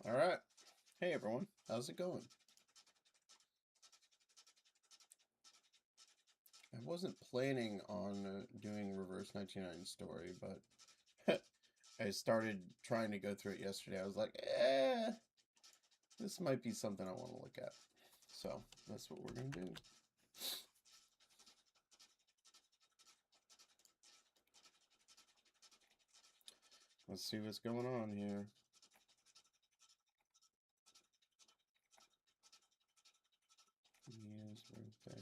All right. Hey everyone, how's it going? I wasn't planning on doing Reverse 99 Story, but I started trying to go through it yesterday. I was like, this might be something I want to look at. So that's what we're going to do. Let's see what's going on here. Mia's birthday.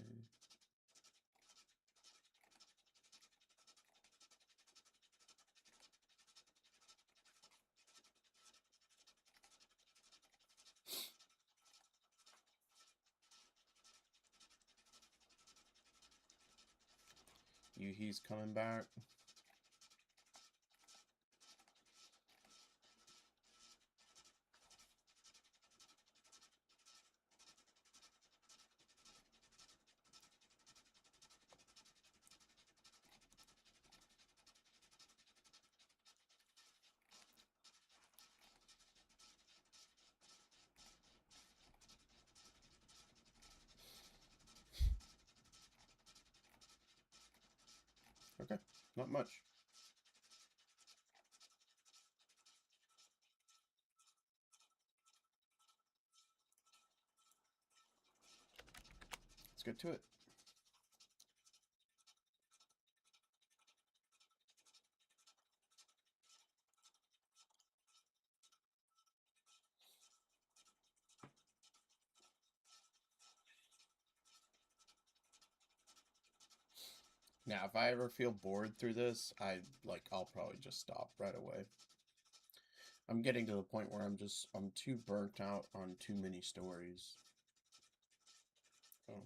Yuhi's coming back. Okay, not much. Let's get to it. Now, if I ever feel bored through this, I'll probably just stop right away. I'm getting to the point where I'm too burnt out on too many stories. Oh.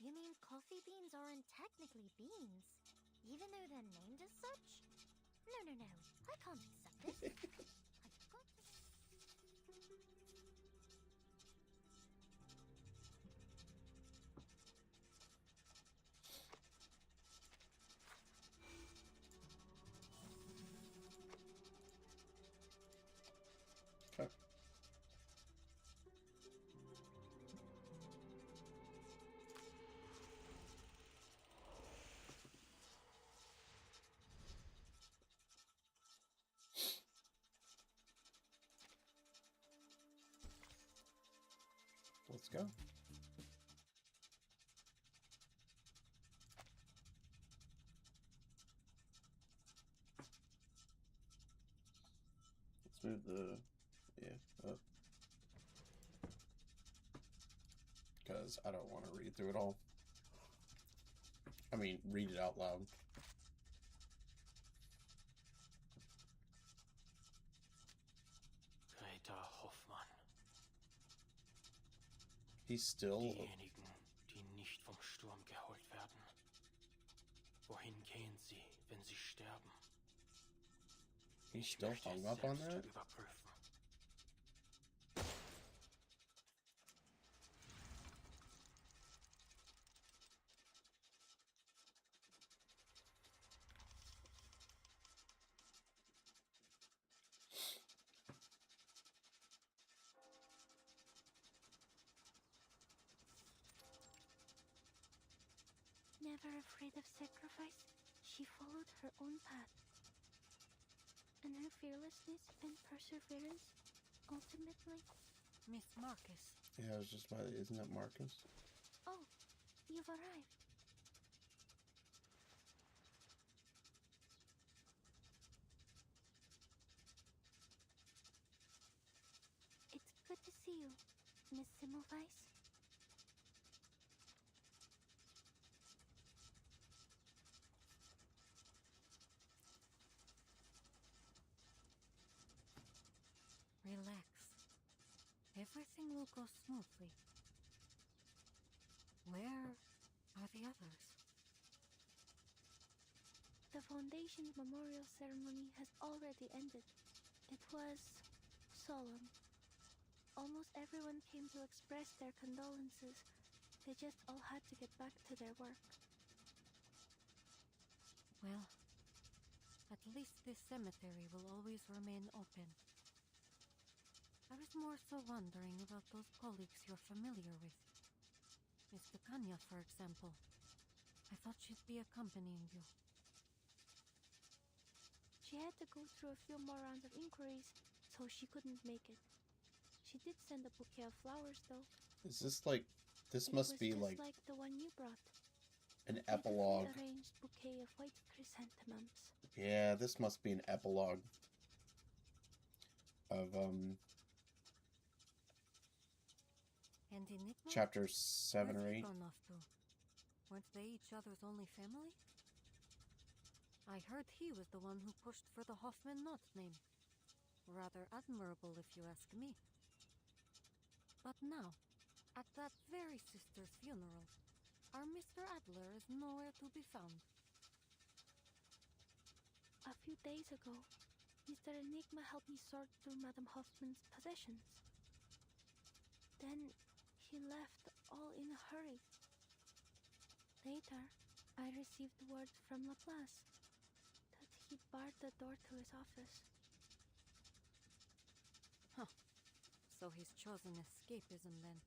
You mean coffee beans aren't technically beans, even though they're named as such? No, no, no. I can't accept this. I've got to... Okay. Let's go. Let's move up. Because I don't want to read through it all. I mean, read it out loud. Greta Hoffmann. He's still... Diejenigen, die nicht vom Sturm geholt werden. Wohin gehen sie, wenn sie sterben? He's still hung up on that? Überprüfen. Never afraid of sacrifice, she followed her own path. And her fearlessness and perseverance ultimately... Miss Marcus. Yeah, I was just about... Isn't that Marcus? Oh, you've arrived. It's good to see you, Miss Semmelweis. Relax. Everything will go smoothly. Where are the others? The Foundation's memorial ceremony has already ended. It was solemn. Almost everyone came to express their condolences. They just all had to get back to their work. Well, at least this cemetery will always remain open. I was more so wondering about those colleagues you're familiar with. Miss Picania, for example. I thought she'd be accompanying you. She had to go through a few more rounds of inquiries, so she couldn't make it. She did send a bouquet of flowers, though. Is this like... This It must was be just like the one you brought. an A beautifully epilogue. arranged bouquet of white chrysanthemums. Yeah, this must be an epilogue of And Enigma? chapter 7 Where's or he 8. gone off to? Weren't they each other's only family? I heard he was the one who pushed for the Hoffman Knot name. Rather admirable, if you ask me. But now, at that very sister's funeral, our Mr. Adler is nowhere to be found. A few days ago, Mr. Enigma helped me sort through Madame Hoffman's possessions. Then he left all in a hurry. Later, I received word from Laplace that he barred the door to his office. So he's chosen escapism then.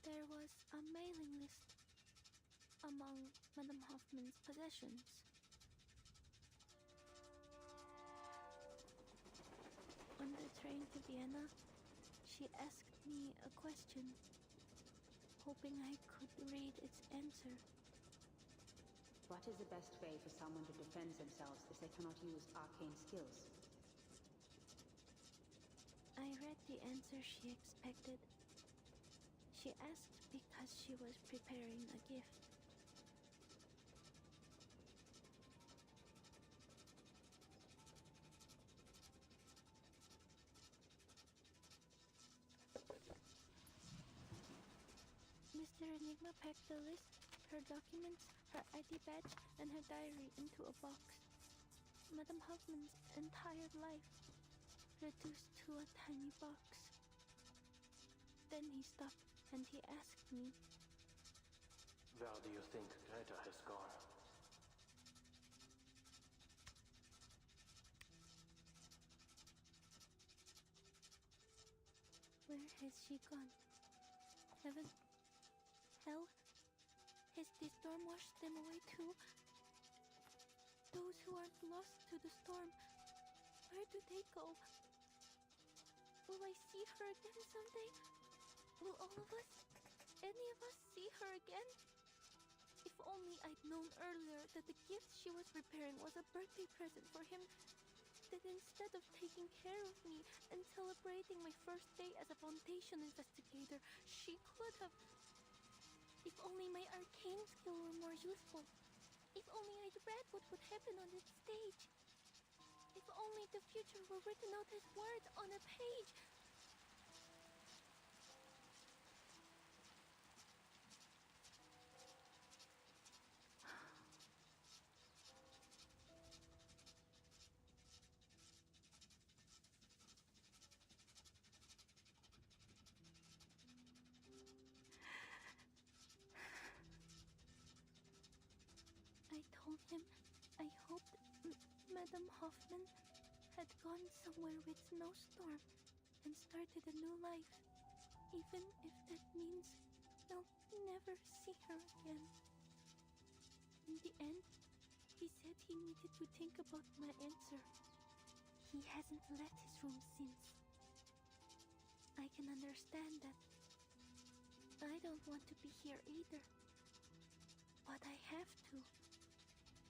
There was a mailing list among Madame Hoffman's possessions. On the train to Vienna, she asked me a question, hoping I could read its answer. What is the best way for someone to defend themselves if they cannot use arcane skills? I read the answer she expected. She asked because she was preparing a gift. Mr. Enigma packed the list, her documents, her ID badge, and her diary into a box. Madame Hoffman's entire life reduced to a tiny box. Then he stopped and he asked me, Where do you think Greta has gone? "Where has she gone? Heaven? Hell? Has the storm washed them away too? Those who aren't lost to the storm, where do they go? Will I see her again someday? Will all of us, any of us, see her again? If only I'd known earlier that the gift she was preparing was a birthday present for him, that instead of taking care of me and celebrating my first day as a Foundation investigator, she could have... If only my arcane skill were more useful. If only I'd read what would happen on its stage. If only the future were written out as words on a page. I told him I hoped Madame Hoffman had gone somewhere with no storm and started a new life, even if that means I'll never see her again. In the end, he said he needed to think about my answer. He hasn't left his room since. I can understand that. I don't want to be here either. But I have to.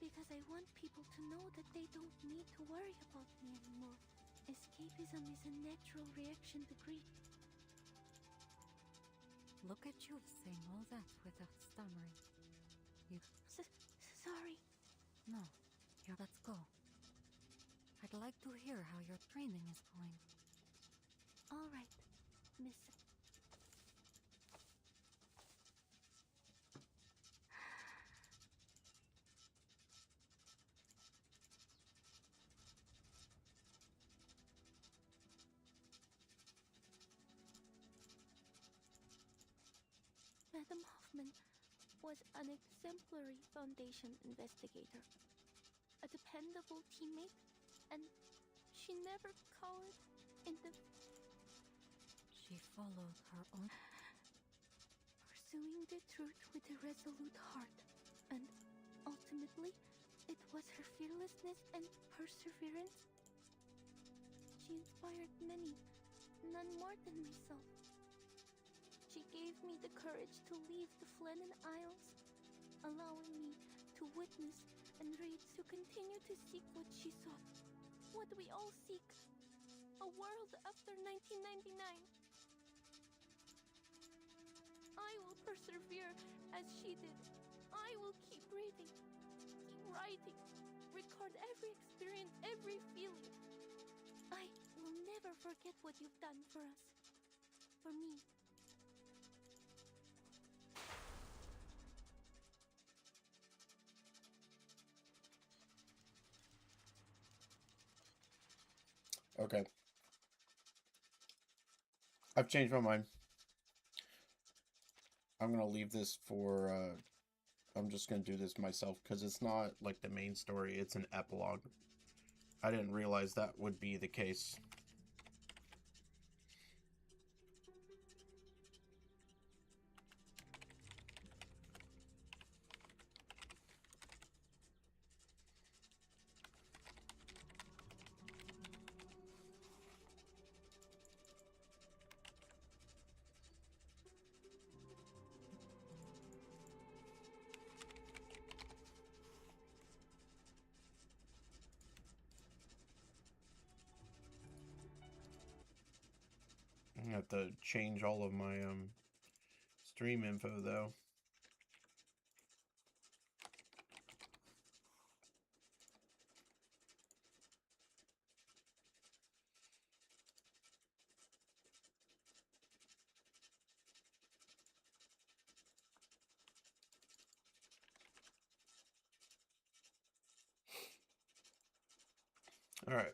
Because I want people to know that they don't need to worry about me anymore. Escapism is a natural reaction to grief. Look at you saying all that without stammering. You... Sorry. No. Here, let's go. I'd like to hear how your training is going. All right, Miss. Madam Hoffman was an exemplary Foundation investigator, a dependable teammate, and she never cowered in the She followed her own... pursuing the truth with a resolute heart, and ultimately, it was her fearlessness and perseverance. She inspired many, none more than myself. She gave me the courage to leave the Flennon Isles, allowing me to witness and read, to continue to seek what she sought, what we all seek, a world after 1999. I will persevere as she did. I will keep reading, keep writing, record every experience, every feeling. I will never forget what you've done for us, for me. Okay. I've changed my mind. I'm gonna leave this for, I'm just gonna do this myself, because it's not, like, the main story, it's an epilogue. I didn't realize that would be the case. I have to change all of my stream info though. All right.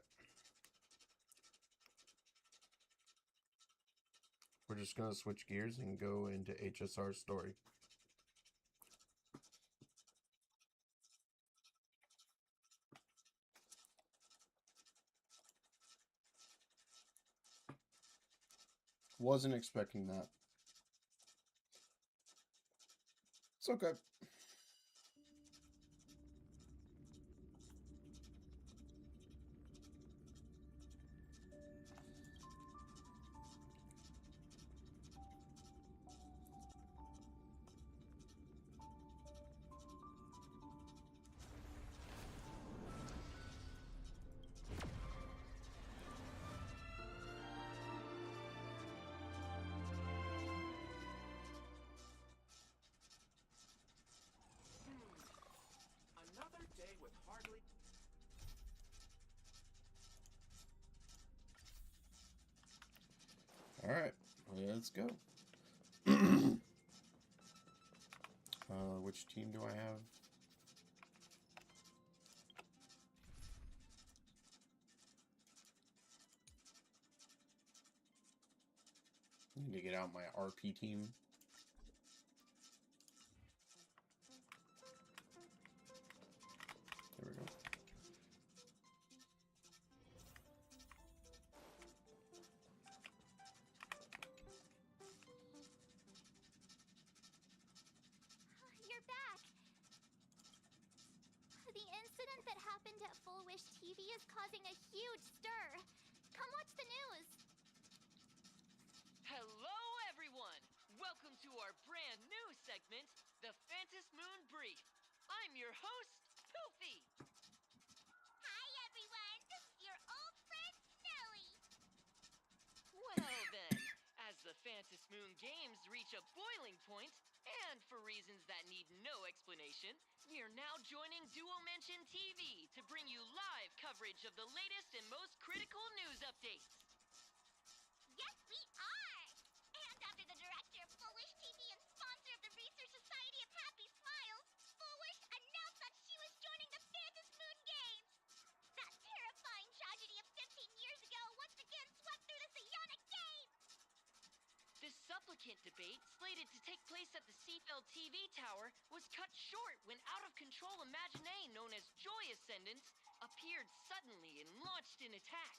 We're just gonna switch gears and go into HSR Story. Wasn't expecting that. It's okay. Another day with hardly... All right, let's go. Which team do I have? I need to get out my RP team. There we go. You're back! The incident that happened at Full Wish TV is causing a huge stir. Come watch the news. Hello, everyone! Welcome to our brand new segment, the Phantom Moon Brief. I'm your host, Poofy. Hi, everyone! Your old friend, Snowy. Well then, as the Phantom Moon games reach a boiling point, and for reasons that need no explanation, we are now joining Duo Mention TV to bring you live coverage of the latest and most critical news updates. Yes, we are! And after the director of Foolish TV and sponsor of the Research Society of Happy Smiles, Foolish announced that she was joining the Phantom Moon Games! That terrifying tragedy of 15 years ago once again swept through the Psionic Games! The supplicant debate, slated to take place at the Seafeld TV tower, was cut short when out-of-control Imaginée known as Joy Ascendant appeared suddenly and launched an attack.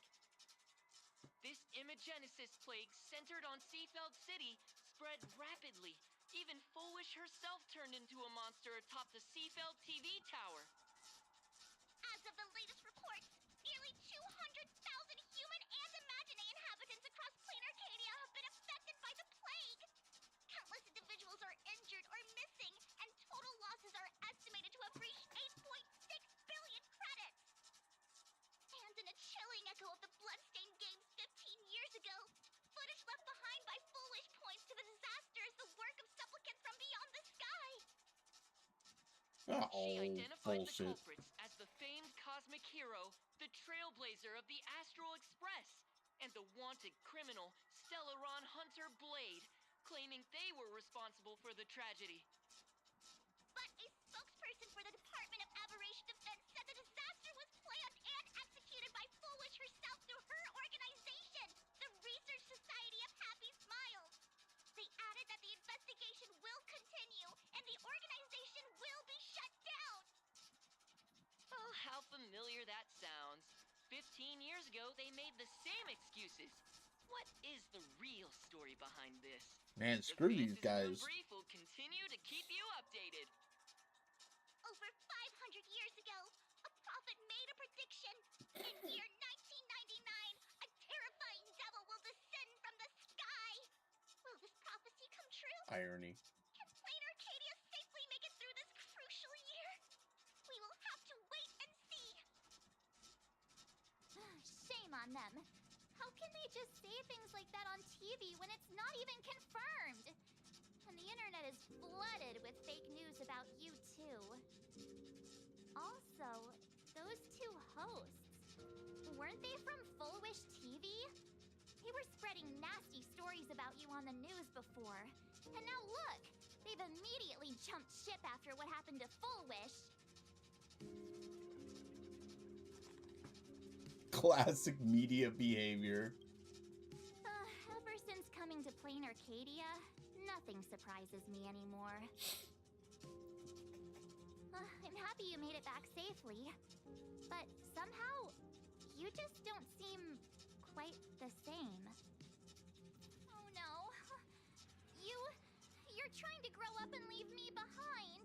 This Imagenesis plague centered on Seafeld City spread rapidly. Even Foolish herself turned into a monster atop the Seafeld TV tower. As of the latest reports, nearly 200,000 human and Imaginée inhabitants across plain Arcadia have been affected by the plague. Countless individuals are injured or missing, and total losses are estimated to have reached 8.6 billion credits. And in a chilling echo of the Bloodstained Games 15 years ago, footage left behind by Foolish points to the disaster as the work of supplicants from beyond the sky. She Oh, identified the bullshit. culprits as the famed cosmic hero, the trailblazer of the Astral Express, and the wanted criminal, Stellaron Hunter Blade, claiming they were responsible for the tragedy. But a spokesperson for the Department of Aberration Defense said the disaster was planned and executed by Foolish herself through her organization, the Research Society of Happy Smiles. They added that the investigation will continue and the organization will be shut down. Oh, how familiar that sounds. 15 years ago, they made the same excuses. What is the real story behind this? Man, The screw these Phantom Moon guys. Brief will continue to keep you updated. Over 500 years ago, a prophet made a prediction. In year 1999, a terrifying devil will descend from the sky. Will this prophecy come true? Irony. Can Plain Arcadia safely make it through this crucial year? We will have to wait and see. Shame on them. How can they just say things like that on TV when it's not even confirmed? And the internet is flooded with fake news about you too. Also, those two hosts, weren't they from Full Wish TV? They were spreading nasty stories about you on the news before. And now look, they've immediately jumped ship after what happened to Full Wish. Classic media behavior. Ever since coming to Plain Arcadia, nothing surprises me anymore. I'm happy you made it back safely, but somehow, you just don't seem quite the same. Oh no. You're trying to grow up and leave me behind.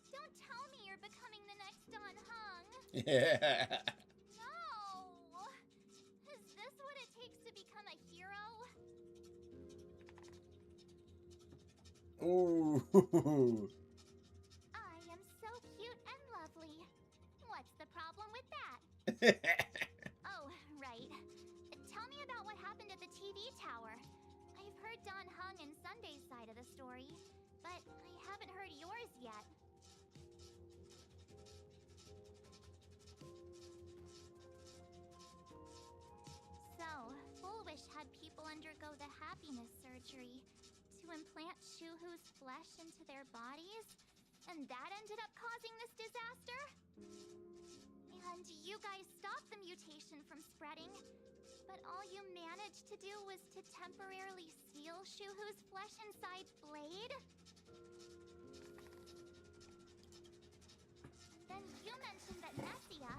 Don't tell me you're becoming the next Don Hung. Yeah. No! Is this what it takes to become a hero? Ooh. I am so cute and lovely. What's the problem with that? Oh, right. Tell me about what happened at the TV tower. I've heard Don Hung and Sunday's side of the story, but I haven't heard yours yet. So, Full Wish had people undergo the happiness surgery to implant Shuhu's flesh into their bodies, and that ended up causing this disaster? And you guys stopped the mutation from spreading, but all you managed to do was to temporarily seal Shuhu's flesh inside Blade? Then you mentioned that Nessia,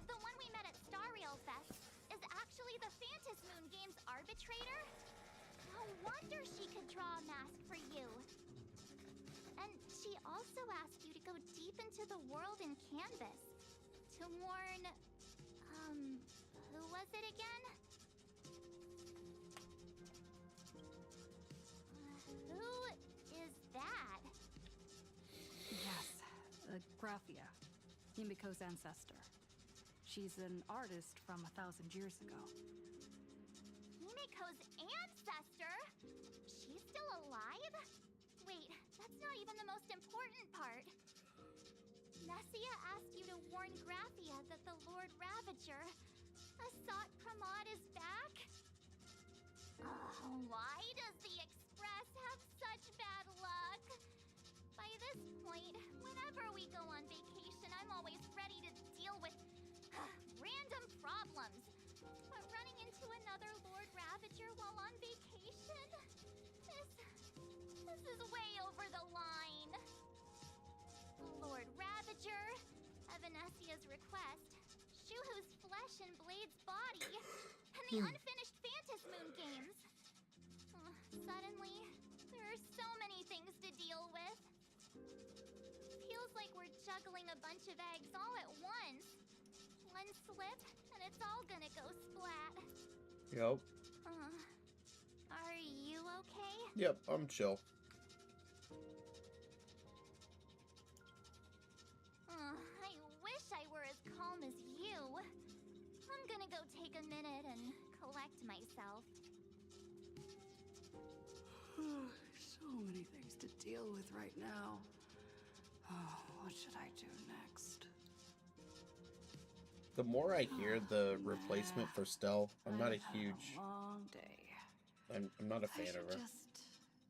the one we met at Star Rail Fest, is actually the Phantom Moon Games arbitrator? No wonder she could draw a mask for you. And she also asked you to go deep into the world in Canvas to warn, who was it again? Who is that? Yes, Graphia, Himiko's ancestor. She's an artist from 1,000 years ago. Himiko's ancestor? She's still alive? Wait, That's not even the most important part. Nessia asked you to warn Graphia that the Lord Ravager, Asat Pramod, is back? Why does the Express have such bad luck? By this point, whenever we go on vacation, I'm always ready to deal with random problems. But running into another Lord Ravager while on vacation? This is way over the line. Lord Ravager, at Venesia's request, Shuhu's flesh and Blade's body, and the unfinished Phantas Moon games. Suddenly, there are so many things to deal with. Feels like we're juggling a bunch of eggs all at once. One slip, and it's all gonna go splat. Yep. Are you okay? Yep, I'm chill. I wish I were as calm as you. I'm gonna go take a minute and collect myself. So many things to deal with right now. Oh, what should I do next? The more I hear the replacement for Stell, I'm not a huge... long day. I'm not a fan of her. Just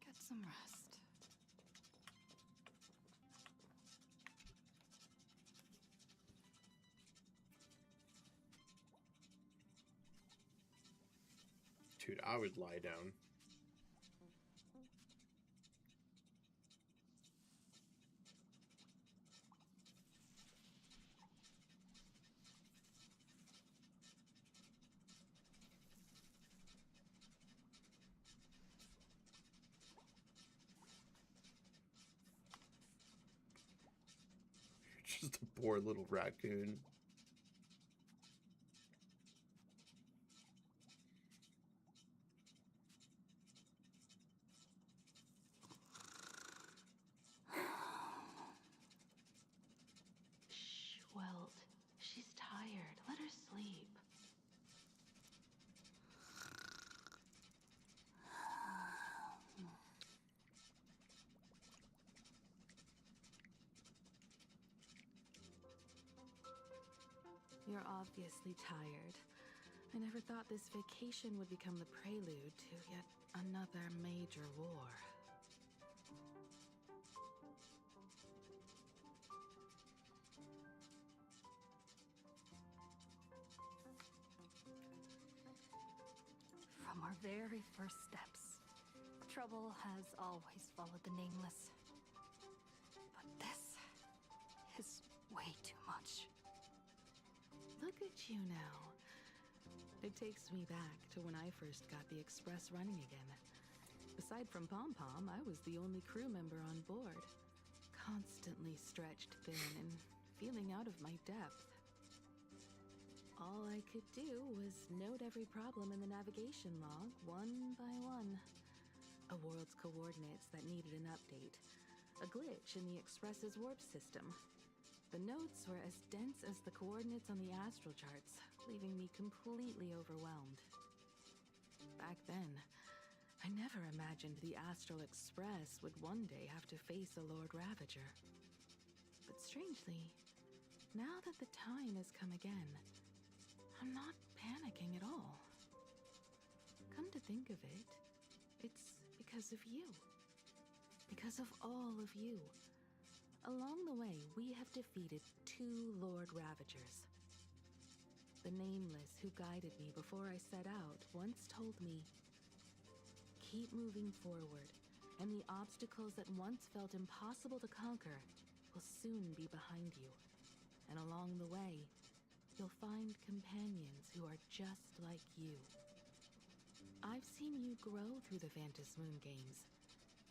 get some rest. Dude, I would lie down. You're just a poor little raccoon. Shh, Welt. She's tired. Let her sleep. You're obviously tired. I never thought this vacation would become the prelude to yet another major war. From our very first steps, trouble has always followed the Nameless. But this is way too much. Look at you now. It takes me back to when I first got the Express running again. Aside from Pom Pom, I was the only crew member on board. Constantly stretched thin and feeling out of my depth. All I could do was note every problem in the navigation log, one by one. A world's coordinates that needed an update. A glitch in the Express's warp system. The notes were as dense as the coordinates on the astral charts, leaving me completely overwhelmed. Back then, I never imagined the Astral Express would one day have to face a Lord Ravager. But strangely, now that the time has come again, I'm not panicking at all. Come to think of it, it's because of you. Because of all of you. Along the way, we have defeated 2 Lord Ravagers. The Nameless who guided me before I set out once told me, keep moving forward, and the obstacles that once felt impossible to conquer will soon be behind you. And along the way, you'll find companions who are just like you. I've seen you grow through the Phantas Moon games,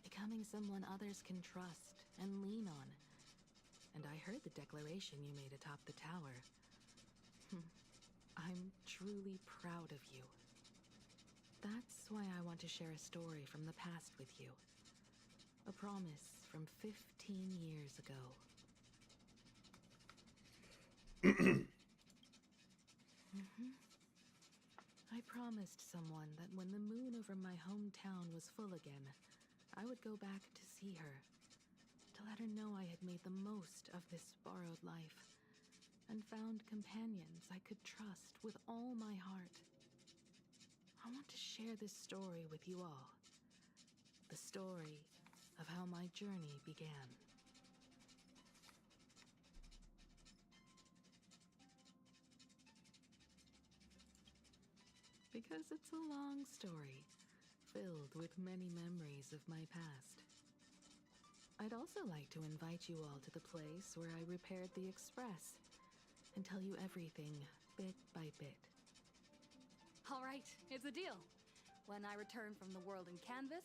becoming someone others can trust and lean on. And I heard the declaration you made atop the tower. I'm truly proud of you. That's why I want to share a story from the past with you. A promise from 15 years ago. I promised someone that when the moon over my hometown was full again, I would go back to see her, to let her know I had made the most of this borrowed life and found companions I could trust with all my heart. I want to share this story with you all. The story of how my journey began. Because it's a long story, filled with many memories of my past. I'd also like to invite you all to the place where I repaired the Express and tell you everything bit by bit. All right, it's a deal. When I return from the world in canvas,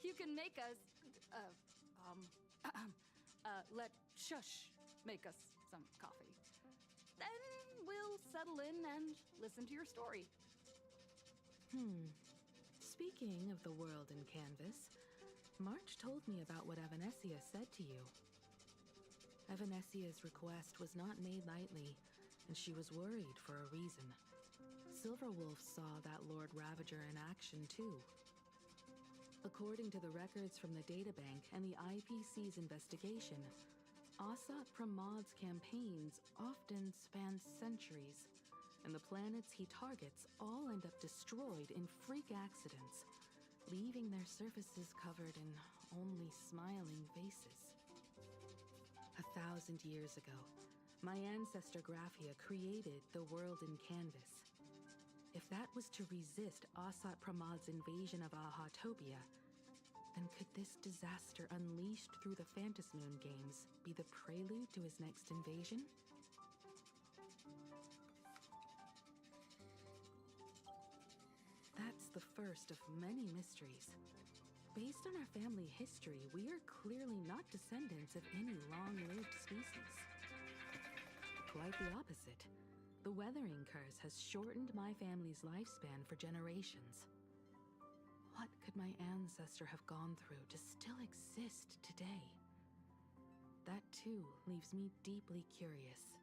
you can make us, let Shush make us some coffee. Then we'll settle in and listen to your story. Speaking of the world in canvas, March told me about what Evanessia said to you. Evanessia's request was not made lightly, and she was worried for a reason. Silverwolf saw that Lord Ravager in action too. According to the records from the databank and the IPC's investigation, Asat Pramad's campaigns often span centuries, and the planets he targets all end up destroyed in freak accidents, leaving their surfaces covered in only smiling faces. 1,000 years ago, my ancestor Graphia created the world in canvas. If that was to resist Asat Pramad's invasion of Ahatopia, then could this disaster unleashed through the Phantasmoon games be the prelude to his next invasion? That's the first of many mysteries. Based on our family history, we are clearly not descendants of any long-lived species. Quite the opposite. The weathering curse has shortened my family's lifespan for generations. What could my ancestor have gone through to still exist today? That too leaves me deeply curious.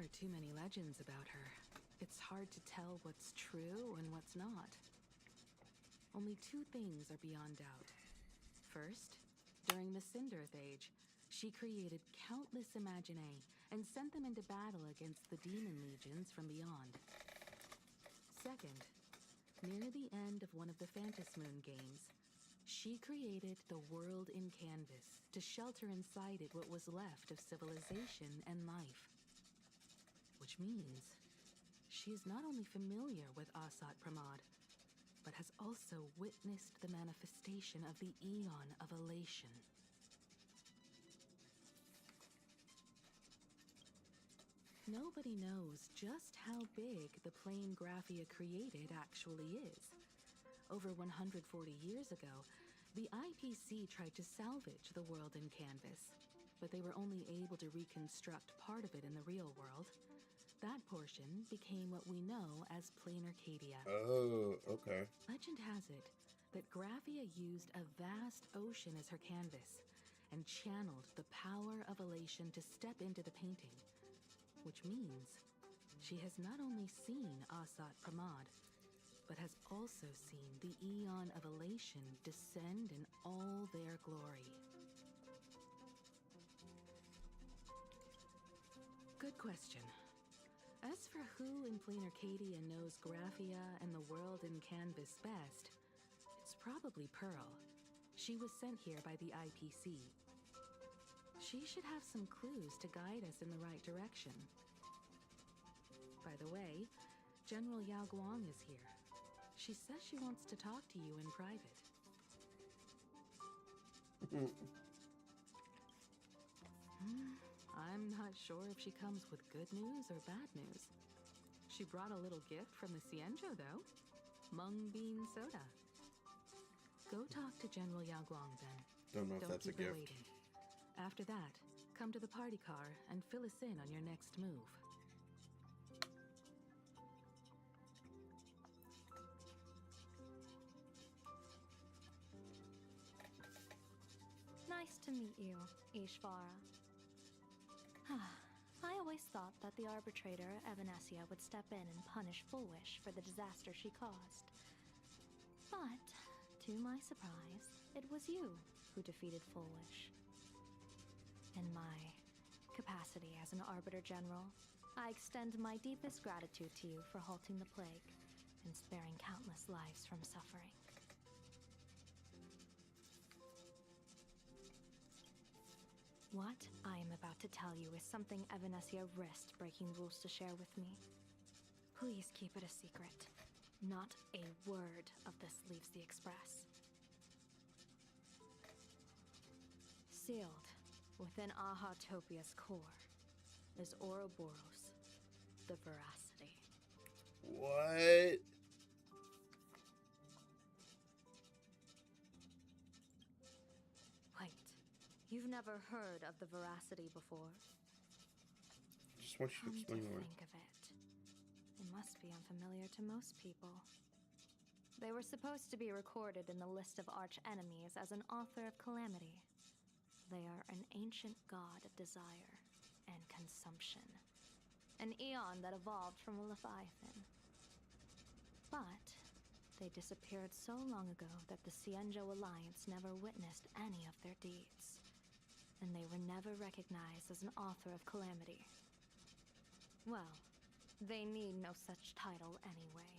are too many legends about her. It's hard to tell what's true and what's not. Only two things are beyond doubt. First, during the Cinderth Age, she created countless Imaginae and sent them into battle against the demon legions from beyond. Second, near the end of one of the Phantasmoon games, she created the world in canvas to shelter inside it what was left of civilization and life. Which means she is not only familiar with Asat Pramod, but has also witnessed the manifestation of the Eon of Elation. Nobody knows just how big the plane Graphia created actually is. Over 140 years ago, the IPC tried to salvage the world in canvas, but they were only able to reconstruct part of it in the real world. That portion became what we know as Plain Arcadia. Oh, okay. Legend has it that Graphia used a vast ocean as her canvas and channeled the power of elation to step into the painting, which means she has not only seen Asat Pramod, but has also seen the Eon of Elation descend in all their glory. Good question. As for who in Plain Arcadia knows Graphia and the world in canvas best, it's probably Pearl. She was sent here by the IPC. She should have some clues to guide us in the right direction. By the way, General Yao Guang is here. She says she wants to talk to you in private. I'm not sure if she comes with good news or bad news. She brought a little gift from the Cienjo, though. Mung bean soda. Go talk to General Yao Guang, then. Don't know if that's a keep her gift. waiting. After that, come to the party car and fill us in on your next move. Nice to meet you, Ishvara. I always thought that the arbitrator, Evanesia, would step in and punish Foolish for the disaster she caused. But, to my surprise, it was you who defeated Foolish. In my capacity as an Arbiter General, I extend my deepest gratitude to you for halting the plague and sparing countless lives from suffering. What I am about to tell you is something Evanesia risked breaking rules to share with me. Please keep it a secret. Not a word of this leaves the Express. Sealed within Ahatopia's core is Ouroboros, the Veracity. What? Wait, you've never heard of the Veracity before? I just want you to Come to explain more. think of it, it must be unfamiliar to most people. They were supposed to be recorded in the list of arch-enemies as an author of calamity. They are an ancient god of desire and consumption. An eon that evolved from a Leviathan. But they disappeared so long ago that the Cienjo Alliance never witnessed any of their deeds. And they were never recognized as an author of calamity. Well, they need no such title anyway.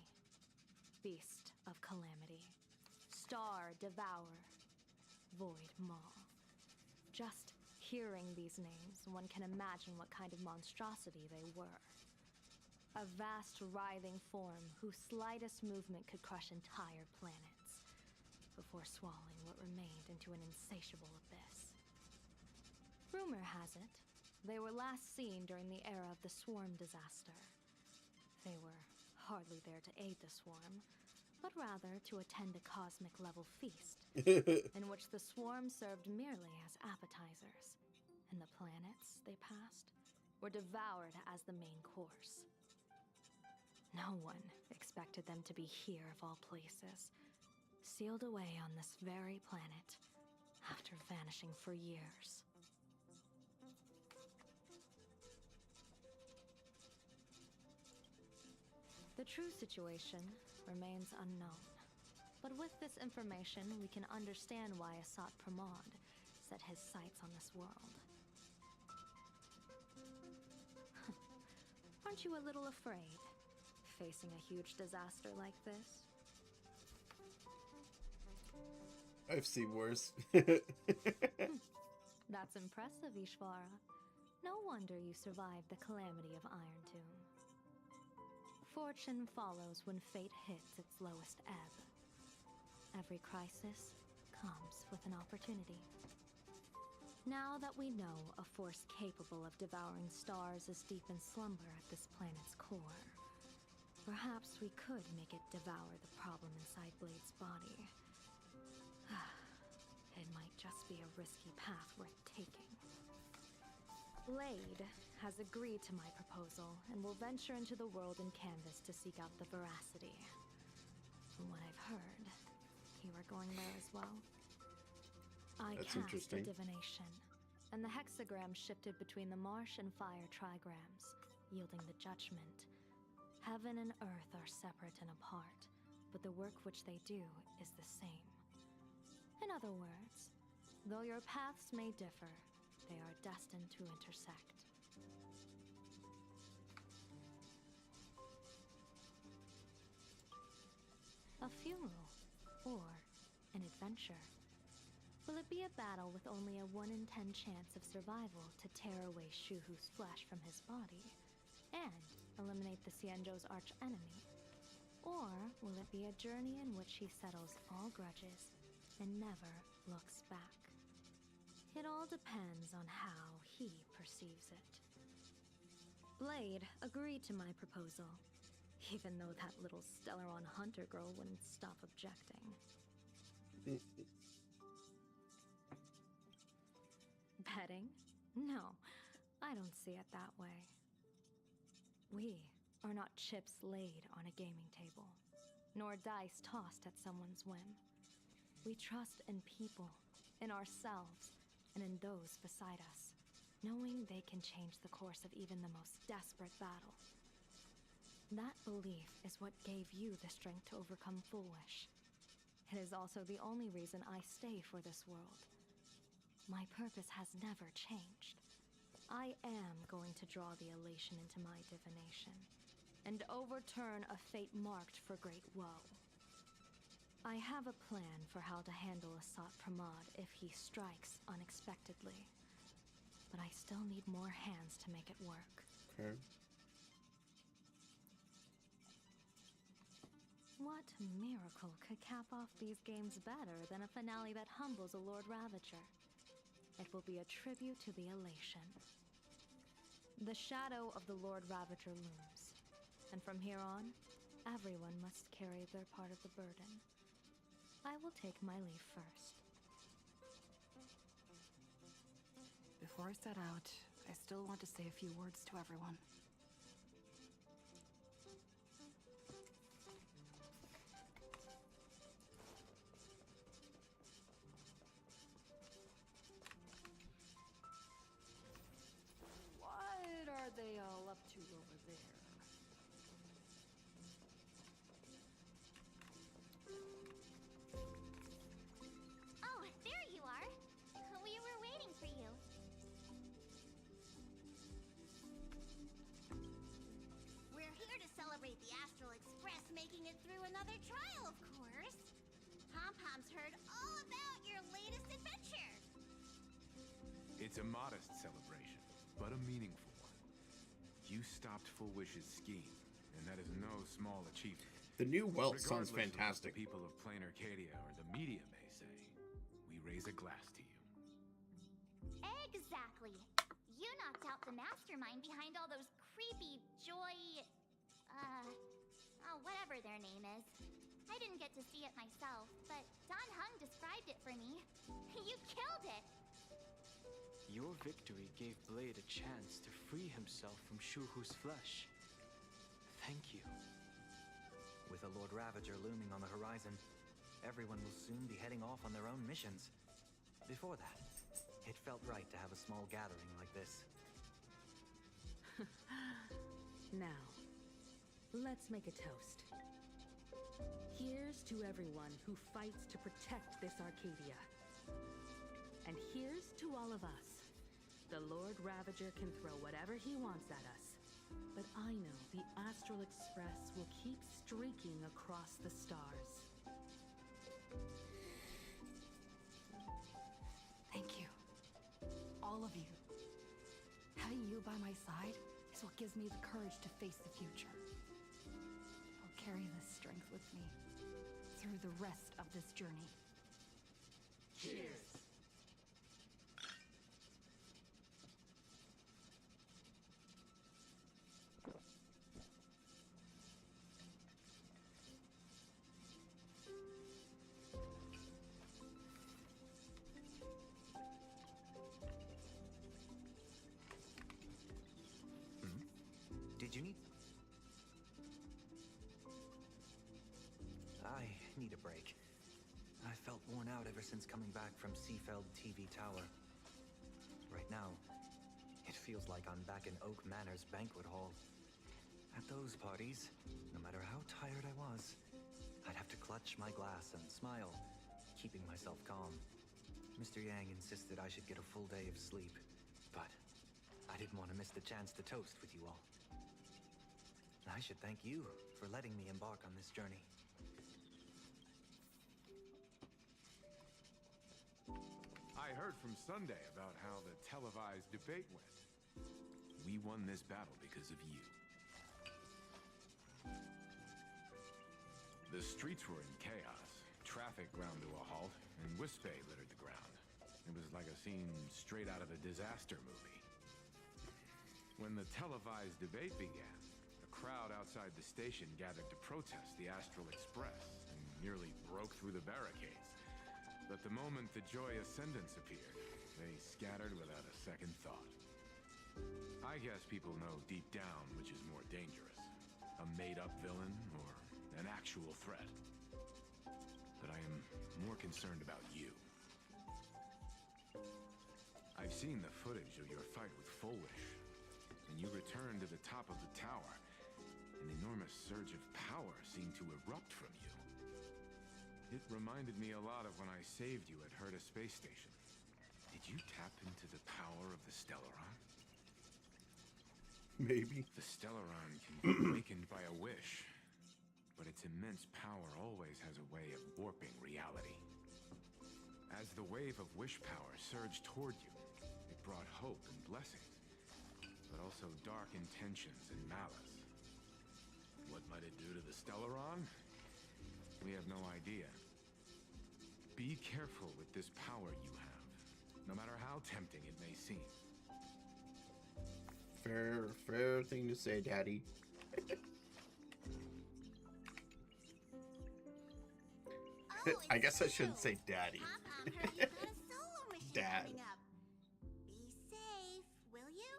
Beast of Calamity, Star Devourer, Void Maw. Just hearing these names, one can imagine what kind of monstrosity they were. A vast writhing form whose slightest movement could crush entire planets, before swallowing what remained into an insatiable abyss. Rumor has it, they were last seen during the era of the Swarm disaster. They were hardly there to aid the Swarm, but rather to attend a cosmic-level feast, in which the Swarm served merely as appetizers, and the planets they passed were devoured as the main course. No one expected them to be here of all places, sealed away on this very planet, after vanishing for years. The true situation remains unknown. But with this information, we can understand why Asat Pramod set his sights on this world. Aren't you a little afraid, facing a huge disaster like this? I've seen worse. That's impressive, Ishvara. No wonder you survived the calamity of Iron Tomb. Fortune follows when fate hits its lowest ebb. Every crisis comes with an opportunity. Now that we know a force capable of devouring stars is deep in slumber at this planet's core, perhaps we could make it devour the problem inside Blade's body. It might just be a risky path worth taking. Blade has agreed to my proposal and will venture into the world in canvas to seek out the veracity. From what I've heard, you are going there as well. I That's cast interesting. a divination, and the hexagram shifted between the marsh and fire trigrams, yielding the judgment. Heaven and earth are separate and apart, but the work which they do is the same. In other words, though your paths may differ, they are destined to intersect. A funeral, or an adventure. Will it be a battle with only a 1 in 10 chance of survival to tear away Shuhu's flesh from his body and eliminate the Xianzhou's arch-enemy? Or will it be a journey in which he settles all grudges and never looks back? It all depends on how he perceives it. Blade agreed to my proposal, even though that little Stellaron hunter girl wouldn't stop objecting. Betting? No, I don't see it that way. We are not chips laid on a gaming table, nor dice tossed at someone's whim. We trust in people, in ourselves, and in those beside us, knowing they can change the course of even the most desperate battle. That belief is what gave you the strength to overcome Foolish. It is also the only reason I stay for this world. My purpose has never changed. I am going to draw the elation into my divination, and overturn a fate marked for great woe. I have a plan for how to handle Asat Pramod if he strikes unexpectedly, but I still need more hands to make it work. Okay. What miracle could cap off these games better than a finale that humbles a Lord Ravager? It will be a tribute to the elation. The shadow of the Lord Ravager looms, and from here on, everyone must carry their part of the burden. I will take my leave first. Before I set out, I still want to say a few words to everyone. What are they all up to over there? Oh, there you are. We were waiting for you. We're here to celebrate the Astral Express making it through another trial, of course. Pom-Pom's heard all about your latest adventure. It's a modest celebration, but a meaningful one. You stopped Fullwish's scheme, and that is no small achievement. The new welt sounds Regardless of what fantastic. the people of Plain Arcadia or the media may say, we raise a glass to you. Exactly. You knocked out the mastermind behind all those creepy whatever their name is. I didn't get to see it myself, but Don Hung described it for me. You killed it! Your victory gave Blade a chance to free himself from Shuhu's flesh. Thank you. With the Lord Ravager looming on the horizon, everyone will soon be heading off on their own missions. Before that, it felt right to have a small gathering like this. Now, Let's make a toast. Here's to everyone who fights to protect this Arcadia. And here's to all of us. The Lord Ravager can throw whatever he wants at us. But I know the Astral Express will keep streaking across the stars. Thank you. All of you. Having you by my side is what gives me the courage to face the future. I'll carry this strength with me through the rest of this journey. Cheers! Did you need... I need a break. I felt worn out ever since coming back from Seafeld TV Tower. Right now, it feels like I'm back in Oak Manor's banquet hall. At those parties, no matter how tired I was, I'd have to clutch my glass and smile, keeping myself calm. Mr. Yang insisted I should get a full day of sleep, but I didn't want to miss the chance to toast with you all. I should thank you for letting me embark on this journey. I heard from Sunday about how the televised debate went. We won this battle because of you. The streets were in chaos. Traffic ground to a halt, and Wispay littered the ground. It was like a scene straight out of a disaster movie. When the televised debate began, a crowd outside the station gathered to protest the Astral Express and nearly broke through the barricades. But the moment the Joy Ascendants appeared, they scattered without a second thought. I guess people know deep down which is more dangerous, a made-up villain or an actual threat. But I am more concerned about you. I've seen the footage of your fight with Fulwish, and you returned to the top of the tower. An enormous surge of power seemed to erupt from you. It reminded me a lot of when I saved you at Herta Space Station. Did you tap into the power of the Stellaron? Maybe. The Stellaron can be awakened by a wish, but its immense power always has a way of warping reality. As the wave of wish power surged toward you, it brought hope and blessing, but also dark intentions and malice. What might it do to the Stellaron? We have no idea. Be careful with this power you have, no matter how tempting it may seem. Fair thing to say, Daddy. I guess I shouldn't say Daddy. Dad. Be safe, will you?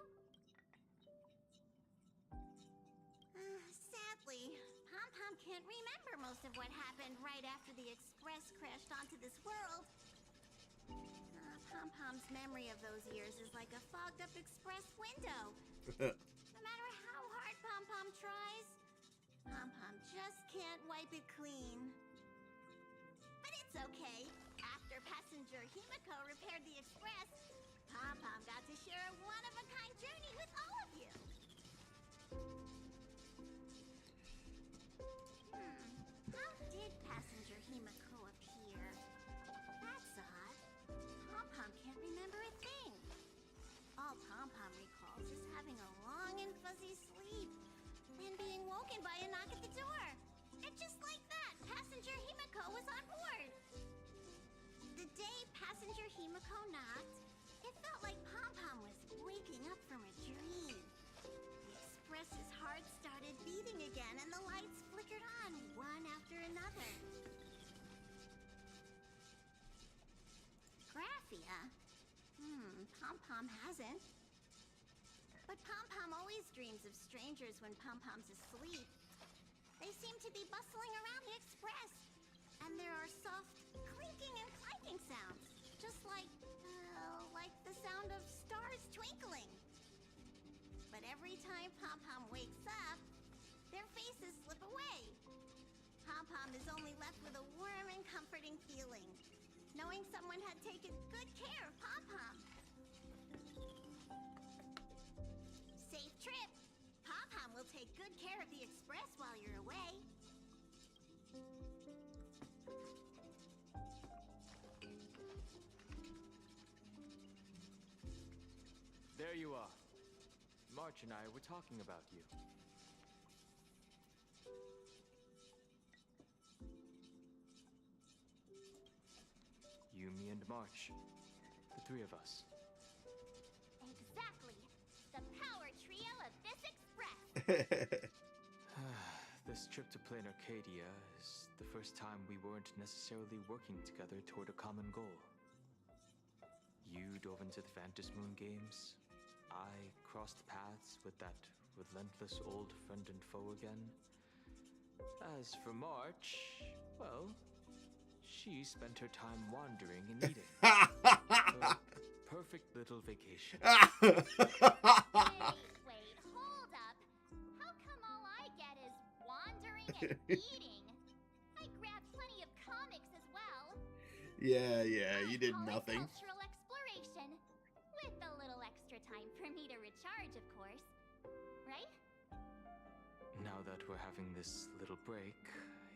Sadly, Pom-Pom can't remember most of what happened right after the Express crashed onto this world. Pom-Pom's memory of those years is like a fogged-up Express window. No matter how hard Pom-Pom tries, Pom-Pom just can't wipe it clean. But it's okay. After passenger Himiko repaired the Express, Pom-Pom got to share a one-of-a-kind journey with all of you. How did passenger Himiko appear? That's odd. Pom-Pom can't remember a thing. All Pom-Pom recalls is having a long and fuzzy sleep and being woken by a knock at the door. And just like that, passenger Himiko was on board. The day passenger Himiko knocked, it felt like Pom-Pom was waking up from a dream. The Express's heart started beating again and the lights flickered on one after another. Graphia? Pom-Pom hasn't. But Pom-Pom always dreams of strangers when Pom-Pom's asleep. They seem to be bustling around the Express, and there are soft clinking and clanking sounds, just like the sound of stars twinkling. But every time Pom-Pom wakes up, their faces faces slip away. Pom-Pom is only left with a warm and comforting feeling, knowing someone had taken good care of Pom-Pom. Safe trip. Pom-Pom will take good care of the Express while you're away. There you are. March and I were talking about you. You, me, and March. The three of us. Exactly. The power trio of this Express. This trip to Plain Arcadia is the first time we weren't necessarily working together toward a common goal. You dove into the Vantis Moon games. I crossed paths with that relentless old friend and foe again. As for March, well, she spent her time wandering and eating. A perfect little vacation. Wait, hold up. How come all I get is wandering and eating? I grabbed plenty of comics as well. Yeah, you did Call it nothing. Cultural exploration. With a little extra time for me to recharge, of course. Right? Now that we're having this little break,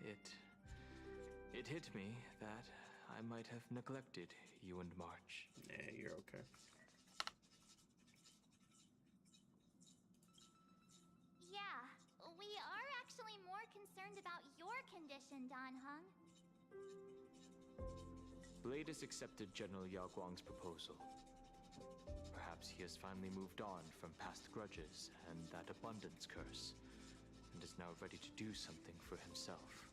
it hit me that I might have neglected you and March. Nah, you're okay. Yeah, we are actually more concerned about your condition, Dan Heng. Blade has accepted General Yao Guang's proposal. Perhaps he has finally moved on from past grudges and that abundance curse, and is now ready to do something for himself.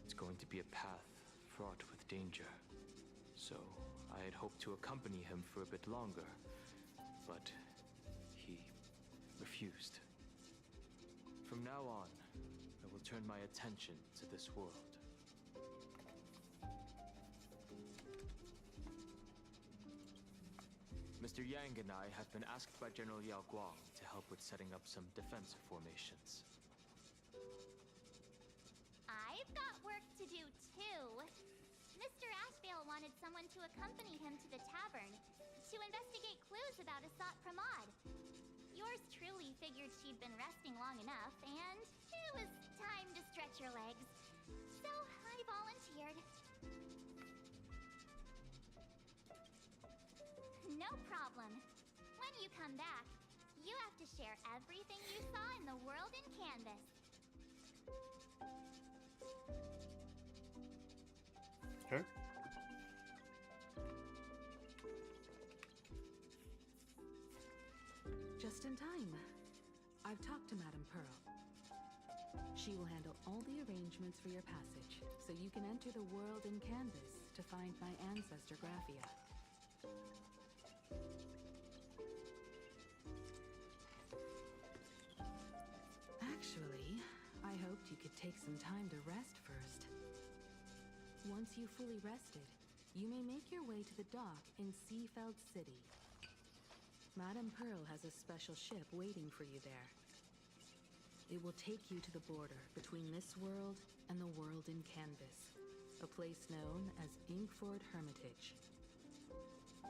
It's going to be a path fraught with danger, so I had hoped to accompany him for a bit longer, but he refused. From now on, I will turn my attention to this world. Mr. Yang and I have been asked by General Yao Guang to help with setting up some defensive formations. I've got work to do, too. Mr. Ashvale wanted someone to accompany him to the tavern to investigate clues about Asat Pramod. Yours truly figured she'd been resting long enough, and it was time to stretch her legs. So I volunteered. No problem. When you come back, you have to share everything you saw in the world in Canvas. Okay. Just in time. I've talked to Madame Pearl. She will handle all the arrangements for your passage, so you can enter the world in Canvas to find my ancestor Graphia. Actually, I hoped you could take some time to rest first. Once you've fully rested, you may make your way to the dock in Seafeld City. Madame Pearl has a special ship waiting for you there. It will take you to the border between this world and the world in Canvas, a place known as Inkford Hermitage.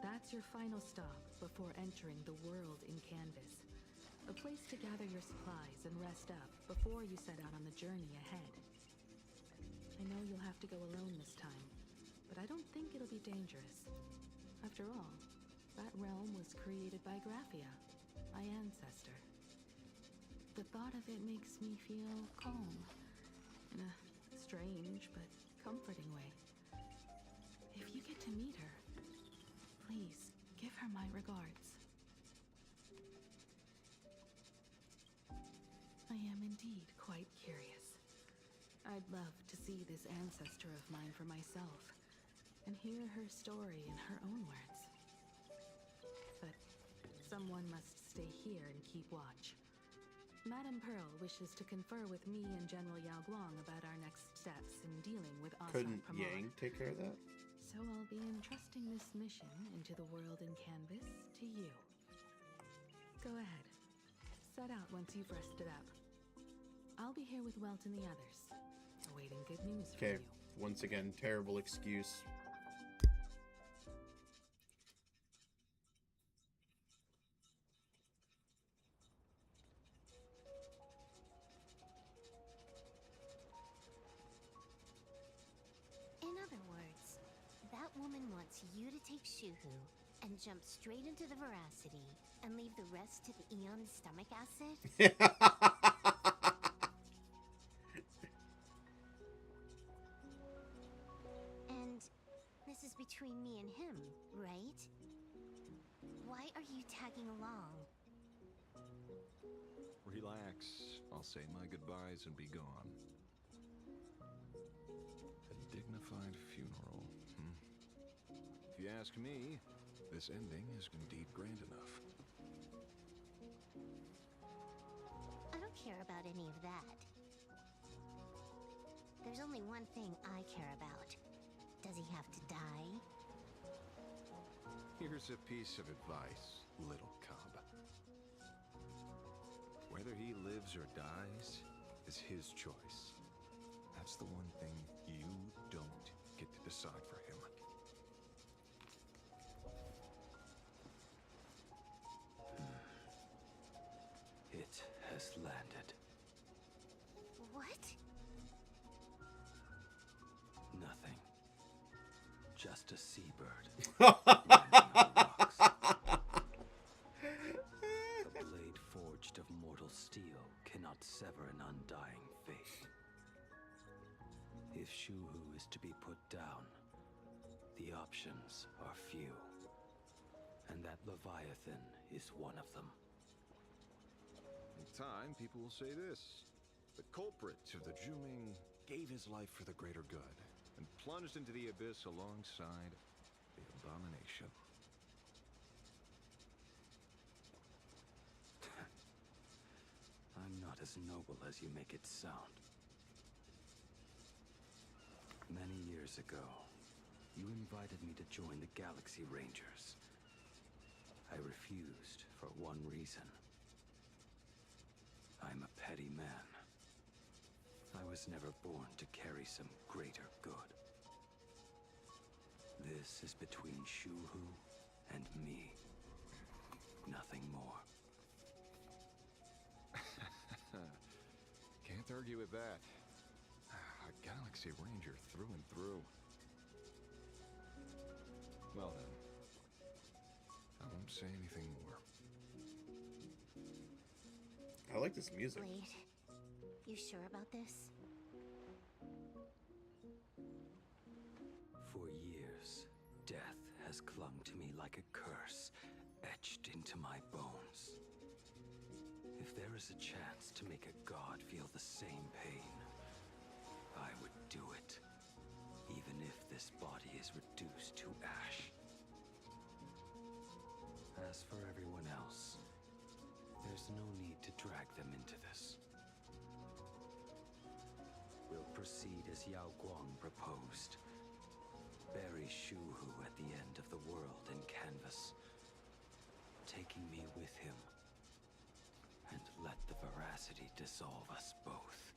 That's your final stop before entering the world in Canvas, a place to gather your supplies and rest up before you set out on the journey ahead. I know you'll have to go alone this time, but I don't think it'll be dangerous. After all, that realm was created by Graphia, my ancestor. The thought of it makes me feel calm, in a strange but comforting way. If you get to meet her, please give her my regards. I am indeed quite curious. I'd love to see this ancestor of mine for myself, and hear her story in her own words. But someone must stay here and keep watch. Madame Pearl wishes to confer with me and General Yao Guang about our next steps in dealing with Asat Couldn't Pramod. Yang take care of that? So I'll be entrusting this mission into the world in Canvas to you. Go ahead. Set out once you've rested up. I'll be here with Welt and the others, awaiting good news from Okay, you. once again, terrible excuse. In other words, that woman wants you to take Shuhu and jump straight into the veracity and leave the rest to the Eon's stomach acid? And this is between me and him, right? Why are you tagging along? Relax. I'll say my goodbyes and be gone. A dignified funeral, If you ask me, this ending is indeed grand enough. I don't care about any of that. There's only one thing I care about. Does he have to die? Here's a piece of advice, little cub. Whether he lives or dies is his choice. That's the one thing you don't get to decide for him. It has landed. What? Nothing. Just a seabird. Landing on rocks. A blade forged of mortal steel cannot sever an undying fate. If Shuhu is to be put down, the options are few. And that Leviathan is one of them. In time, people will say this. The culprit of the Juming gave his life for the greater good and plunged into the abyss alongside the abomination. I'm not as noble as you make it sound. Many years ago, you invited me to join the Galaxy Rangers. I refused for one reason. I'm a petty man. I was never born to carry some greater good. This is between Shuhu and me. Nothing more. Can't argue with that. A Galaxy Ranger through and through. Well then, I won't say anything more. I like this music. Blade, you sure about this? For years, death has clung to me like a curse, etched into my bones. If there is a chance to make a god feel the same pain, I would do it, even if this body is reduced to ash. As for everyone else, there's no need to drag them into this. We'll proceed as Yao Guang proposed. Bury Shuhu at the end of the world in canvas, taking me with him, and let the veracity dissolve us both.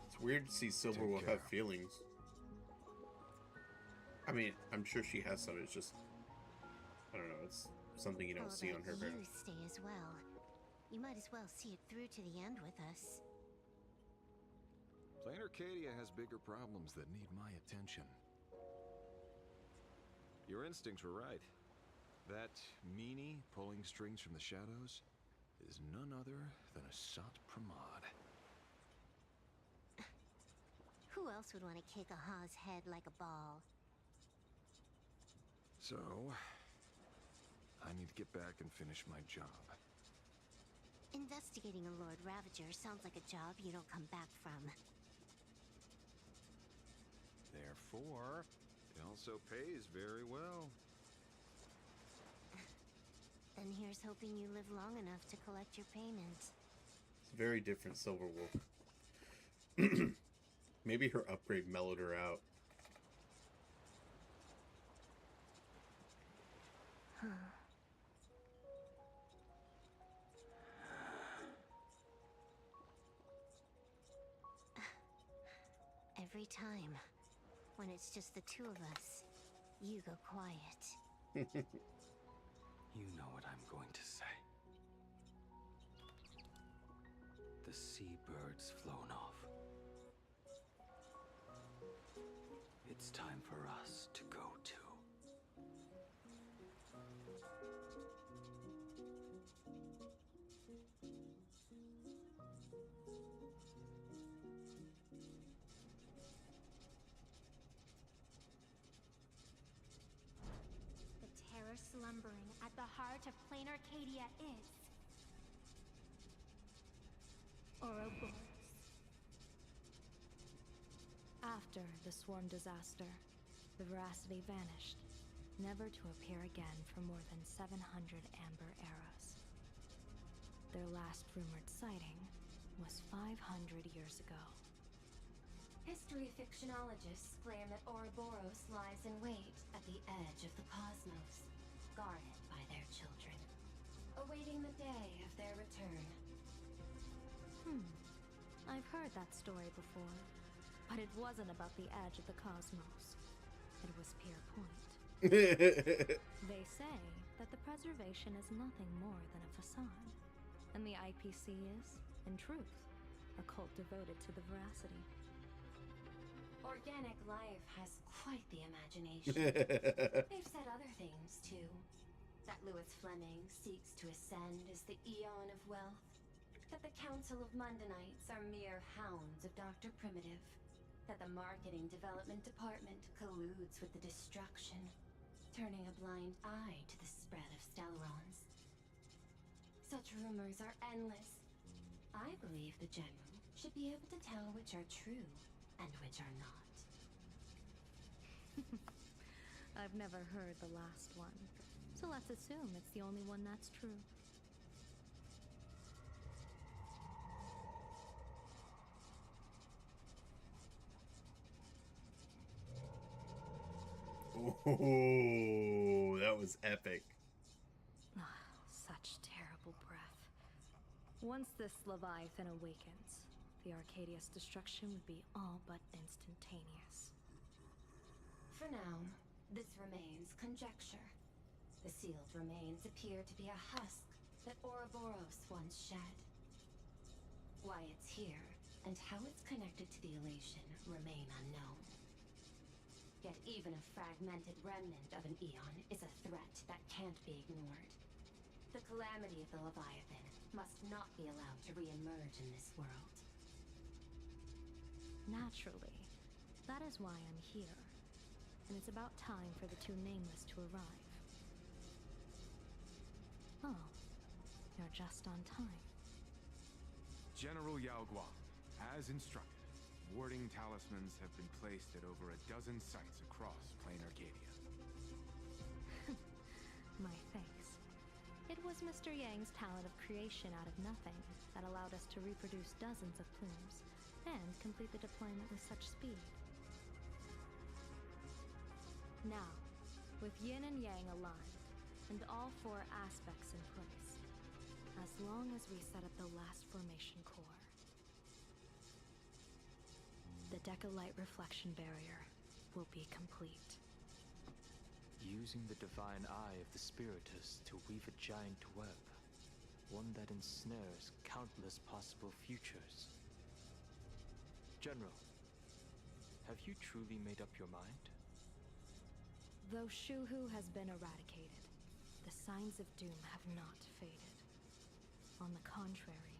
It's weird to see Silver will have feelings. I mean, I'm sure she has some. It's just, I don't know. It's something you don't see on her. You stay as well. You might as well see it through to the end with us. Plain Arcadia has bigger problems that need my attention. Your instincts were right. That meanie pulling strings from the shadows is none other than a Sat Pramod. Who else would want to kick a Ha's head like a ball? So, I need to get back and finish my job. Investigating a Lord Ravager sounds like a job you don't come back from. Therefore, it also pays very well. Then here's hoping you live long enough to collect your payment. It's very different, Silver Wolf. Maybe her upgrade mellowed her out. Every time, when it's just the two of us, you go quiet. You know what I'm going to say. The seabird's flown off. It's time for us to go too. The terror slumbering at the heart of Plain Arcadia is Ouroboros. After the swarm disaster, the Veracity vanished, never to appear again for more than 700 amber eras. Their last rumored sighting was 500 years ago. History fictionologists claim that Ouroboros lies in wait at the edge of the cosmos, guarded by their children, awaiting the day of their return. I've heard that story before, but it wasn't about the edge of the cosmos. It was Pier Point. They say that the preservation is nothing more than a facade, and the IPC is, in truth, a cult devoted to the Veracity. Organic life has quite the imagination. They've said other things, too. That Louis Fleming seeks to ascend as the Eon of Wealth. That the Council of Mundanites are mere hounds of Dr. Primitive. That the Marketing Development Department colludes with the destruction, turning a blind eye to the spread of Stellarons. Such rumors are endless. I believe the General should be able to tell which are true and which are not. I've never heard the last one, so let's assume it's the only one that's true. Oh, that was epic. Such terrible breath. Once this Leviathan awakens, the Arcadia's destruction would be all but instantaneous. For now, this remains conjecture. The sealed remains appear to be a husk that Ouroboros once shed. Why it's here, and how it's connected to the elation, remain unknown. Yet even a fragmented remnant of an Eon is a threat that can't be ignored. The calamity of the Leviathan must not be allowed to re-emerge in this world. Naturally. That is why I'm here. And it's about time for the two Nameless to arrive. Oh, you're just on time. General Yao Guang, as instructed, warding talismans have been placed at over a dozen sites across Plain Arcadia. My thanks. It was Mr. Yang's talent of creation out of nothing that allowed us to reproduce dozens of plumes and complete the deployment with such speed. Now, with Yin and Yang aligned, and all four aspects in place, as long as we set up the last formation core, the Decalite reflection barrier will be complete. Using the divine eye of the Spiritus to weave a giant web, one that ensnares countless possible futures. General, have you truly made up your mind? Though Shuhu has been eradicated, the signs of doom have not faded. On the contrary,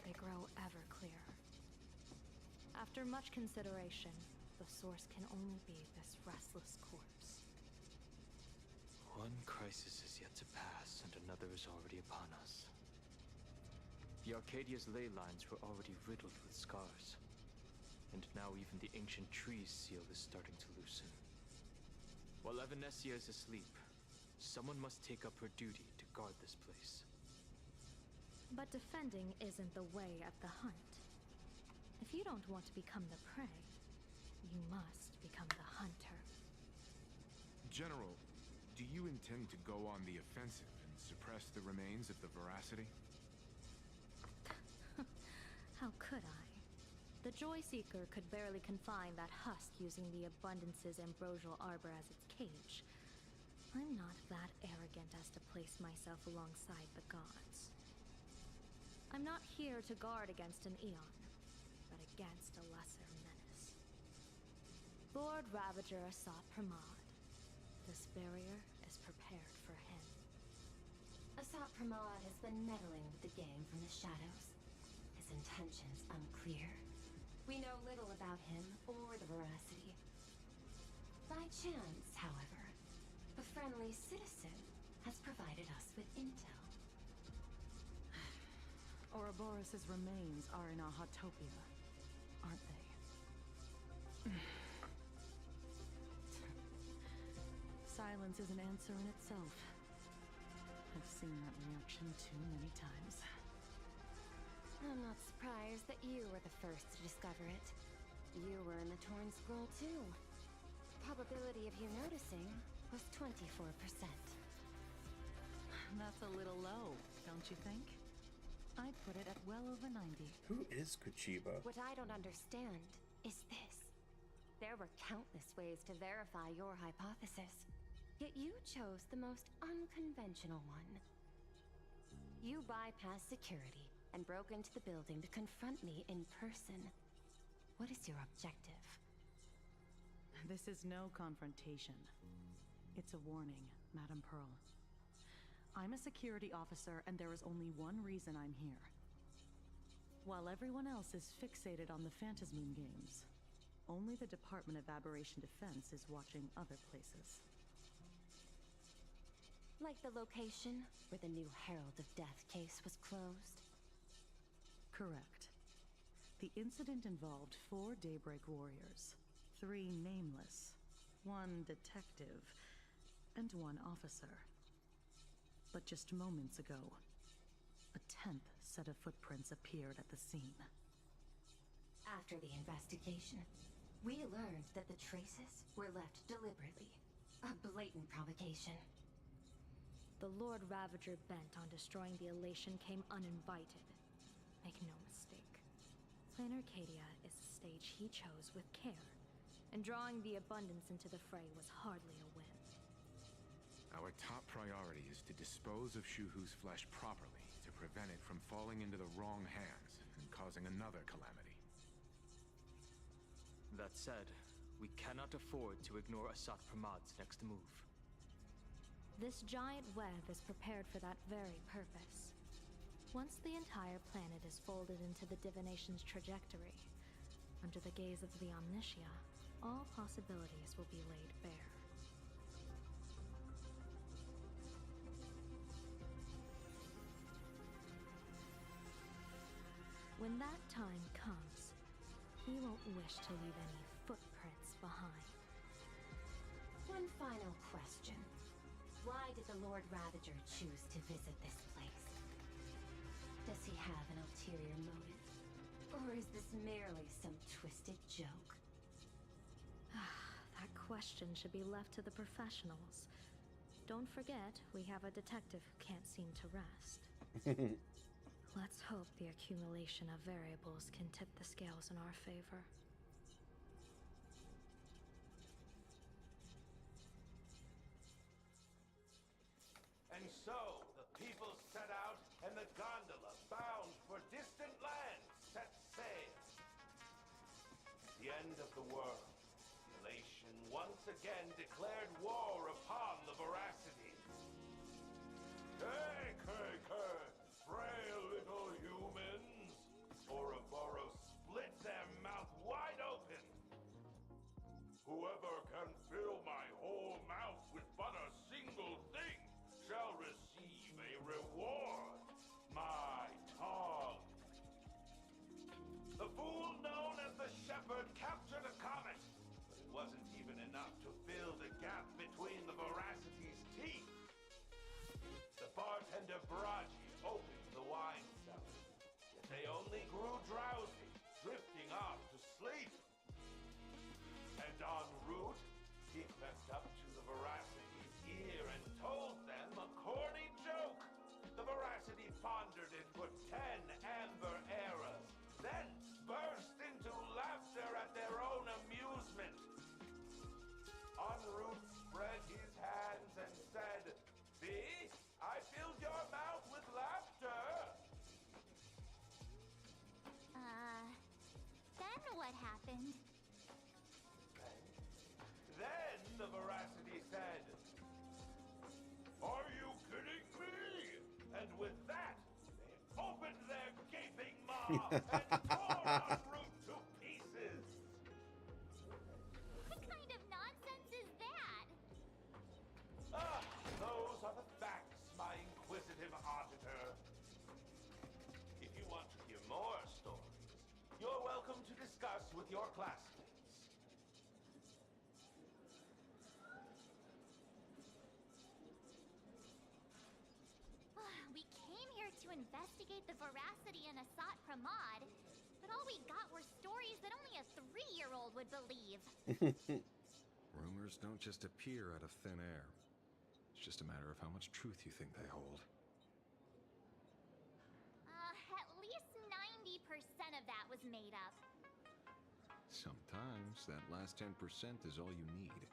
they grow ever clearer. After much consideration, the source can only be this restless corpse. One crisis is yet to pass, and another is already upon us. The Arcadia's ley lines were already riddled with scars, and now even the ancient tree's seal is starting to loosen. While Evanesia is asleep, someone must take up her duty to guard this place. But defending isn't the way of the hunt. If you don't want to become the prey, you must become the hunter. General, do you intend to go on the offensive and suppress the remains of the Veracity? How could I? The Joyseeker could barely confine that husk using the Abundance's ambrosial arbor as its cage. I'm not that arrogant as to place myself alongside the gods. I'm not here to guard against an Eon, but against a lesser menace. Lord Ravager Asat Pramad. This barrier is prepared for him. Asat Pramad has been meddling with the gang from the shadows. His intentions unclear. We know little about him or the Veracity. By chance, however, a friendly citizen has provided us with intel. Ouroboros' remains are in Ahatopia, aren't they? Silence is an answer in itself. I've seen that reaction too many times. I'm not surprised that you were the first to discover it. You were in the Torn Scroll too. Probability of you noticing was 24%. That's a little low, don't you think? I'd put it at well over 90. Who is Kuchiba? What I don't understand is this. There were countless ways to verify your hypothesis, yet you chose the most unconventional one. You bypassed security and broke into the building to confront me in person. What is your objective? This is no confrontation. It's a warning, Madam Pearl. I'm a security officer, and there is only one reason I'm here. While everyone else is fixated on the Phantasmoon games, only the Department of Aberration Defense is watching other places. Like the location where the new Herald of Death case was closed? Correct. The incident involved 4 Daybreak warriors, 3 nameless, 1 detective, and 1 officer. But just moments ago, a 10th set of footprints appeared at the scene. After the investigation, we learned that the traces were left deliberately. A blatant provocation. The Lord Ravager bent on destroying the Elation came uninvited. Make no mistake. Planar Cadia is a stage he chose with care, and drawing the Abundance into the fray was hardly a win. Our top priority is to dispose of Shuhu's flesh properly to prevent it from falling into the wrong hands and causing another calamity. That said, we cannot afford to ignore Asat Pramad's next move. This giant web is prepared for that very purpose. Once the entire planet is folded into the divination's trajectory, under the gaze of the Omnitia, all possibilities will be laid bare. When that time comes, he won't wish to leave any footprints behind. One final question. Why did the Lord Ravager choose to visit this place? Does he have an ulterior motive? Or is this merely some twisted joke? That question should be left to the professionals. Don't forget, we have a detective who can't seem to rest. Let's hope the accumulation of variables can tip the scales in our favor. And so, the people set out, and the gondola, bound for distant lands, set sail. The end of the world. Elation once again declared war upon the Veracity. Hey, frail little humans! Ouroboros split their mouth wide open. Whoever can fill my whole mouth with but a single thing shall receive a reward. My tongue. The fool known as the Shepherd captured a comet, but it wasn't even enough to fill the gap between the Veracity's teeth. The bartender saw and tore our route to pieces. What kind of nonsense is that? Ah, those are the facts, my inquisitive auditor. If you want to hear more stories, you're welcome to discuss with your classmates. We came here to investigate the veracity in Asat Pramod, but all we got were stories that only a 3-year-old would believe. Rumors don't just appear out of thin air. It's just a matter of how much truth you think they hold. At least 90% of that was made up. Sometimes that last 10% is all you need.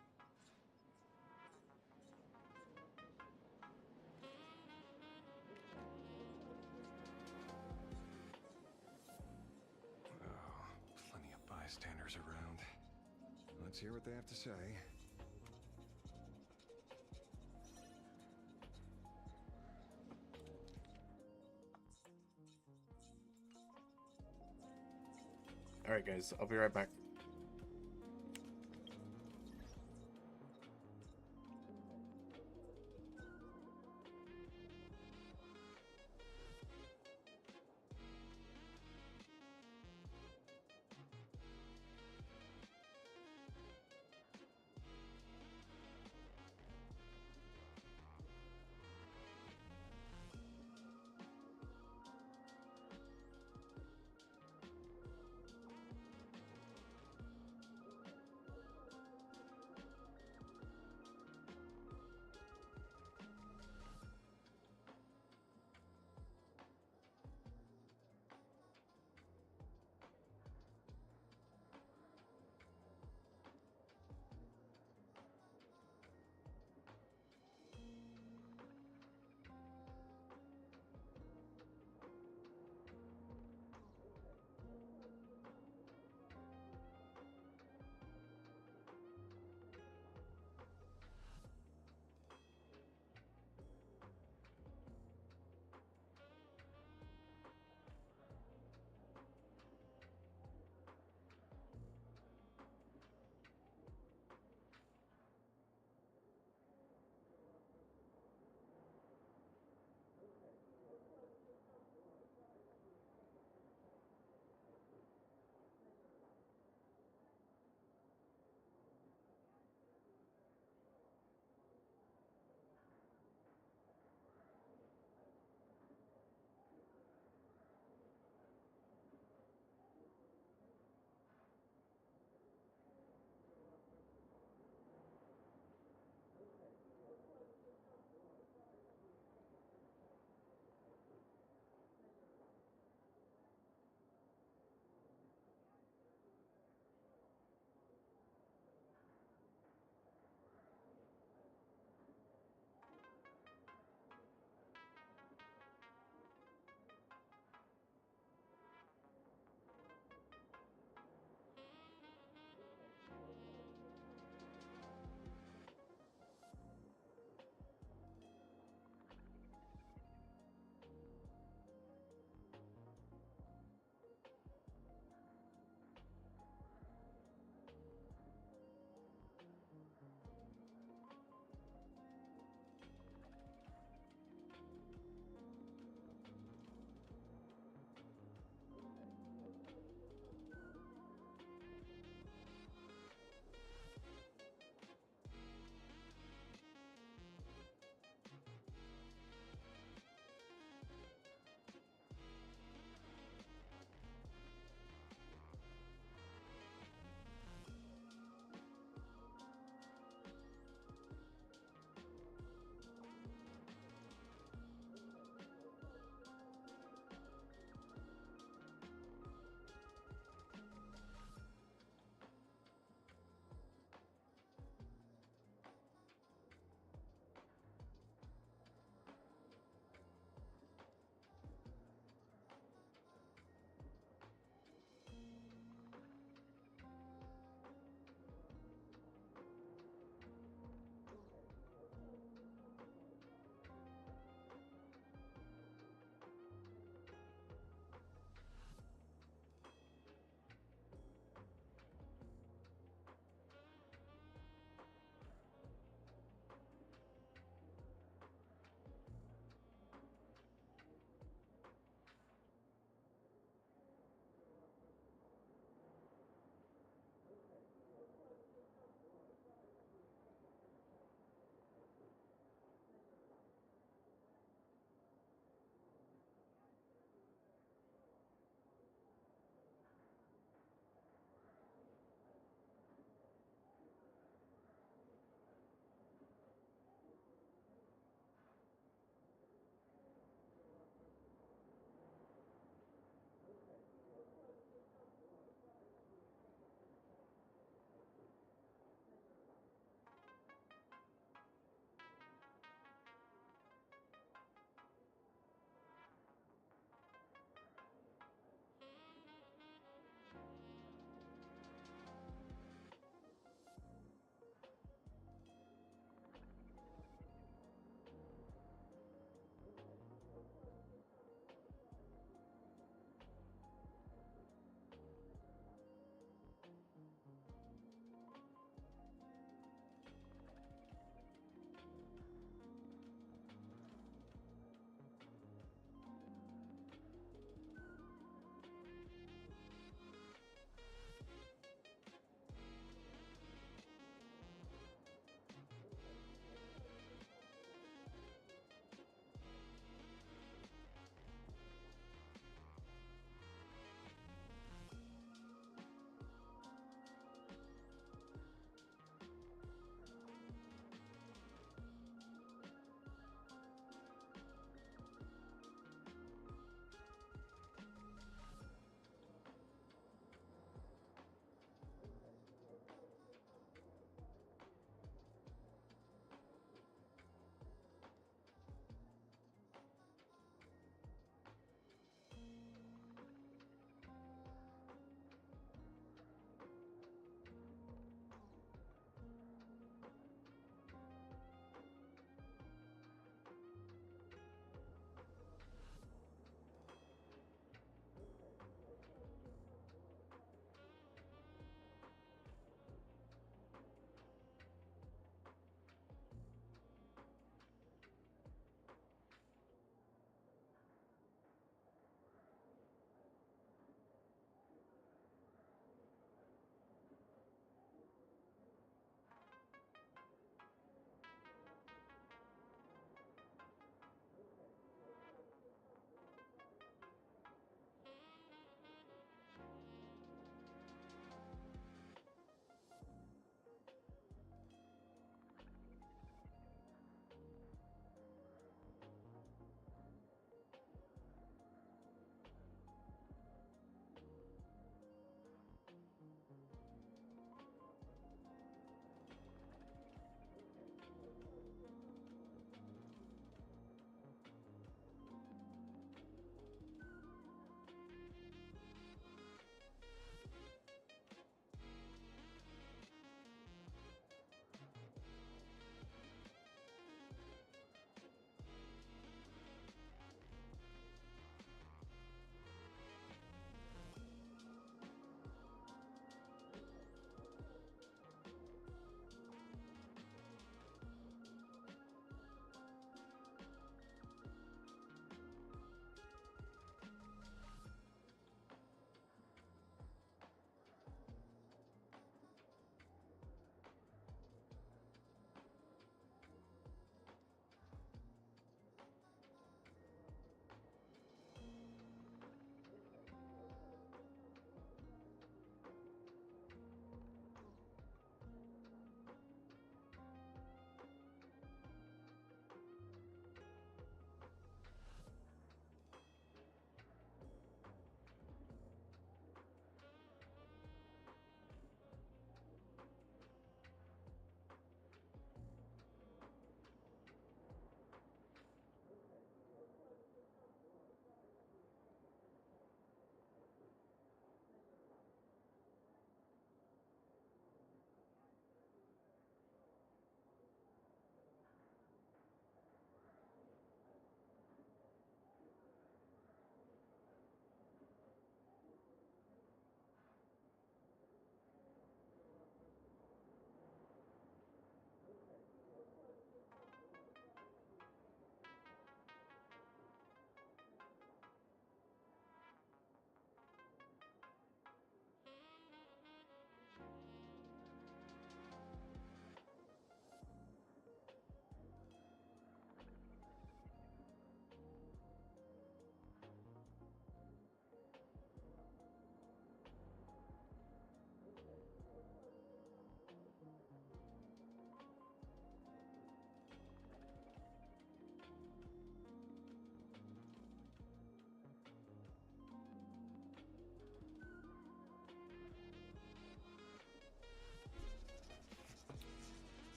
Oh, plenty of bystanders around. Let's hear what they have to say. All right, guys, I'll be right back.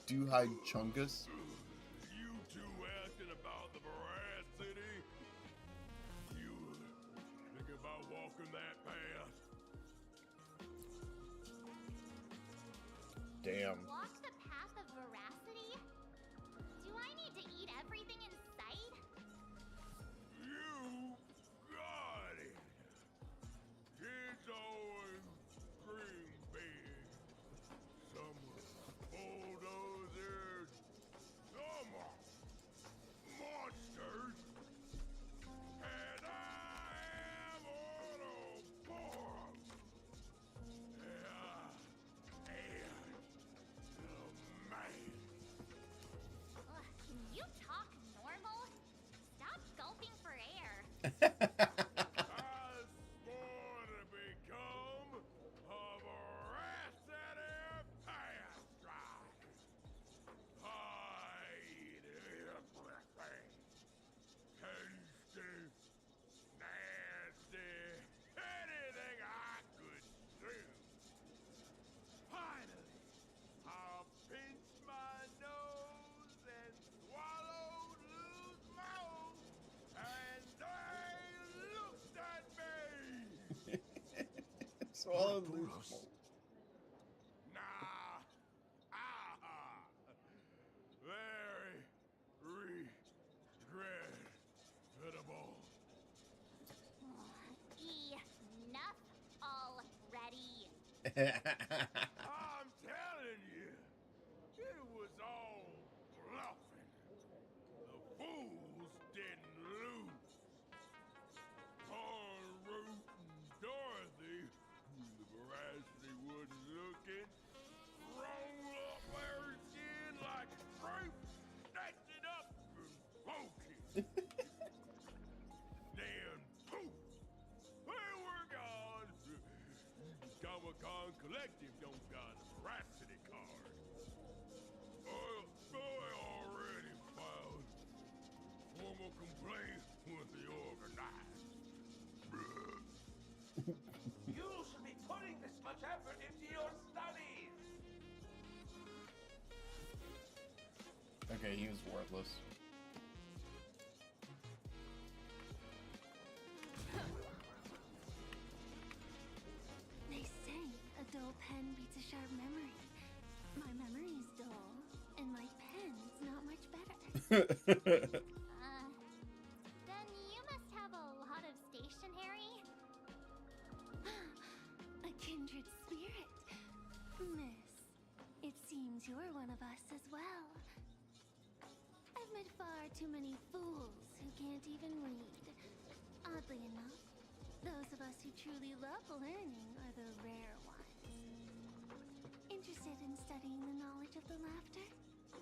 Do hide Chungus. You two asking about the veracity? You think about walking that path? Damn. Walk the path of veracity? Do I need to eat everything in sight? You got it. Kids always dream big. Some bulldozers, some are monsters, and I am Autoborum. Can you talk normal? Stop gulping for air. I swore to become a veracity pastime. Hide everything. Tasty, nasty, anything I could do. Finally, I'll pinch my nose and swallow loose mouth, and they looked at me. Swallow loose. Nah, very regrettable. Enough already. I'm telling you, it was all bluffing. The fools didn't lose. Poor Root and Dorothy, when the veracity wasn't looking, roll up their skin like fruit, snatch it up and poke it. Then poof, they were gone. The Comic-Con Collective don't got a veracity card. I already filed formal complaint with the organized. You should be putting this much effort into your studies. Okay, he was worthless. They say a dull pen beats a sharp memory. My memory's dull, and my pen's not much better. Then you must have a lot of stationery. A kindred spirit. Miss, it seems you're one of us as well. I've met far too many fools who can't even read. Oddly enough, those of us who truly love learning are the rare ones. Interested in studying the knowledge of the laughter?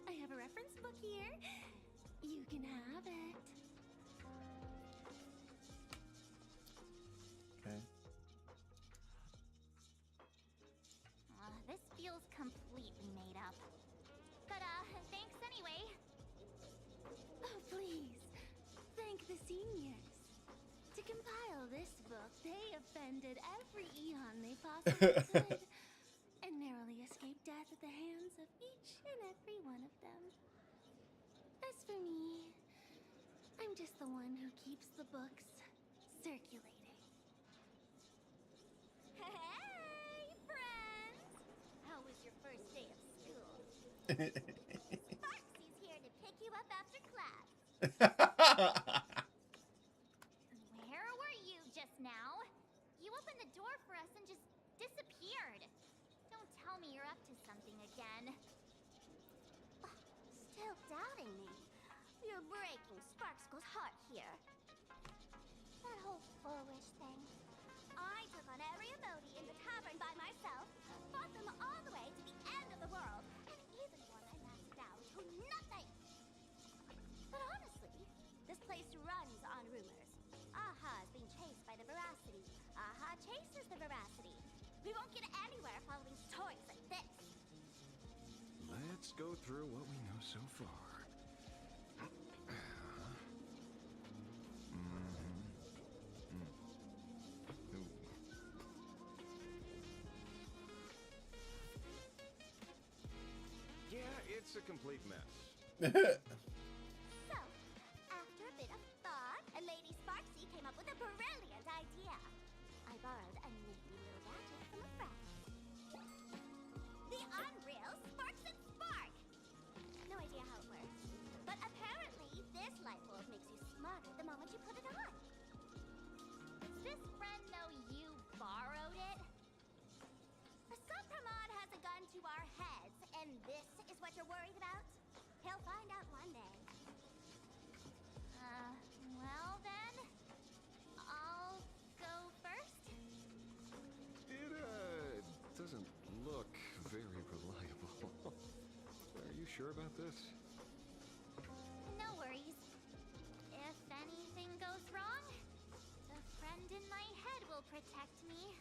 I have a reference book here. You can have it. Okay. This feels completely made up. But, thanks anyway. Oh, please. Thank the seniors. To compile this book, they offended every Eon they possibly could, and narrowly escaped death at the hands of each and every one of them. As for me, I'm just the one who keeps the books circulating. Hey, friends! How was your first day of school? Sparksy's here to pick you up after class. Where were you just now? You opened the door for us and just disappeared. Don't tell me you're up to something again. Still doubting me? You're breaking Sparksko's heart here. That whole foolish thing. I took on every emoji in the cavern by myself, fought them all the way to the end of the world, and even one I mastered out to nothing! But honestly, this place runs on rumors. Aha is being chased by the veracity. Aha chases the veracity. We won't get anywhere following stories like this. Let's go through what we know so far. Yeah, It's a complete mess. So, after a bit of thought, Lady Sparksy came up with a brilliant idea. I borrowed a nifty little gadget from a friend. The Unreal Sparks and Spark! No idea how it works, but apparently this light bulb makes you smarter the moment you put it on. Does this friend know you borrowed it? Supramod has a gun to our heads, and this is what you're worried about? He'll find out one day. Well then, I'll go first. It, doesn't look very reliable. Are you sure about this? No worries. If anything goes wrong, the friend in my head will protect me.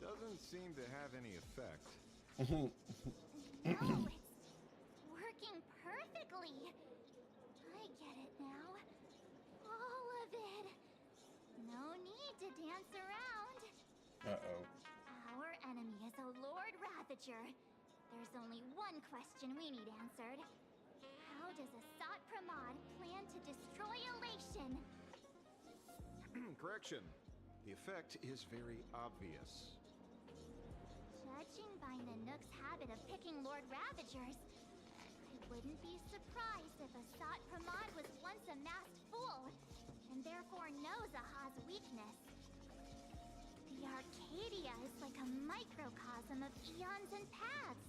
Doesn't seem to have any effect. No, it's working perfectly. I get it now. All of it. No need to dance around. Uh-oh. Our enemy is a Lord Ravager. There's only one question we need answered. How does Asat Pramod plan to destroy Elation? Correction. The effect is very obvious. Judging by Nanook's habit of picking Lord Ravagers, I wouldn't be surprised if Asat Pramod was once a masked fool, and therefore knows Aha's weakness. The Arcadia is like a microcosm of eons and paths.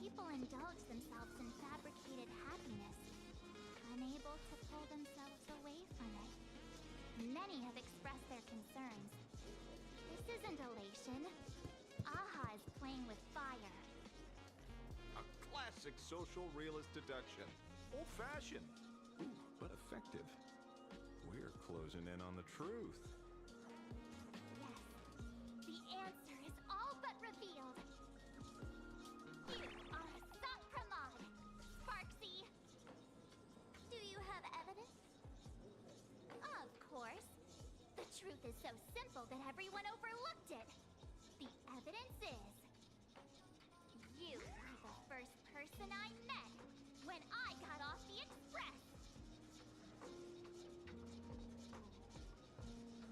People indulge themselves in fabricated happiness, unable to pull themselves away from it. Many have expressed their concerns. This isn't elation. Aha is playing with fire. A classic social realist deduction. Old-fashioned, but effective. We're closing in on the truth. Yes, the answer is all but revealed. You are Asat Pramod, Sparksy. Do you have evidence? Of course. The truth is so simple that everyone overlooked it. The evidence is... you were the first person I met when I got off the express.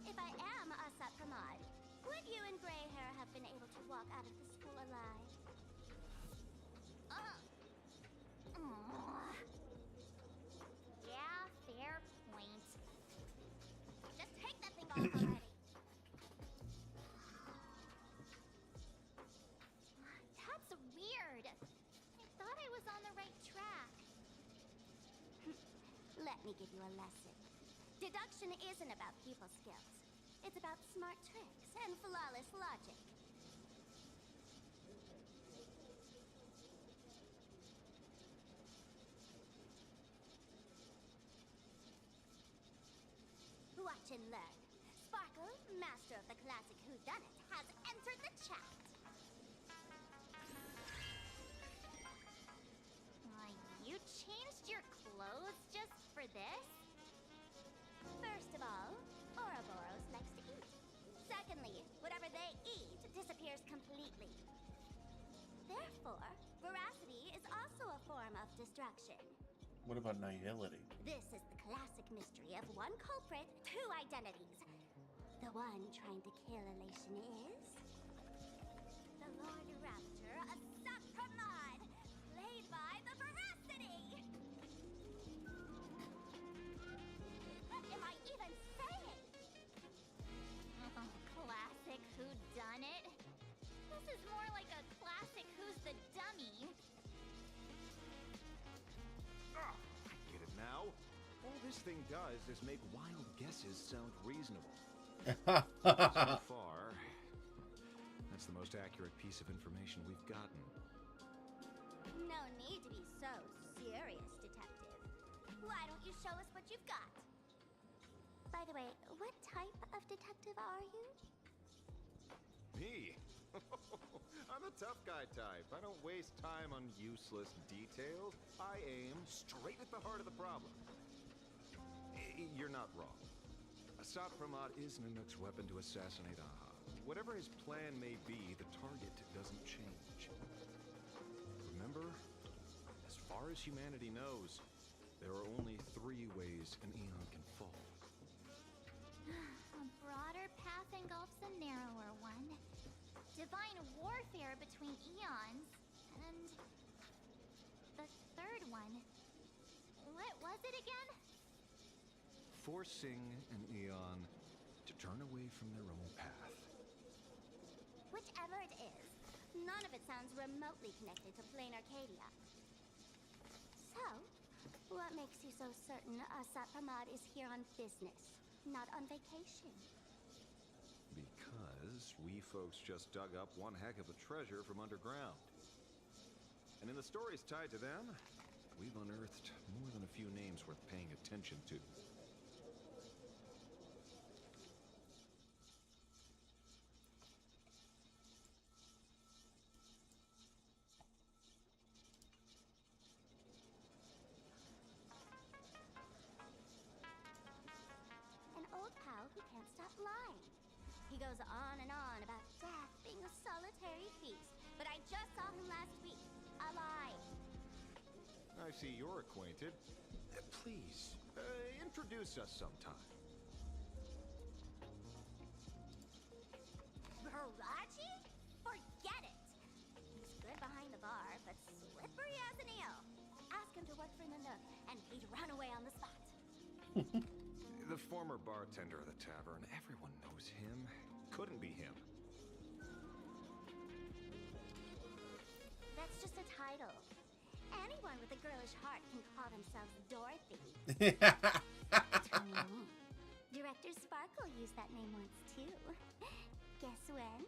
If I am Asat Pramod, would you and Grey Hair have been able to walk out of the school alive? Yeah, fair point. Just take that thing off already. That's weird. I thought I was on the right track. Let me give you a lesson. Deduction isn't about people skills. It's about smart tricks and flawless logic. Watch and learn. Sparkle, master of the classic whodunit, has entered the chat. You changed your clothes just for this? First of all, Ouroboros likes to eat. Secondly, whatever they eat disappears completely. Therefore, veracity is also a form of destruction. What about nihility? This is the classic mystery of one culprit, two identities. The one trying to kill Elation is... the Lord Raptor, Asat Pramod, played by the Veracity! Am I even saying? Oh, classic whodunit. This is more like a classic Who's the Dummy. I get it now. All this thing does is make wild guesses sound reasonable. So far, that's the most accurate piece of information we've gotten. No need to be so serious, Detective. Why don't you show us what you've got? By the way, what type of detective are you? Me? I'm a tough guy type. I don't waste time on useless details. I aim straight at the heart of the problem. You're not wrong. Assad Pramod is Nanook's weapon to assassinate Aha. Whatever his plan may be, the target doesn't change. Remember, as far as humanity knows, there are only 3 ways an Eon can fall. A broader path engulfs a narrower one. Divine warfare between eons, and the third one. What was it again? Forcing an Eon to turn away from their own path. Whichever it is, none of it sounds remotely connected to Plain Arcadia. So, what makes you so certain Assad Pramod is here on business, not on vacation? Because we folks just dug up one heck of a treasure from underground. And in the stories tied to them, we've unearthed more than a few names worth paying attention to. An old pal who can't stop lying. He goes on and on about death being a solitary feast, but I just saw him last week, alive. I see you're acquainted. Please, introduce us sometime. Baraji? Forget it! He's good behind the bar, but slippery as an eel. Ask him to work for Nanook, and he'd run away on the spot. The former bartender of the tavern, everyone knows him. Couldn't be him. That's just a title. Anyone with a girlish heart can call themselves Dorothy. Tell me won't. Director Sparkle used that name once, too. Guess when?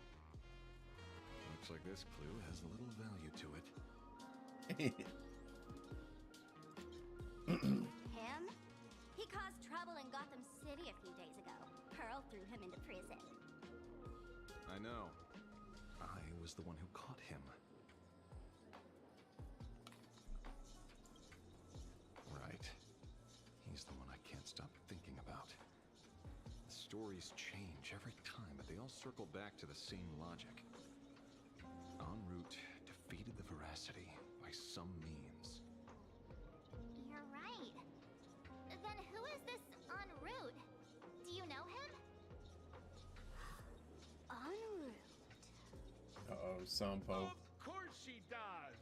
Looks like this clue has a little value to it. Him? He caused trouble in Gotham City a few days ago. Pearl threw him into prison. I know. I was the one who caught him. Right. He's the one I can't stop thinking about. The stories change every time, but they all circle back to the same logic. En route defeated the Veracity by some means. You're right. Then who is this en route? Do you know him? En route. Uh-oh, Sampo. Of course she does!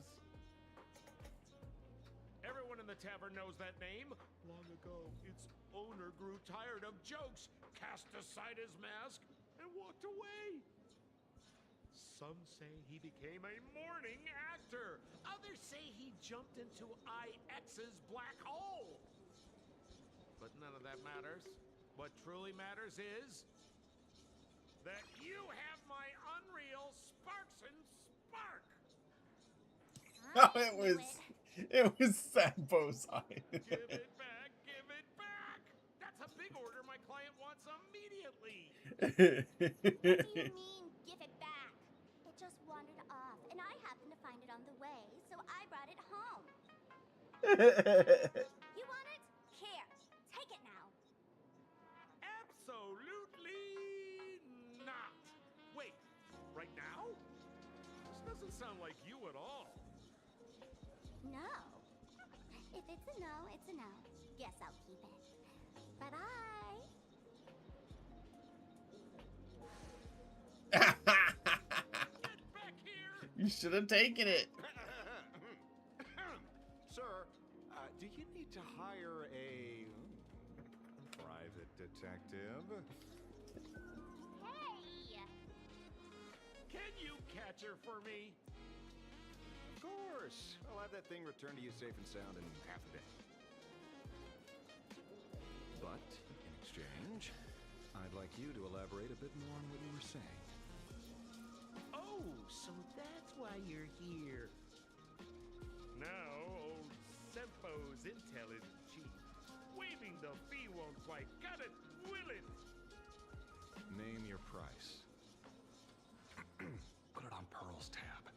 Everyone in the tavern knows that name. Long ago, its owner grew tired of jokes, cast aside his mask, and walked away. Some say he became a mourning actor. Others say he jumped into IX's black hole. But none of that matters. What truly matters is that you have my unreal Sparks and Spark. Oh, it was Sampo's eye. Give it back, give it back. That's a big order my client wants immediately. What do you mean, give it back? It just wandered off, and I happened to find it on the way, so I brought it home. You want it? Here, take it now. Absolutely not. Wait, right now? This doesn't sound like you at all. No. If it's a no, it's a no. Guess I'll keep it. Bye-bye. You should have taken it. Sir, do you need to hire a private detective? Hey! Can you catch her for me? Of course. I'll have that thing returned to you safe and sound in half a day. But, in exchange, I'd like you to elaborate a bit more on what you were saying. Oh, so that's why you're here. Now, old Sempo's intel is cheap. Waiving the fee won't quite cut it, will it? Name your price. Put it on Pearl's tab.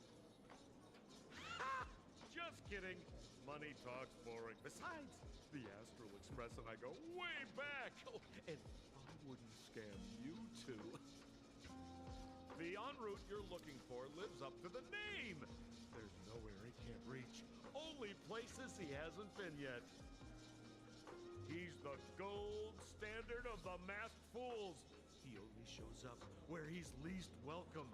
Just kidding. Money talks boring. Besides, the Astral Express and I go way back. Oh, and by wouldn't scam you two. The en route you're looking for lives up to the name. There's nowhere he can't reach. Only places he hasn't been yet. He's the gold standard of the masked fools. He only shows up where he's least welcome.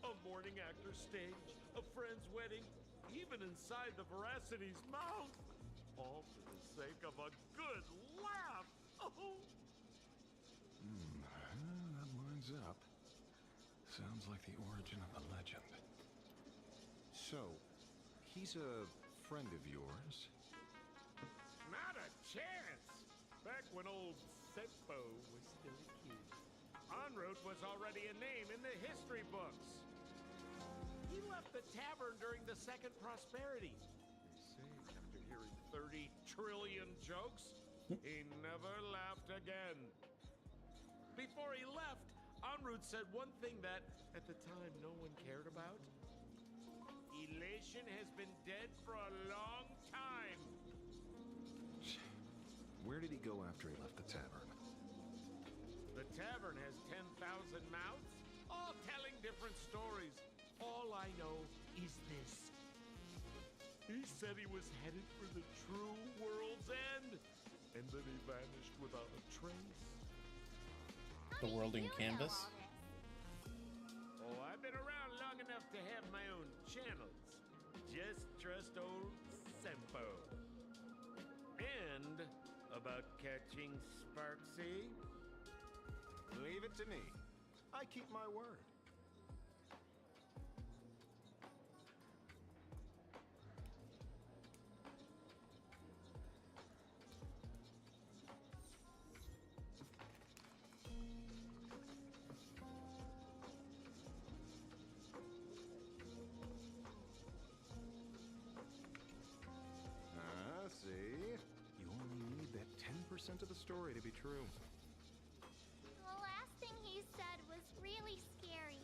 A morning actor's stage, a friend's wedding, even inside the Veracity's mouth. All for the sake of a good laugh. Oh. That lines up. Sounds like the origin of the legend. So, he's a friend of yours? Not a chance! Back when old Seppo was still a kid, en route was already a name in the history books. He left the tavern during the Second Prosperity. They say after hearing 30 trillion jokes, he never laughed again. Before he left, en route said one thing that, at the time, no one cared about. Elation has been dead for a long time. Where did he go after he left the tavern? The tavern has 10,000 mouths, all telling different stories. All I know is this. He said he was headed for the true world's end, and then he vanished without a trace. The world in canvas? Oh, I've been around long enough to have my own channels. Just trust old Sempo. And about catching Sparksy? Leave it to me. I keep my word. See? You only need that 10% of the story to be true. The last thing he said was really scary.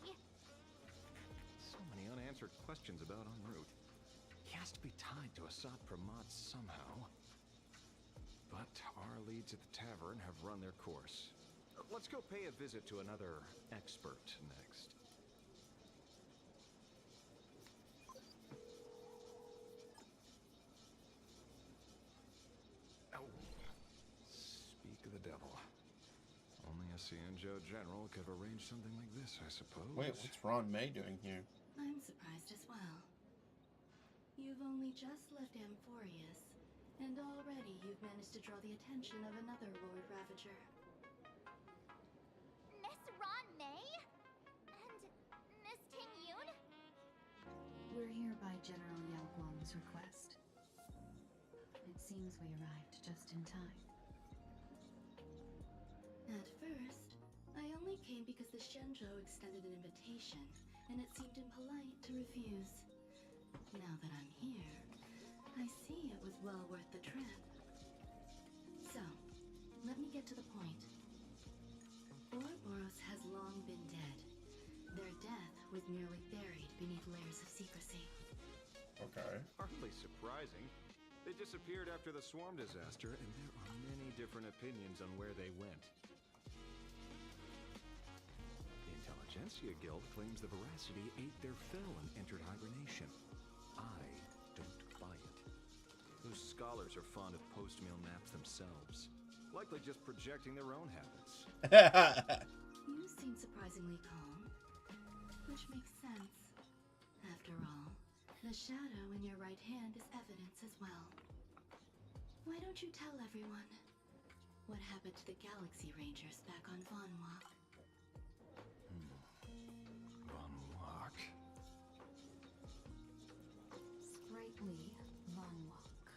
So many unanswered questions about en route. He has to be tied to Assad Pramat somehow. But our leads at the tavern have run their course. Let's go pay a visit to another expert next. Speak of the devil. Only a Cienjo general could have arranged something like this, I suppose. Wait, what's Ron May doing here? I'm surprised as well. You've only just left Amphorius, and already you've managed to draw the attention of another Lord Ravager. Miss Ron May? And Miss Ting Yun? We're here by General Yao Guang's request. It seems we arrived just in time. At first, I only came because the Shenzhou extended an invitation, and it seemed impolite to refuse. Now that I'm here, I see it was well worth the trip. So, let me get to the point. Ouroboros has long been dead. Their death was merely buried beneath layers of secrecy. Okay. Hardly surprising. They disappeared after the swarm disaster, and there are many different opinions on where they went. The Intelligentsia Guild claims the Veracity ate their fill and entered hibernation. I don't buy it. Those scholars are fond of post-meal naps themselves, likely just projecting their own habits. You seem surprisingly calm, which makes sense. After all, the shadow in your right hand is evidence as well. Why don't you tell everyone what happened to the Galaxy Rangers back on Von Walk? Von Walk? Sprightly Von Walk.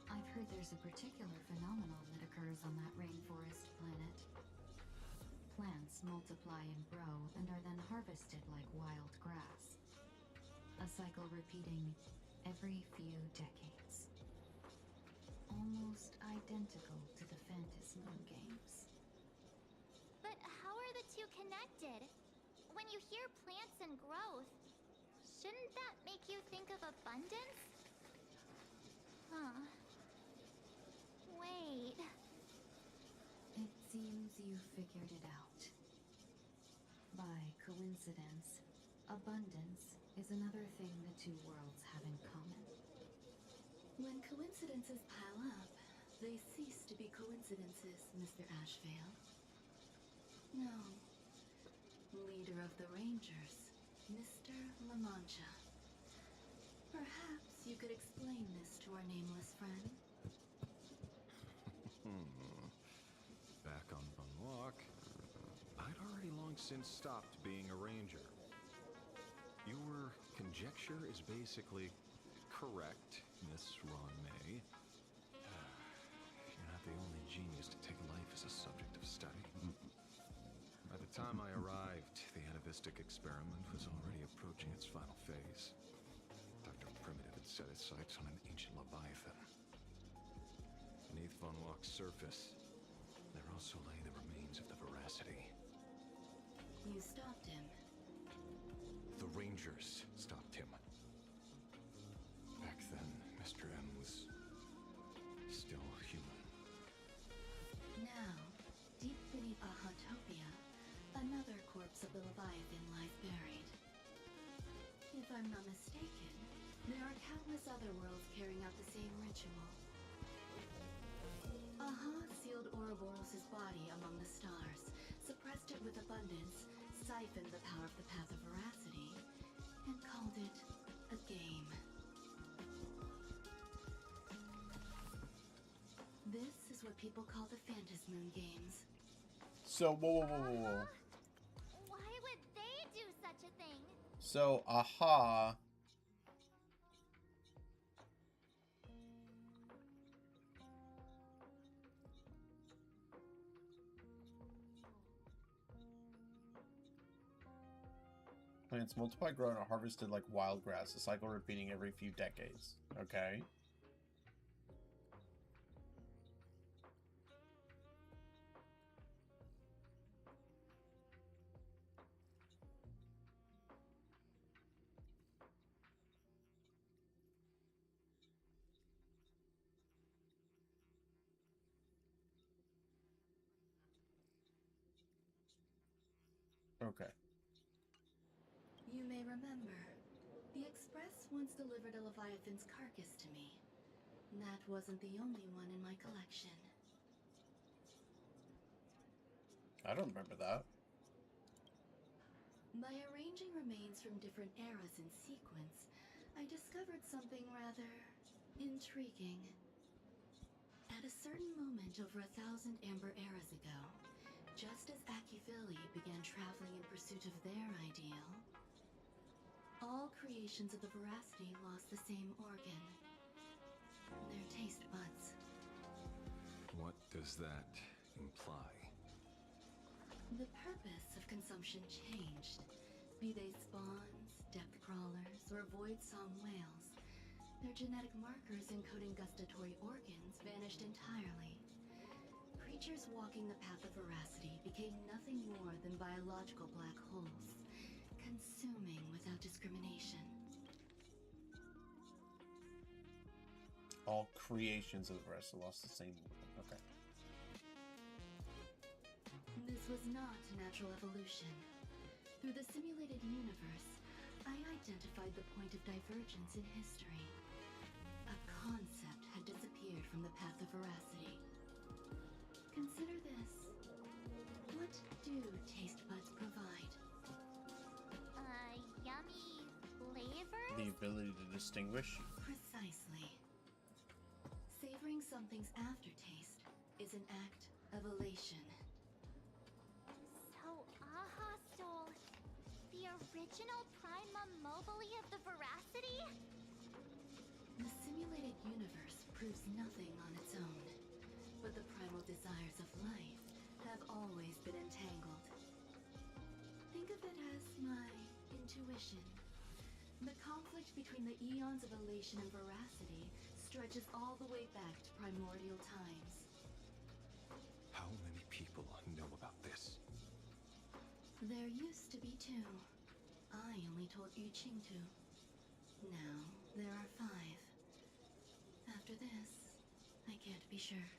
I've heard there's a particular phenomenon that occurs on that rainforest planet. Plants multiply and grow and are then harvested like wild grass. A cycle repeating every few decades. Almost identical to the Phantasmal games. But how are the two connected? When you hear plants and growth, shouldn't that make you think of abundance? Huh. Wait. It's seems you figured it out. By coincidence, abundance is another thing the two worlds have in common. When coincidences pile up, they cease to be coincidences, Mr. Ashvale. No. Leader of the Rangers, Mr. La Mancha. Perhaps you could explain this to our nameless friend? Back on Von Walk, I'd already long since stopped being a ranger. Your conjecture is basically correct, Miss Ron May. You're not the only genius to take life as a subject of study. By the time I arrived, the atavistic experiment was already approaching its final phase. Dr. Primitive had set his sights on an ancient leviathan. Beneath Von Walk's surface, there also lay the remains of the Veracity. You stopped him. The Rangers stopped him. Back then, Mr. M was still human. Now, deep beneath Ahatopia, another corpse of the Leviathan lies buried. If I'm not mistaken, there are countless other worlds carrying out the same ritual. Aha sealed Ouroboros' body among the stars, suppressed it with abundance, siphoned the power of the Path of Veracity, and called it a game. This is what people call the Phantasmoon Games. So, whoa. Why would they do such a thing? So, aha. Plants multiply, grow, and are harvested like wild grass, a cycle repeating every few decades. Okay. Okay. You may remember, the Express once delivered a Leviathan's carcass to me. That wasn't the only one in my collection. I don't remember that. By arranging remains from different eras in sequence, I discovered something rather intriguing. At a certain moment over 1,000 Amber eras ago, just as Akivili began traveling in pursuit of their ideal, all creations of the Veracity lost the same organ. Their taste buds. What does that imply? The purpose of consumption changed. Be they spawns, depth crawlers, or void-song whales, their genetic markers encoding gustatory organs vanished entirely. Creatures walking the path of Veracity became nothing more than biological black holes, consuming without discrimination. All creations of the rest lost the same organ. Okay. This was not natural evolution. Through the simulated universe, I identified the point of divergence in history. A concept had disappeared from the path of Veracity. Consider this. What do taste buds provide? Yummy flavor? The ability to distinguish. Precisely. Savoring something's aftertaste is an act of elation. So Aha stole the original Prima Mobile of the Veracity? The simulated universe proves nothing on its own, but the primal desires of life have always been entangled. Think of it as my intuition. The conflict between the eons of elation and veracity stretches all the way back to primordial times. How many people know about this? There used to be 2. I only told Yu Qingtu. Now there are 5. After this, I can't be sure.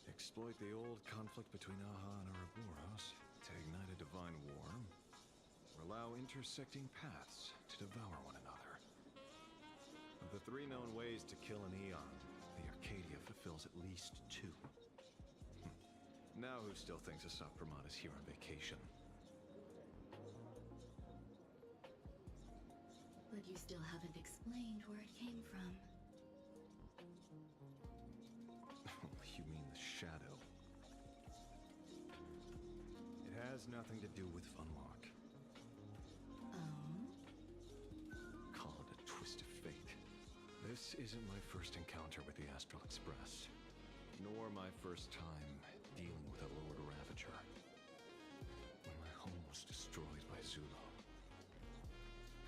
Exploit the old conflict between Aha and Ouroboros to ignite a divine war, or allow intersecting paths to devour one another. Of the 3 known ways to kill an Eon, the Arcadia fulfills at least 2. Now who still thinks Asaf Pramod is here on vacation? But you still haven't explained where it came from. You mean the shadow? It has nothing to do with Funlock. Oh? Call it a twist of fate. This isn't my first encounter with the Astral Express, nor my first time dealing with a Lord Ravager. When my home was destroyed by Zulo,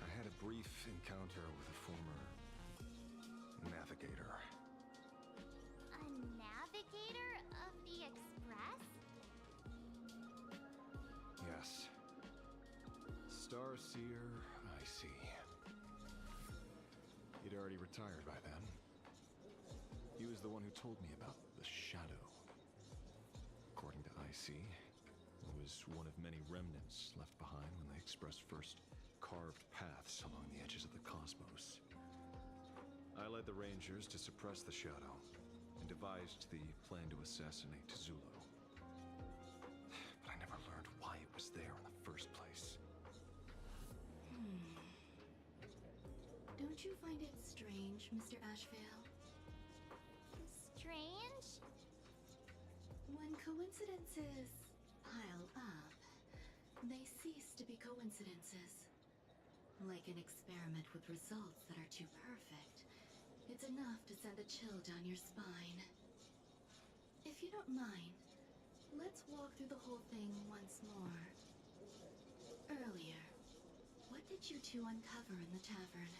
I had a brief encounter with a former navigator. A navigator of the Express? Yes. Starseer, I see. He'd already retired by then. He was the one who told me about the shadow. According to IC, it was one of many remnants left behind when the Express first carved paths along the edges of the cosmos. I led the Rangers to suppress the shadow and devised the plan to assassinate Zulo. But I never learned why it was there in the first place. Don't you find it strange, Mr. Ashvale? Strange? When coincidences pile up, they cease to be coincidences. Like an experiment with results that are too perfect. It's enough to send a chill down your spine. If you don't mind, let's walk through the whole thing once more. Earlier, what did you two uncover in the tavern?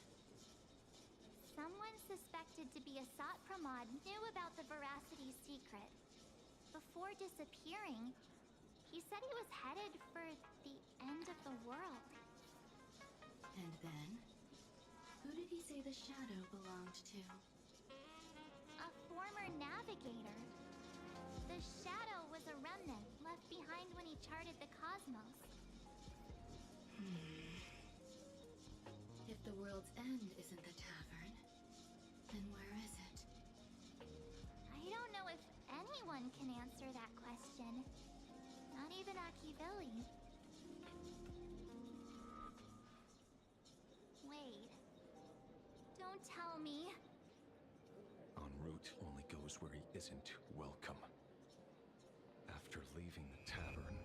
Someone suspected to be Asat Pramod knew about the Veracity secret. Before disappearing, he said he was headed for the end of the world. And then? Who did he say the shadow belonged to? A former navigator. The shadow was a remnant left behind when he charted the cosmos. If the world's end isn't the tavern, then where is it? I don't know if anyone can answer that question. Not even Akivilli. Wait. Don't tell me. En route only goes where he isn't welcome. After leaving the tavern,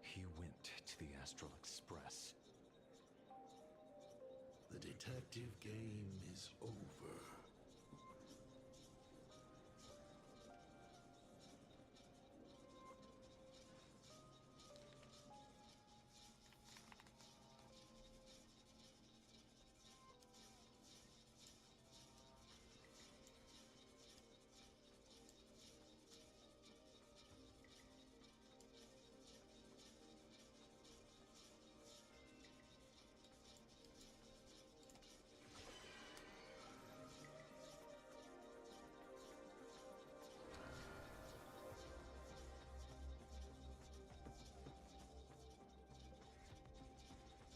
he went to the Astral Express. The detective game is over.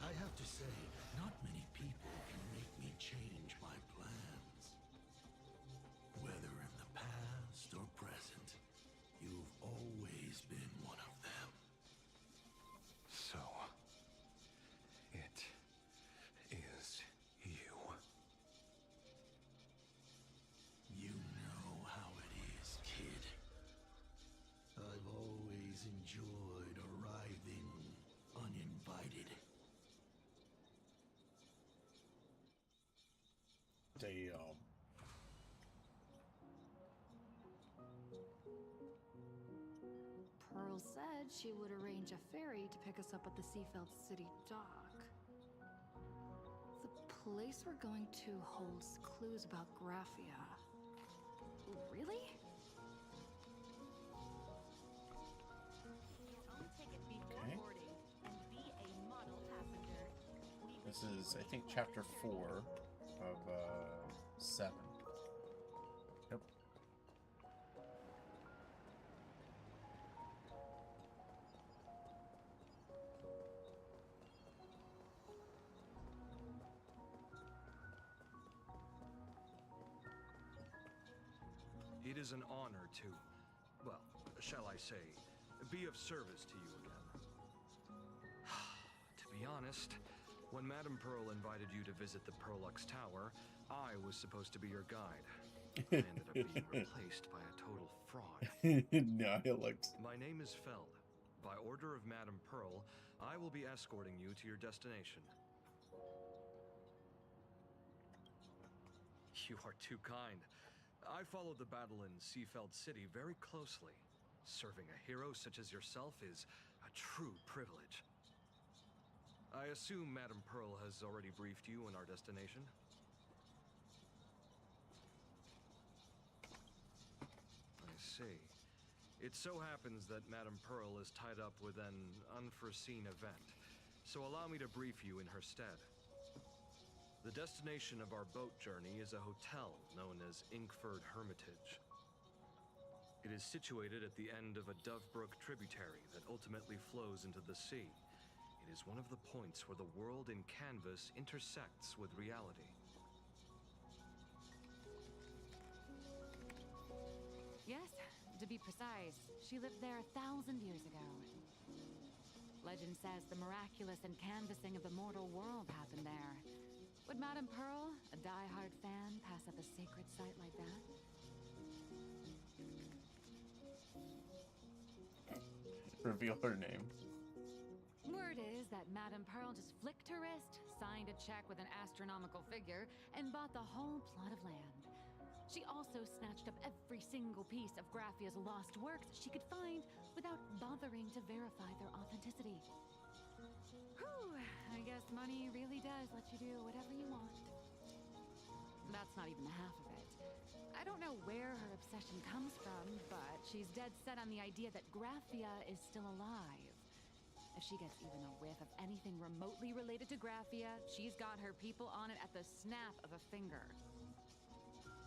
I have to say, not many people can make me change my plans. Whether in the past or present, you've always been one of them. So, it is you. You know how it is, kid. I've always enjoyed arriving uninvited. Damn. Pearl said she would arrange a ferry to pick us up at the Seafeld City dock. The place we're going to holds clues about Graphia. Really? Okay. This is, I think, chapter 4 of 7. Yep. is an honor to, well, shall I say, be of service to you again. To be honest, when Madame Pearl invited you to visit the Perlux Tower, I was supposed to be your guide. I ended up being replaced by a total fraud. Nihilix. My name is Feld. By order of Madame Pearl, I will be escorting you to your destination. You are too kind. I followed the battle in Seafeld City very closely. Serving a hero such as yourself is a true privilege. I assume Madame Pearl has already briefed you on our destination? I see. It so happens that Madame Pearl is tied up with an unforeseen event, so allow me to brief you in her stead. The destination of our boat journey is a hotel known as Inkford Hermitage. It is situated at the end of a Dovebrook tributary that ultimately flows into the sea. It is one of the points where the world in canvas intersects with reality. Yes, to be precise, she lived there 1,000 years ago. Legend says the miraculous canvassing of the mortal world happened there. Would Madame Pearl, a die-hard fan, pass up a sacred site like that? Reveal her name. Word is that Madame Pearl just flicked her wrist, signed a check with an astronomical figure, and bought the whole plot of land. She also snatched up every single piece of Graffia's lost works she could find without bothering to verify their authenticity. Whew, I guess money really does let you do whatever you want. That's not even the half of it. I don't know where her obsession comes from, but she's dead set on the idea that Graffia is still alive. If she gets even a whiff of anything remotely related to Graffia, she's got her people on it at the snap of a finger.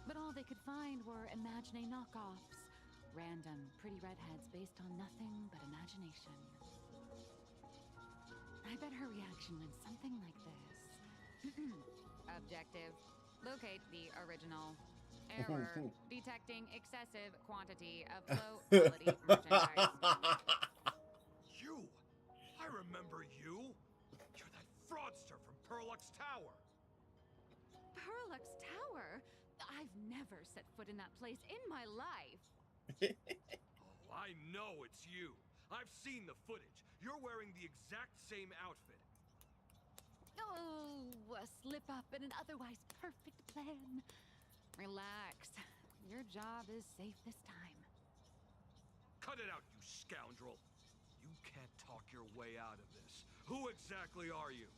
But all they could find were Imagine knockoffs. Random, pretty redheads based on nothing but imagination. I bet her reaction went something like this. Objective. Locate the original. Error. Detecting excessive quantity of low-quality merchandise. You! I remember you! You're that fraudster from Perlux Tower! Perlux Tower? I've never set foot in that place in my life. Oh, I know it's you. I've seen the footage. You're wearing the exact same outfit. Oh, a slip-up in an otherwise perfect plan. Relax. Your job is safe this time. Cut it out, you scoundrel! You can't talk your way out of this. Who exactly are you?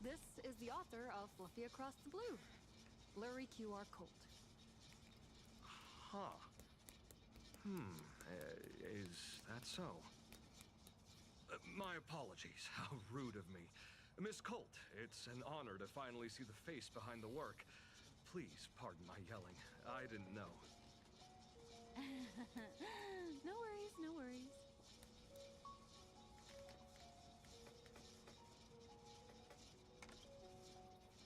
This is the author of Fluffy Across the Blue, Blurry QR Colt. Huh. Is that so? My apologies. How rude of me. Miss Colt, it's an honor to finally see the face behind the work. Please pardon my yelling. I didn't know. No worries, no worries.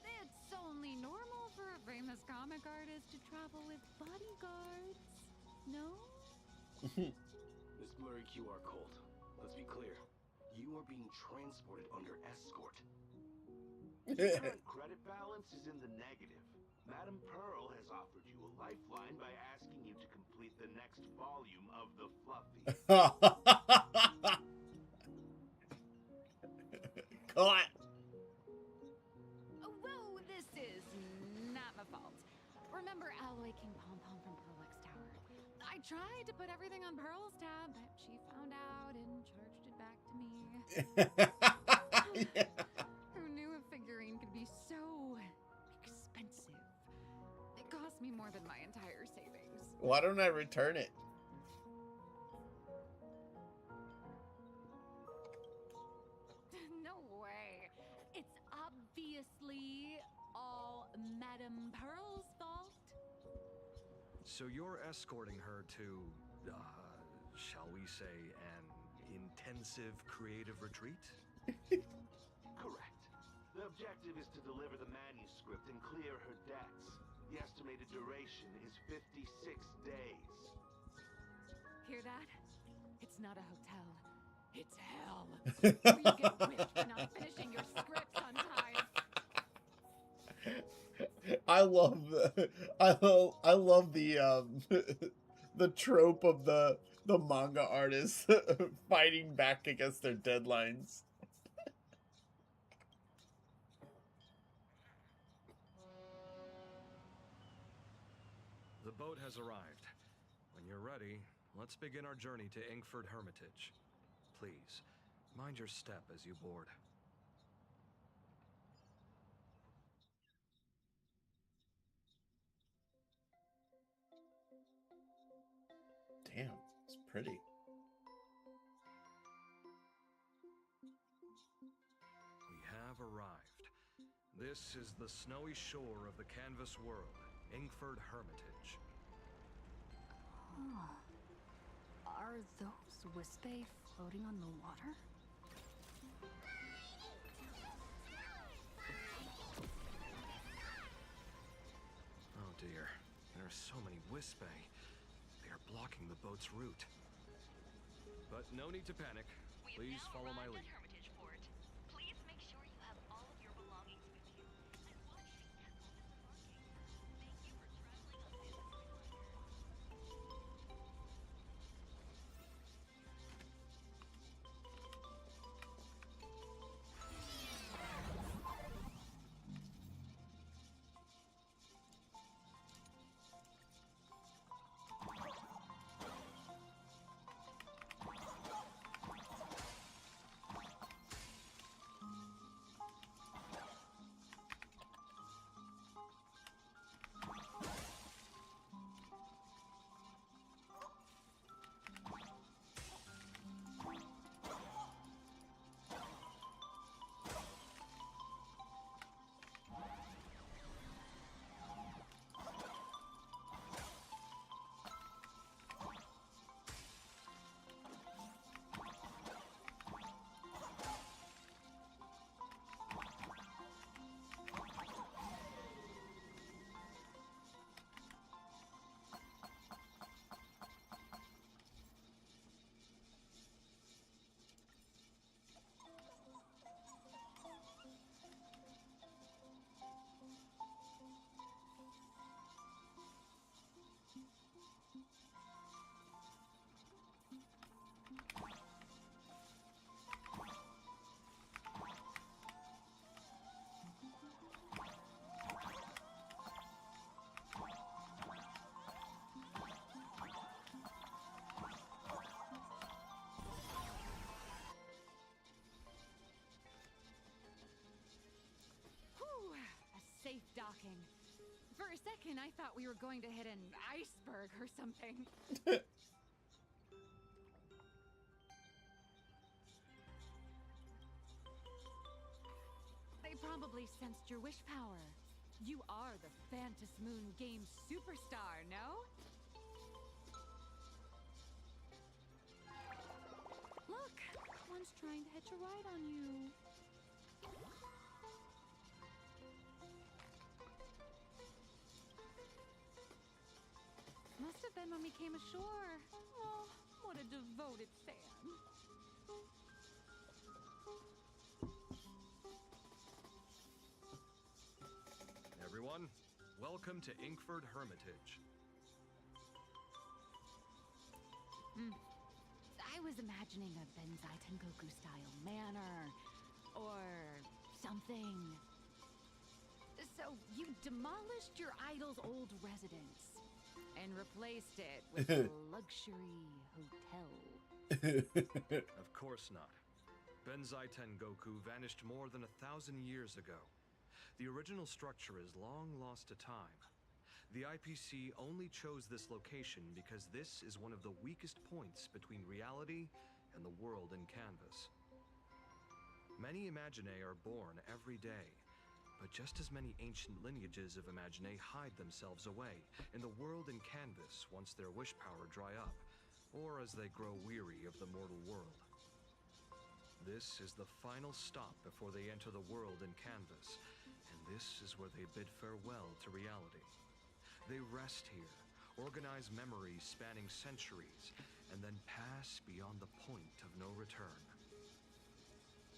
It's only normal for a famous comic artist to travel with bodyguards, no? Miss Blurry QR Colt, let's be clear. You are being transported under escort. Your current credit balance is in the negative. Madame Pearl has offered you a lifeline by asking you to complete the next volume of the Fluffy. Caught! Whoa, this is not my fault. Remember Alloy King Pom Pom from Perlux Tower? I tried to put everything on Pearl's tab, but she found out and charged it back to me. Yeah. Who knew a figurine could be so expensive? It cost me more than my entire savings. Why don't I return it? No way. It's obviously all Madame Pearl's fault. So you're escorting her to, shall we say, an intensive creative retreat? Correct. The objective is to deliver the manuscript and clear her debts. The estimated duration is 56 days. Hear that? It's not a hotel. It's hell. Where you get whipped for not finishing your scripts on time. I love I love the the trope of the manga artists fighting back against their deadlines. The boat has arrived. When you're ready, let's begin our journey to Inkford Hermitage. Please, mind your step as you board. Damn, it's pretty. We have arrived. This is the snowy shore of the canvas world, Inkford Hermitage. Huh. Are those Wispe floating on the water? Oh dear, there are so many Wispe. They are blocking the boat's route. But no need to panic. Please follow my lead. Please make sure you have all of your belongings with you. And watch the temple is parking. Thank you for traveling on business with us. Whew, a safe docking. For a second, I thought we were going to hit an iceberg or something. They probably sensed your wish power. You are the Phantas Moon game superstar, no? Look, one's trying to hitch a ride on you. Must have been when we came ashore. Oh, what a devoted fan. Everyone, welcome to Inkford Hermitage. I was imagining a Benzai Tengoku style manor or something. So you demolished your idol's old residence and replaced it with a luxury hotel. Of course not. Benzai Tengoku vanished more than 1,000 years ago. The original structure is long lost to time. The IPC only chose this location because this is one of the weakest points between reality and the world in canvas. Many Imaginae are born every day, but just as many ancient lineages of Imaginae hide themselves away in the world in canvas once their wish power dry up, or as they grow weary of the mortal world. This is the final stop before they enter the world in canvas, and this is where they bid farewell to reality. They rest here, organize memories spanning centuries, and then pass beyond the point of no return.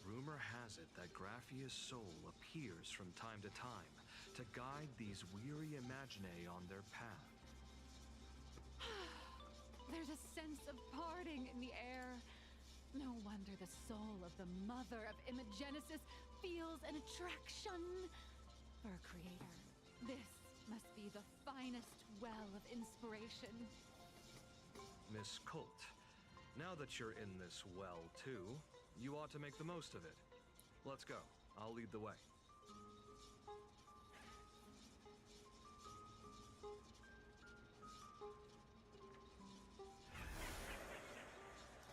Rumor has it that Graphia's soul appears from time to time to guide these weary Imaginae on their path. There's a sense of parting in the air. No wonder the soul of the mother of Imagenesis feels an attraction for a creator. This must be the finest well of inspiration. Miss Colt, now that you're in this well too, you ought to make the most of it. Let's go. I'll lead the way.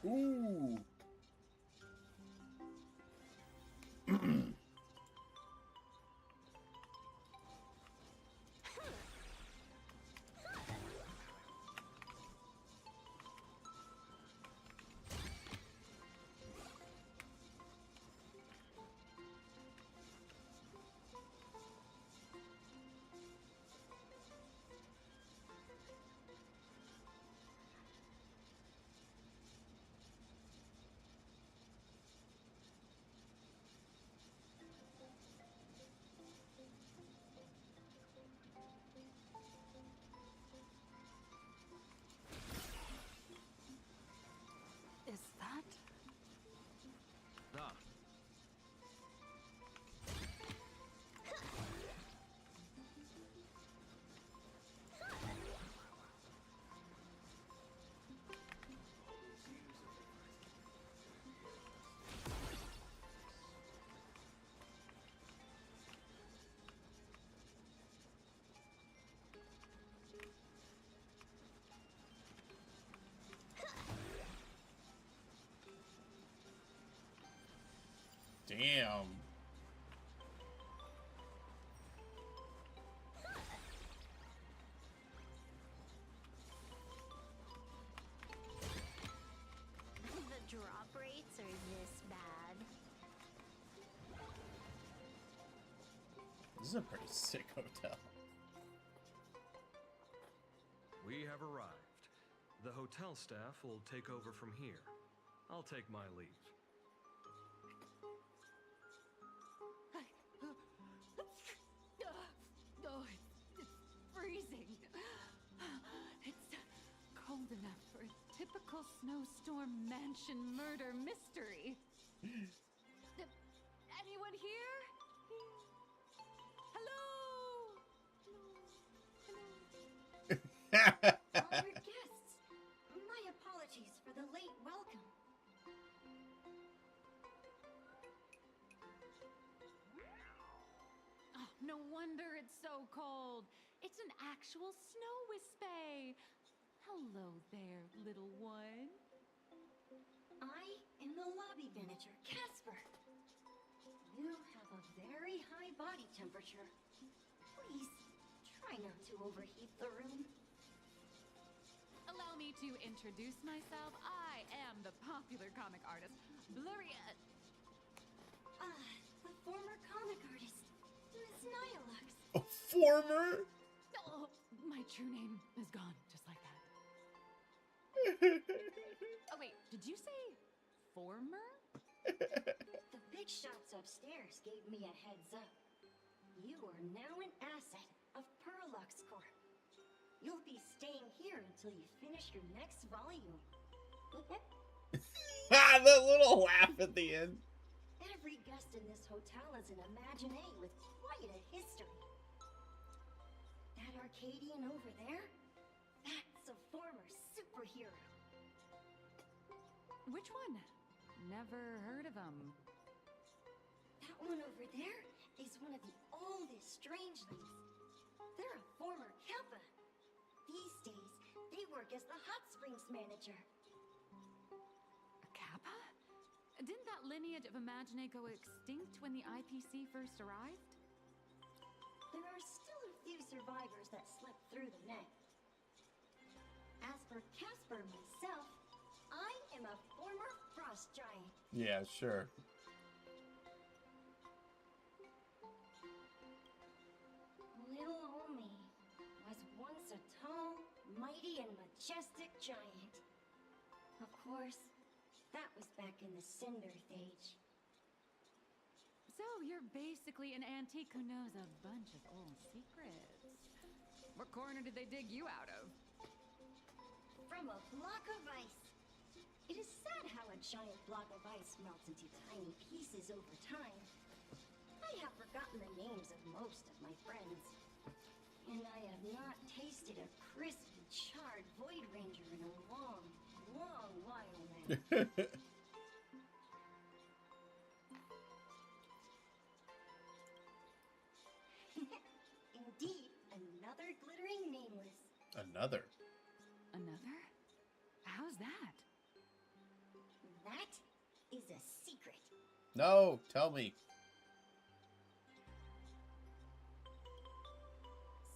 Ooh. Is that? Ah. Damn. The drop rates are this bad. This is a pretty sick hotel. We have arrived. The hotel staff will take over from here. I'll take my leave. Oh, it's freezing. It's cold enough for a typical snowstorm mansion murder mystery. Anyone here? Hello? Honored guests, my apologies for the late welcome. Oh, no wonder it's so cold. It's an actual snow wispy. Hello there, little one. I am the lobby manager, Casper. You have a very high body temperature. Please, try not to overheat the room. Allow me to introduce myself. I am the popular comic artist, Blurry. The former comic artist, Miss Nihilux. A former? Oh, my true name is gone, just like that. Oh, wait, did you say former? The big shots upstairs gave me a heads up. You are now an asset of Perlux Corp. You'll be staying here until you finish your next volume. Ah, that little laugh at the end. Every guest in this hotel is an Imaginae with quite a history. That Arcadian over there? That's a former superhero. Which one? Never heard of him. That one over there is one of the oldest Strangelings. They're a former Kappa. These days, they work as the hot springs manager. A Kappa? Didn't that lineage of Imaginae go extinct when the IPC first arrived? There are still a few survivors that slipped through the net. As for Casper myself, I am a former frost giant. Yeah, sure. Little old me was once mighty and majestic giant. Of course, that was back in the Cinder's age. So you're basically an antique who knows a bunch of old secrets. What corner did they dig you out of? From a block of ice. It is sad how a giant block of ice melts into tiny pieces over time. I have forgotten the names of most of my friends. And I have not tasted a crispy, charred Void Ranger in a long, long while now. Indeed, another glittering nameless. Another? Another? How's that? That is a secret. No, tell me.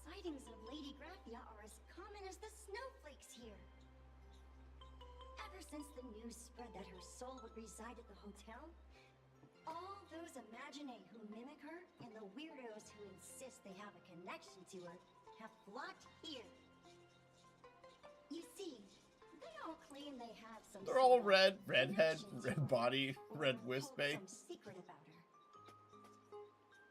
Sightings of Lady Graphia are as common as the snowflakes here. Ever since the news spread that her soul would reside at the hotel, all those Imaginee who mimic her and the weirdos who insist they have a connection to her have flocked here. You see, they all claim they have some. They're all red, redhead, red body, red wispy. Some secret about her.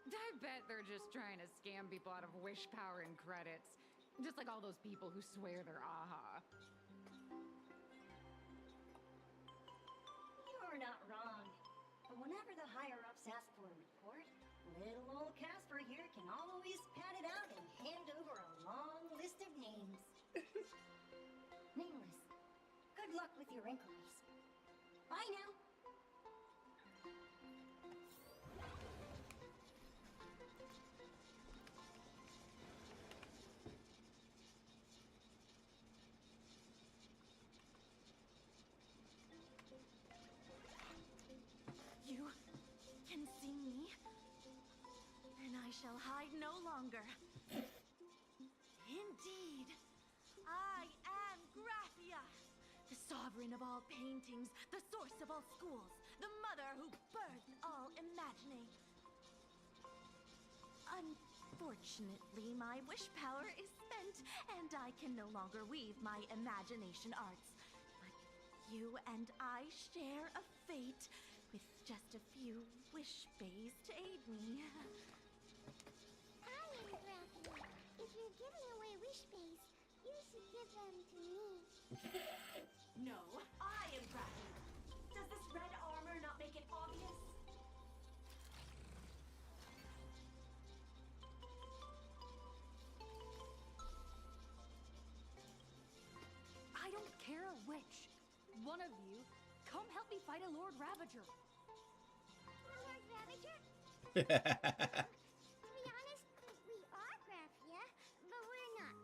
I bet they're just trying to scam people out of wish power and credits. Just like all those people who swear they're AHA. You're not wrong. But whenever the higher-ups ask for a report, little old Casper here can always pad it out and hand over a long list of names. Nameless, good luck with your inquiries. Bye now. You can see me, and I shall hide no longer. Indeed, I am Graphia, the sovereign of all paintings, the source of all schools, the mother who birthed all Imaginee. Unfortunately, my wish power is spent, and I can no longer weave my imagination arts. But you and I share a fate, with just a few wish bays to aid me. I am Graphia. If you're giving away wish bays, you should give them to me. No, I am Graphia. Does this red armor not make it obvious? I don't care which. One of you, come help me fight a Lord Ravager. Lord Ravager? To be honest, we are Graphia, but we're not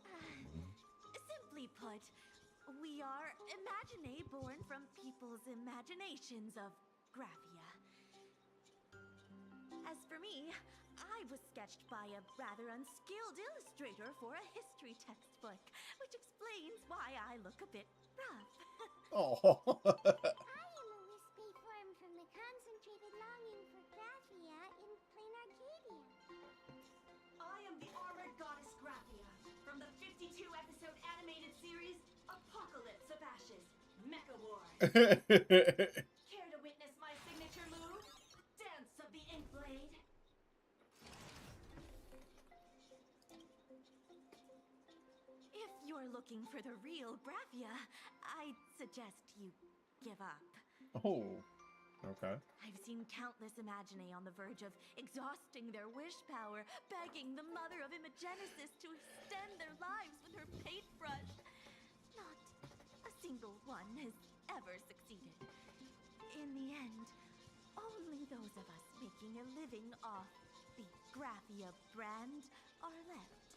Graphia. Simply put, we are Imaginee born from people's imaginations of Graphia. As for me, I was sketched by a rather unskilled illustrator for a history textbook, which explains why I look a bit rough. Oh. I am a wispy form from the concentrated longing for Graphia in plain Arcadia. I am the armored goddess Graphia from the 52-episode animated series Apocalypse of Ashes, Mecha War. Care to witness my signature move? Dance of the Inkblade. If you're looking for the real Graphia, I'd suggest you give up. Oh, okay. I've seen countless Imaginee on the verge of exhausting their wish power, begging the mother of Imagenesis to extend their lives with her paintbrush. Not a single one has ever succeeded. In the end, only those of us making a living off the Graphia brand are left.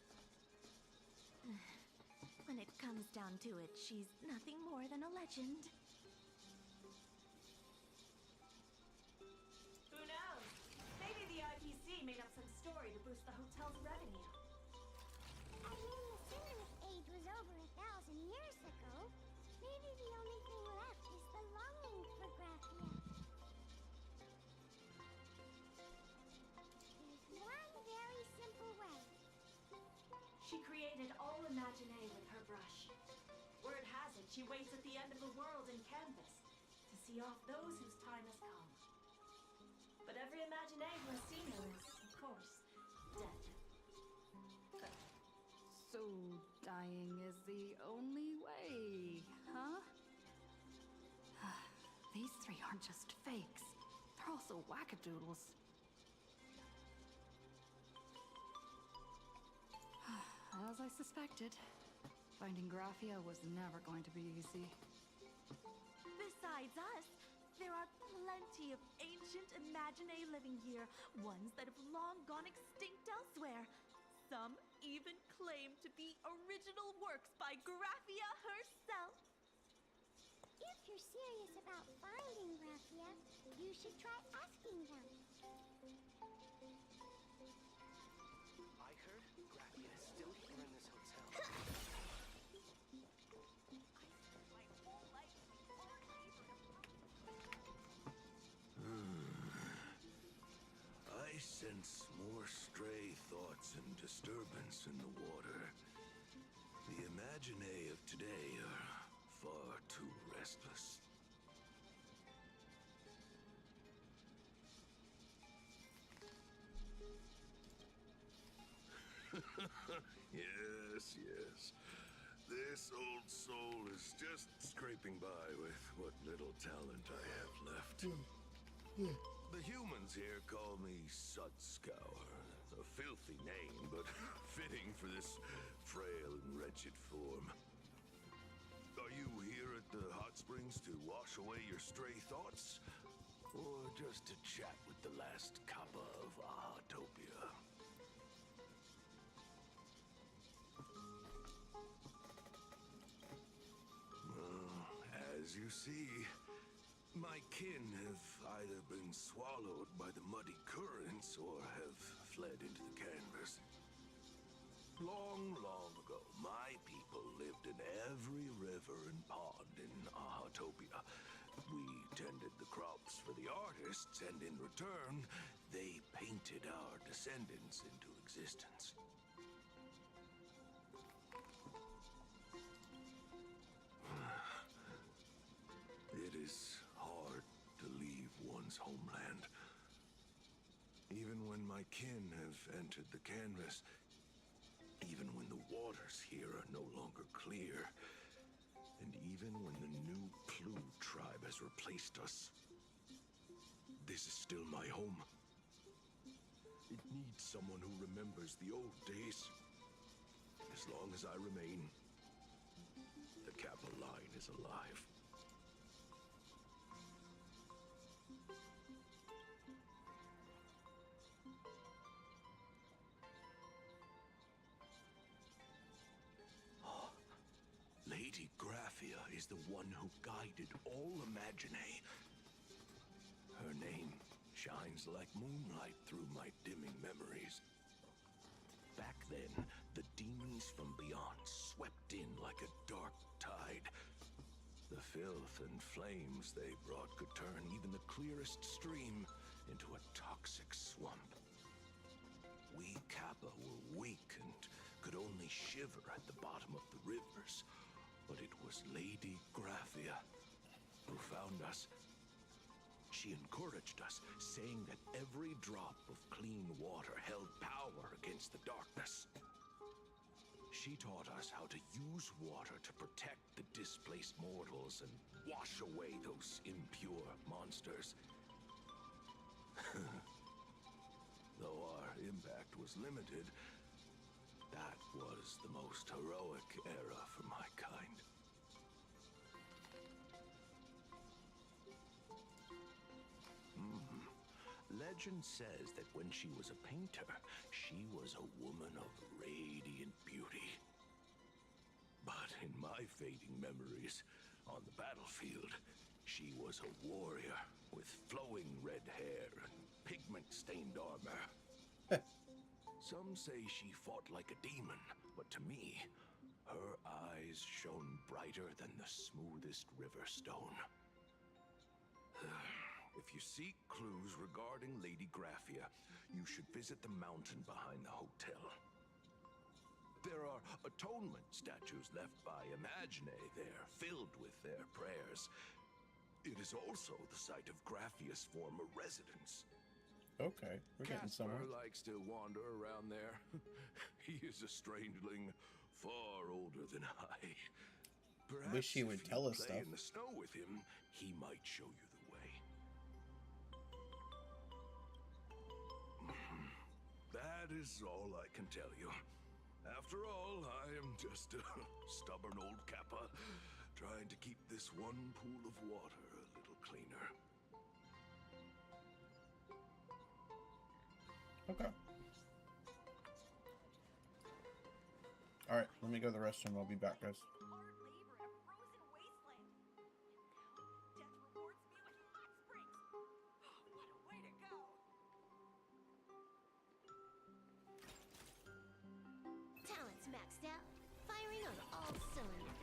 When it comes down to it, she's nothing more than a legend. Who knows? Maybe the IPC made up some story to boost the hotel's revenue. I mean, the Cinder's age was over 1,000 years ago. Maybe the only thing left is the longing for Graphia. There's one very simple way. She created all She waits at the end of the world in canvas to see off those whose time has come. But every Imaginee who has seen her is, of course, dead. So dying is the only way, huh? These three aren't just fakes. They're also wackadoodles. As I suspected, finding Graphia was never going to be easy. Besides us, there are plenty of ancient Imaginee living here, ones that have long gone extinct elsewhere. Some even claim to be original works by Graphia herself. If you're serious about finding Graphia, you should try asking them. I heard Graphia is still here in this hotel. I sense more stray thoughts and disturbance in the water. The Imaginee of today are far too restless. Yes, yes. This old soul is just scraping by with what little talent I have left. The humans here call me Sudscour. A filthy name, but fitting for this frail and wretched form. Are you here at the hot springs to wash away your stray thoughts? Or just to chat with the last kappa of Ahatopia? As you see, my kin have either been swallowed by the muddy currents or have fled into the canvas. Long, long ago, my people lived in every river and pond in Ahatopia. We tended the crops for the artists, and in return, they painted our descendants into existence. It is hard to leave one's homeland. Even when my kin have entered the canvas, even when the waters here are no longer clear, and even when the new Clue tribe has replaced us, this is still my home. It needs someone who remembers the old days. As long as I remain, the Kappa line is alive. Lady Graphia is the one who guided all Imaginee. Her name shines like moonlight through my dimming memories. Back then, the demons from beyond swept in like a dark tide. The filth and flames they brought could turn even the clearest stream into a toxic swamp. We Kappa were weak and could only shiver at the bottom of the rivers. But it was Lady Graphia who found us. She encouraged us, saying that every drop of clean water held power against the darkness. She taught us how to use water to protect the displaced mortals and wash away those impure monsters. Though our impact was limited, that was the most heroic era for my kind. Legend says that when she was a painter, she was a woman of radiant beauty. But in my fading memories, on the battlefield, she was a warrior with flowing red hair and pigment-stained armor. Some say she fought like a demon, but to me, her eyes shone brighter than the smoothest river stone. If you seek clues regarding Lady Graphia, you should visit the mountain behind the hotel. There are atonement statues left by Imagine there, filled with their prayers. It is also the site of Graphia's former residence. Okay, we're getting Casper somewhere. likes to wander around there. He is a strangeling far older than I. Perhaps Wish he would if tell you us play stuff. in the snow with him, he might show you the way. That is all I can tell you. After all, I am just a stubborn old Kappa, trying to keep this one pool of water a little cleaner. Okay. Alright, let me go to the restroom. I'll be back, guys. Talents maxed out, firing on all cylinders.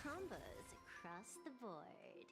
Combos across the board.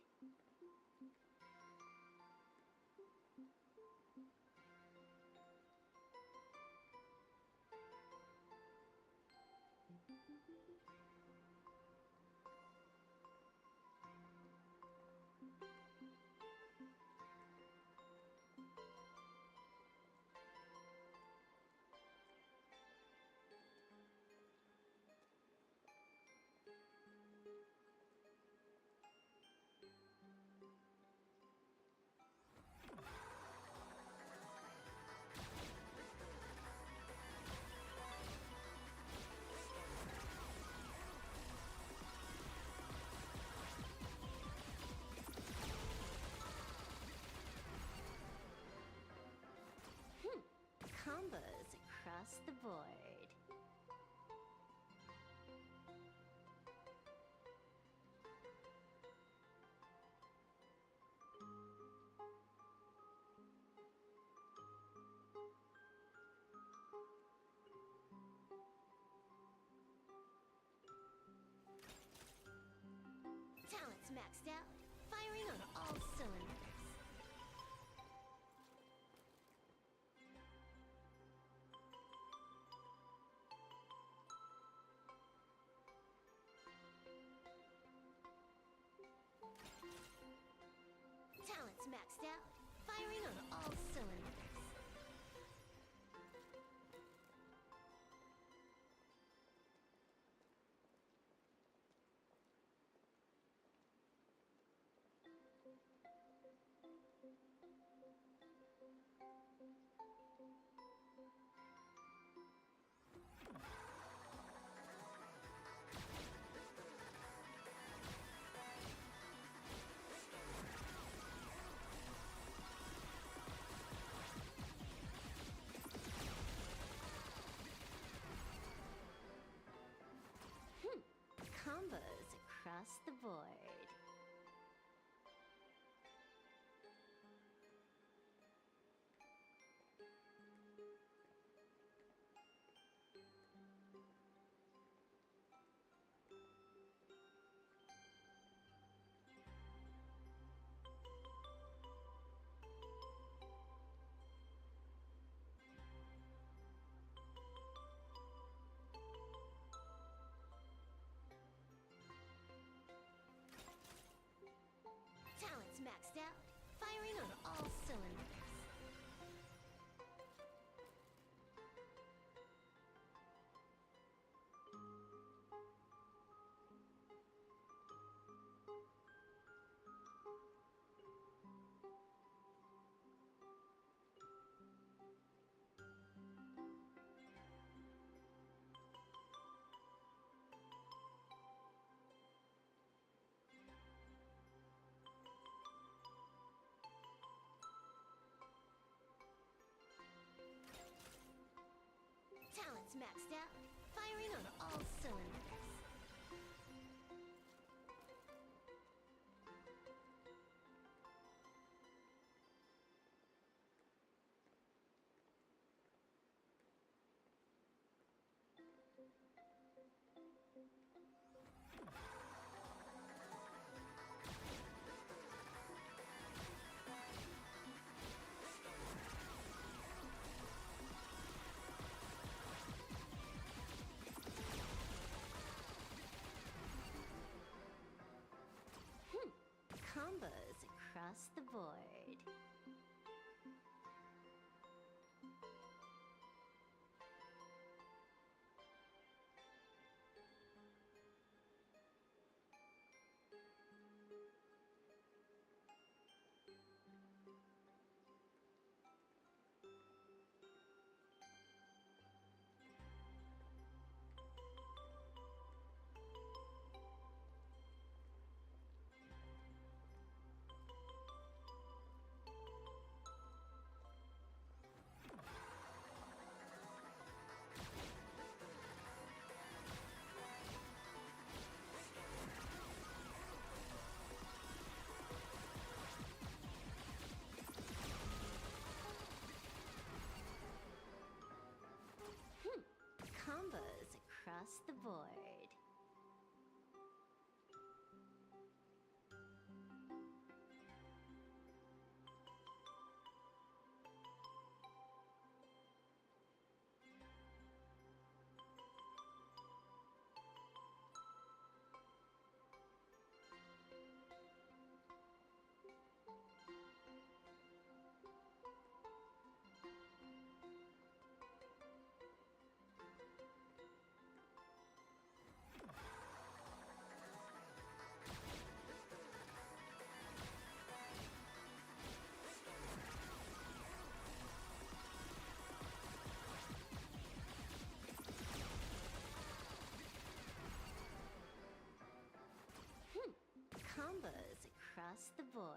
Combos across the board. Talents maxed out, firing on all cylinders. Talents maxed out, firing on all cylinders. Combos across the board. maxed out, firing on all cylinders. Combos across the board. Combos across the board. Combos across the board.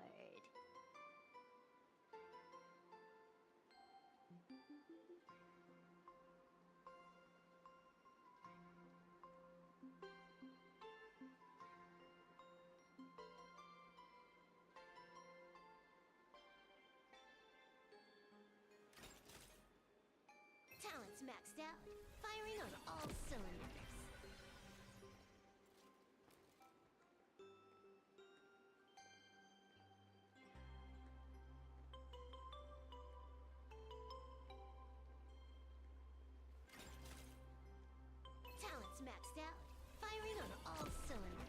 Talents maxed out, firing on all cylinders. Talents maxed out, firing on all cylinders.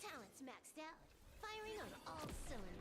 Talents maxed out, firing on all cylinders.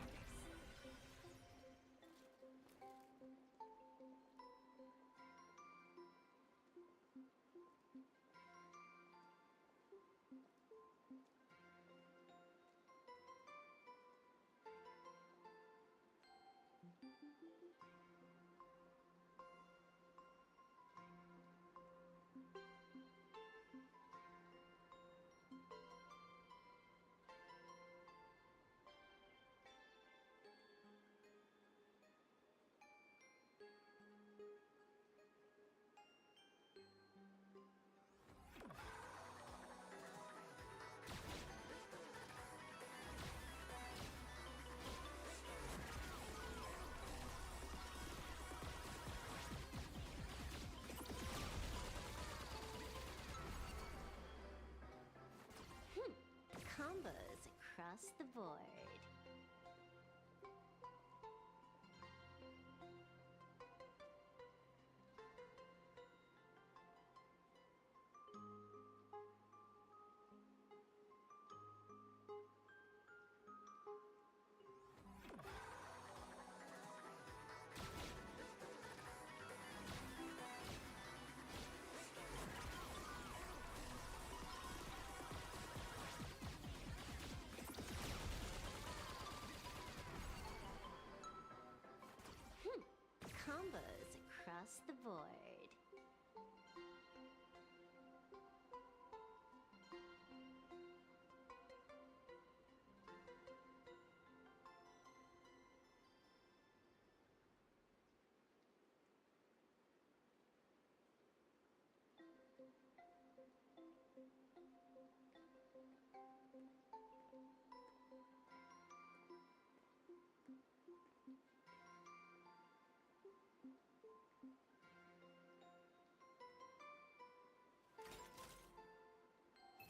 across the board. Combos across the board.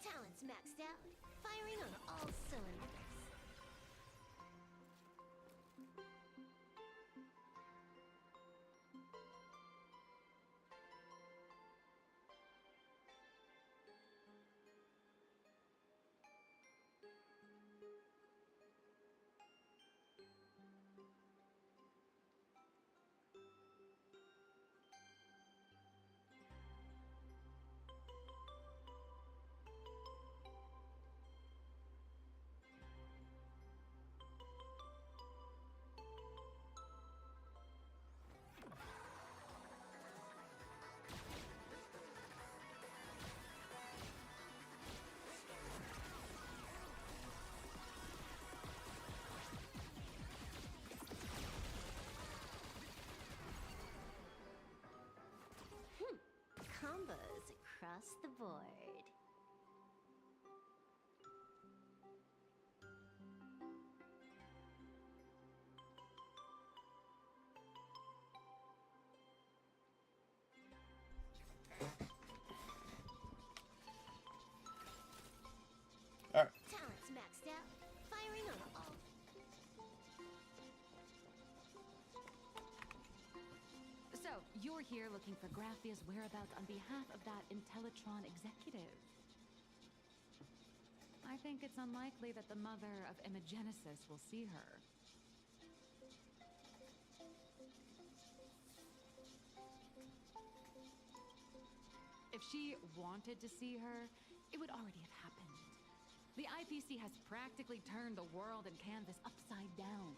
Talents maxed out, firing on all cylinders. Combos across the board. All right. Talents maxed out, firing on all. So, you're here looking for Graphia's whereabouts on behalf of that Intellitron executive. I think it's unlikely that the mother of Imogenesis will see her. If she wanted to see her, it would already have happened. The IPC has practically turned the world and Canvas upside down.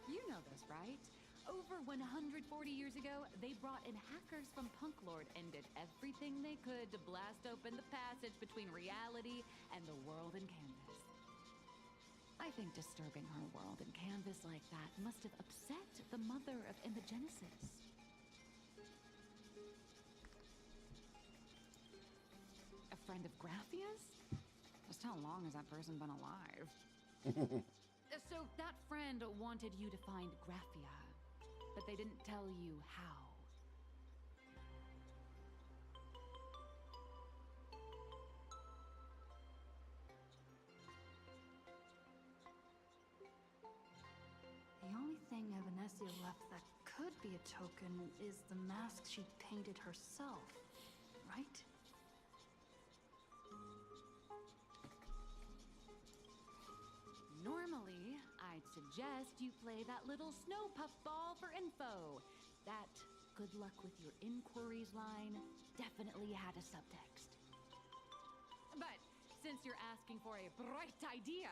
You know this, right? Over 140 years ago, they brought in hackers from Punklord and did everything they could to blast open the passage between reality and the world in Canvas. I think disturbing her world in Canvas like that must have upset the mother of Imogenesis. A friend of Graphia's? Just how long has that person been alive? So that friend wanted you to find Graphia, but they didn't tell you how. The only thing Evanesia left that could be a token is the mask she painted herself, right? Normally, I'd suggest you play that little snow puff ball for info. That good luck with your inquiries line definitely had a subtext. But since you're asking for a bright idea,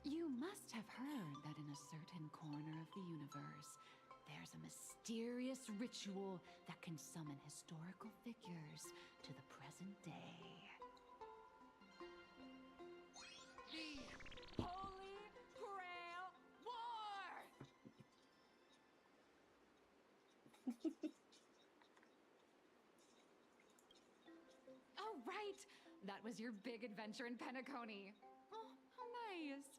you must have heard that in a certain corner of the universe, there's a mysterious ritual that can summon historical figures to the present day. The Holy Grail War! Oh, right! That was your big adventure in Penacony. Oh, how nice.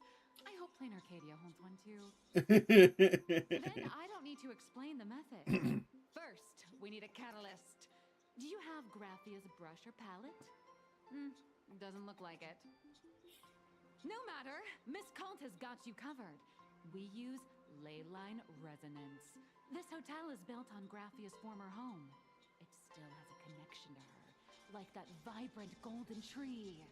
I hope Plain Arcadia holds one too. Then I don't need to explain the method. First, we need a catalyst. Do you have Graphia's brush or palette? Doesn't look like it. No matter, Miss Kalt has got you covered. We use ley line resonance. This hotel is built on Graphia's former home. It still has a connection to her, like that vibrant golden tree.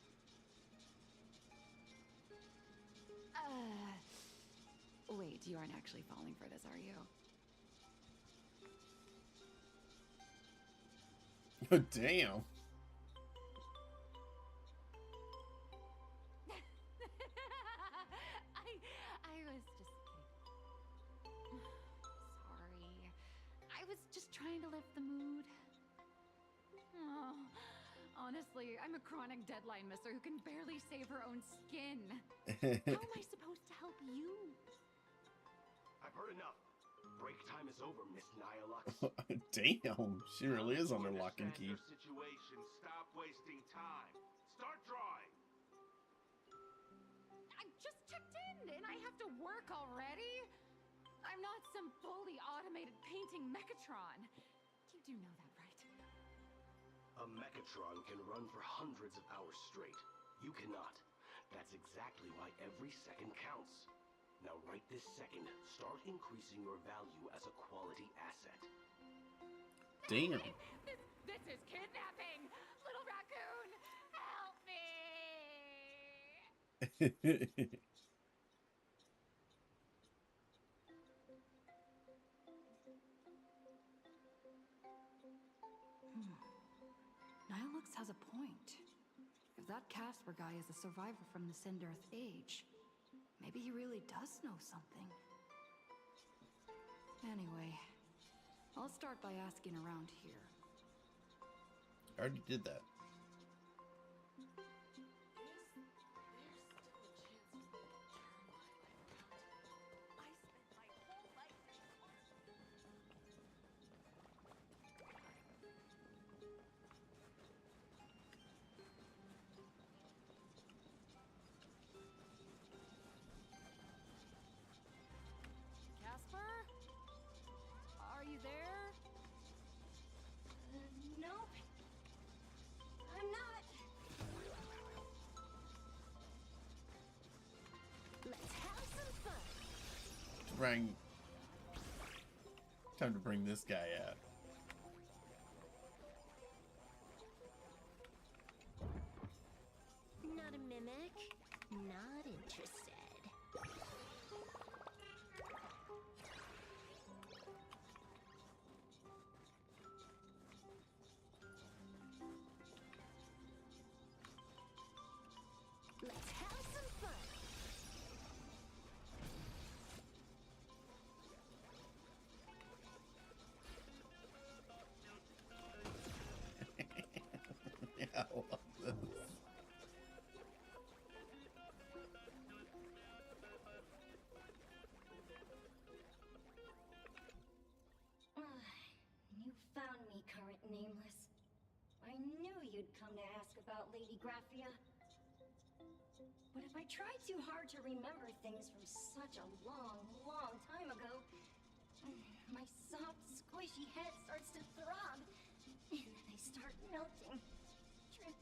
Wait, you aren't actually falling for this, are you? Oh, damn. I was just kidding. Sorry. I was just trying to lift the mood. Oh, honestly, I'm a chronic deadline misser who can barely save her own skin. How am I supposed to help you? I've heard enough. Break time is over, Miss Nihilux. Damn, she really is under lock and key. Situation. Stop wasting time. Start drawing. I just checked in and I have to work already? I'm not some fully automated painting Mechatron. You do know that, right? A Mechatron can run for hundreds of hours straight. You cannot. That's exactly why every second counts. Now right this second, start increasing your value as a quality asset. Damn. This is kidnapping! Little raccoon, help me! Nihilux has a point. If that Casper guy is a survivor from the Sindarth age, maybe he really does know something. Anyway, I'll start by asking around here. I already did that. Casper? Are you there? Nope. I'm not. Let's have some fun. Time to bring this guy out. Not a mimic. Not interested. Let's have some fun. Yeah, I love this. You found me, current nameless. I knew you'd come to ask about Lady Graphia. But if I try too hard to remember things from such a long, long time ago, my soft, squishy head starts to throb, and then I start melting. Drip,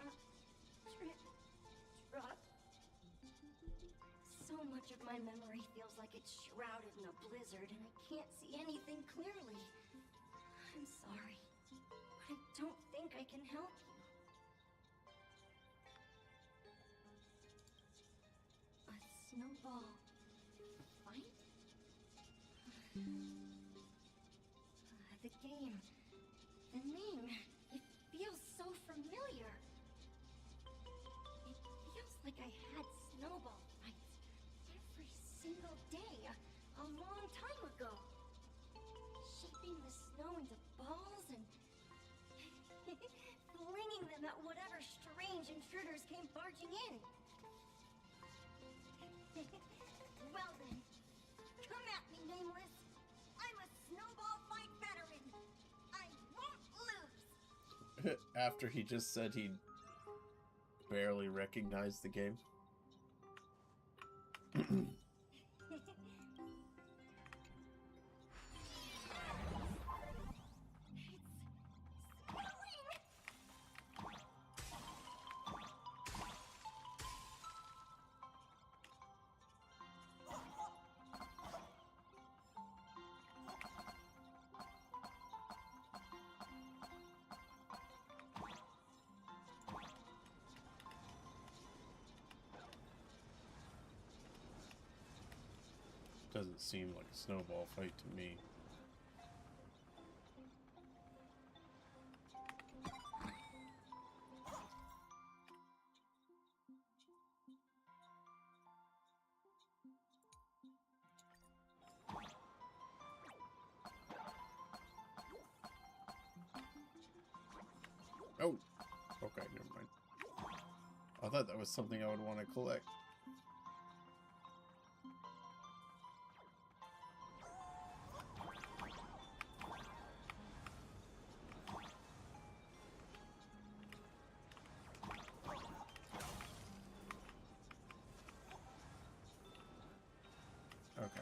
drop, drip, drop. So much of my memory feels like it's shrouded in a blizzard, and I can't see anything clearly. I'm sorry, but I don't think I can help you. A snowball fight? The game, the name, it feels so familiar. It feels like I had snowball fights every single day a long time ago. Shaping the snow into balls and flinging them at whatever strange intruders came barging in. Well then, come at me, Nameless. I'm a snowball fight veteran. I won't lose. After he just said he barely recognized the game. Doesn't seem like a snowball fight to me. Oh! Okay, never mind. I thought that was something I would want to collect. Okay.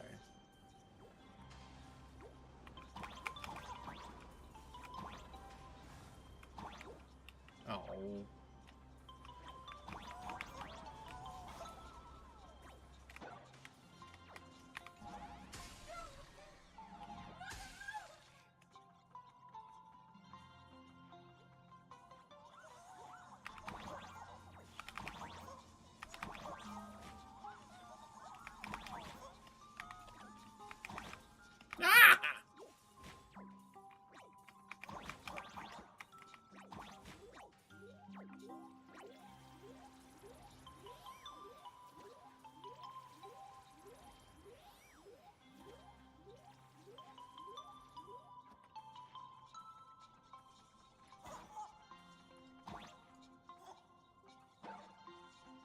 Oh.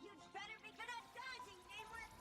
You'd better be good at dodging, Namework!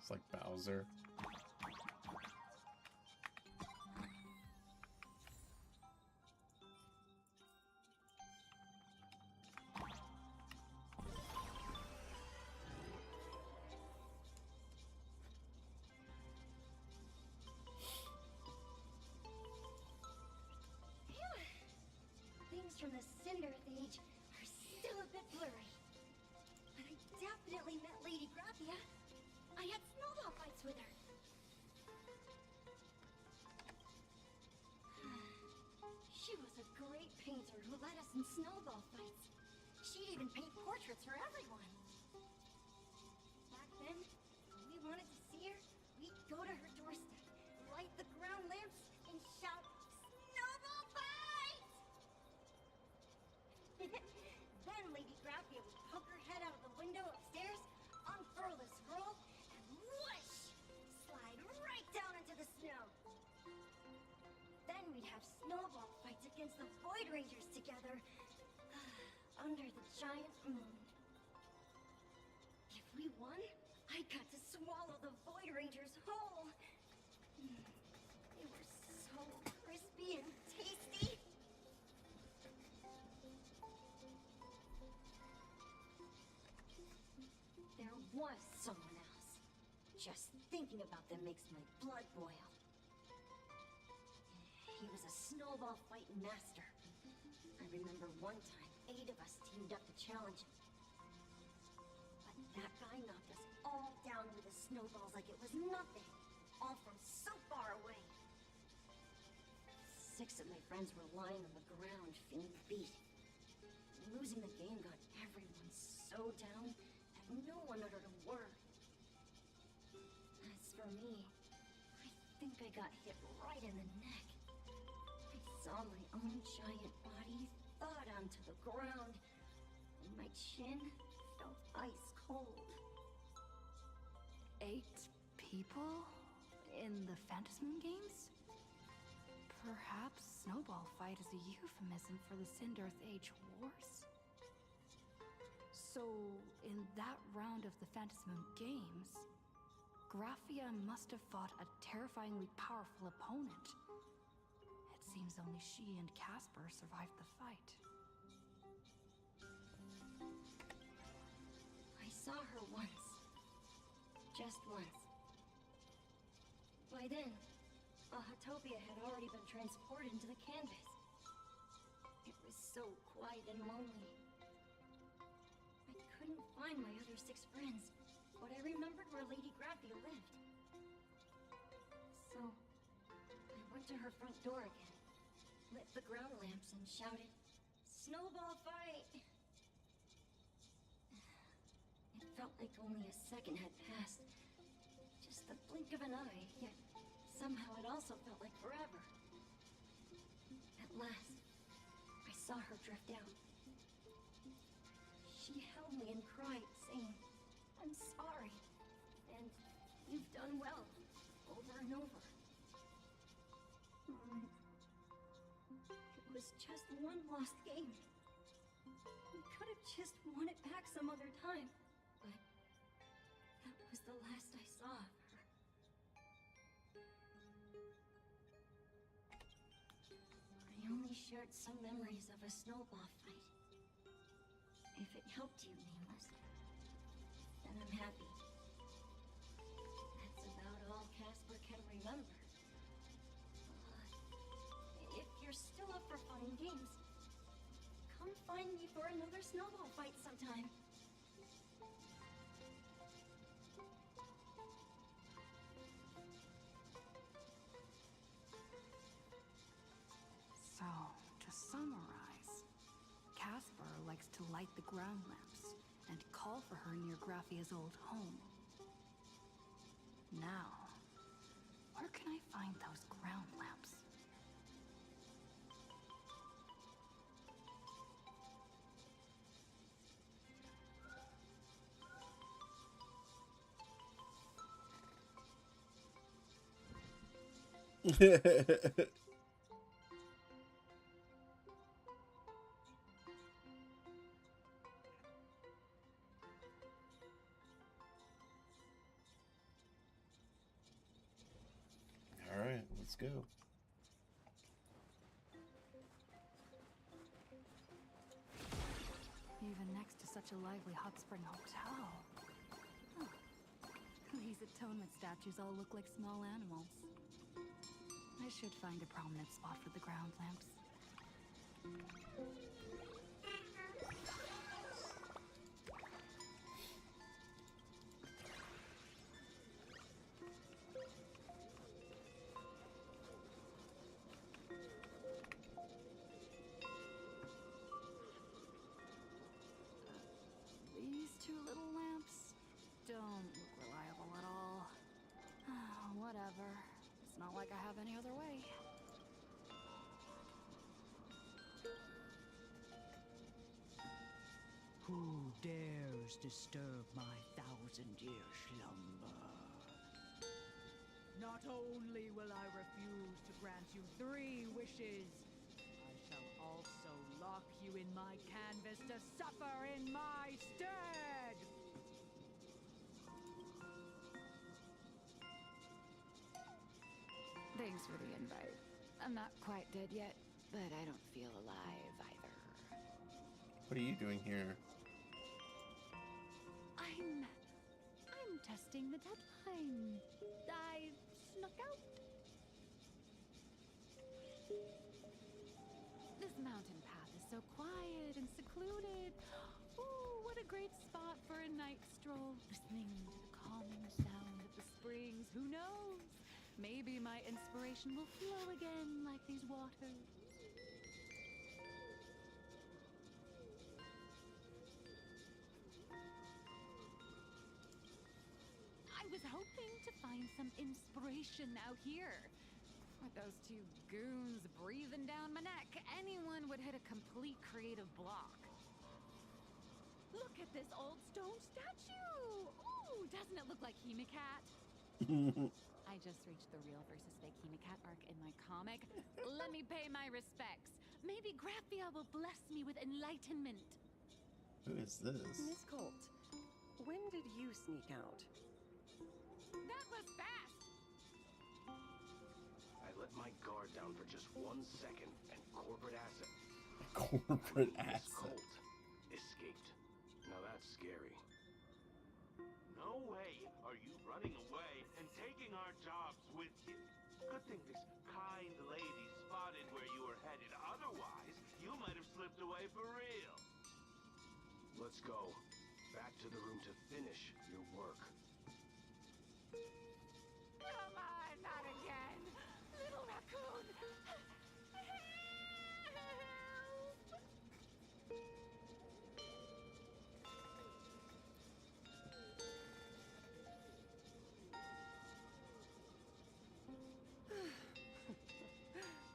It's like Bowser. Things from the Cinder age are still a bit blurry. But I definitely met Lady Graphia. I had snowball fights with her. She was a great painter who led us in snowball fights. She'd even paint portraits for everyone. Back then, when we wanted to see her, we'd go to her doorstep, light the ground lamps, and shout, "Snowball fight!" Then Lady Graphia would poke her head out of the window upstairs, unfurl the scroll, and whoosh! Slide right down into the snow. Then we'd have snowball fights against the Void Rangers together, under the giant moon. If we won, I got to swallow the Void Rangers whole. They were so crispy and tasty. There was someone else. Just thinking about them makes my blood boil. He was a snowball fight master. I remember one time, 8 of us teamed up to challenge him. But that guy knocked us all down with his snowballs like it was nothing. All from so far away. 6 of my friends were lying on the ground, feeling beat. Losing the game got everyone so down that no one uttered a word. As for me, I think I got hit right in the neck. I saw my own giant body thud onto the ground, and my chin felt ice cold. 8 people in the Phantasmoon games? Perhaps Snowball Fight is a euphemism for the Cinderth Age Wars? So, in that round of the Phantasmoon games, Graphia must have fought a terrifyingly powerful opponent. It seems only she and Casper survived the fight. I saw her once. Just once. By then, Ahatopia had already been transported into the canvas. It was so quiet and lonely. I couldn't find my other 6 friends, but I remembered where Lady Graphia lived. So, I went to her front door again, lit the ground lamps and shouted, "Snowball fight!" It felt like only a second had passed. Just the blink of an eye, yet somehow it also felt like forever. At last, I saw her drift out. She held me and cried, saying, "I'm sorry, and you've done well," over and over. It was just one lost game. We could have just won it back some other time, but that was the last I saw of her. I only shared some memories of a snowball fight. If it helped you, Nameless, then I'm happy. That's about all Casper can remember. If you're still up for fun and games, come find me for another snowball fight sometime. So, to summarize, Casper likes to light the ground lamps and call for her near Graphia's old home. Now, where can I find those ground lamps? All right, let's go. Even next to such a lively hot spring hotel. Huh. These atonement statues all look like small animals. I should find a prominent spot for the ground lamps. These 2 little lamps don't look reliable at all. Whatever. It's not like I have any other way. Who dares disturb my 1,000-year slumber? Not only will I refuse to grant you 3 wishes, I shall also lock you in my canvas to suffer in my stead! Thanks for the invite. I'm not quite dead yet, but I don't feel alive either. What are you doing here? I'm testing the deadline. I snuck out. This mountain path is so quiet and secluded. Ooh, what a great spot for a night stroll, listening to the calming sound of the springs. Who knows? Maybe my inspiration will flow again like these waters. I was hoping to find some inspiration out here. With those 2 goons breathing down my neck, anyone would hit a complete creative block. Look at this old stone statue! Ooh, doesn't it look like Hemicat? I just reached the real versus fake Hemicat arc in my comic. Let me pay my respects. Maybe Graphia will bless me with enlightenment. Who is this? Miss Colt, when did you sneak out? That was fast! I let my guard down for just 1 second, and corporate asset. Corporate This asset. Colt escaped. Now that's scary. No way are you running away and taking our jobs with you. Good thing this kind lady spotted where you were headed. Otherwise, you might have slipped away for real. Let's go. Back to the room to finish your work. Come on, not again! Little raccoon! Help!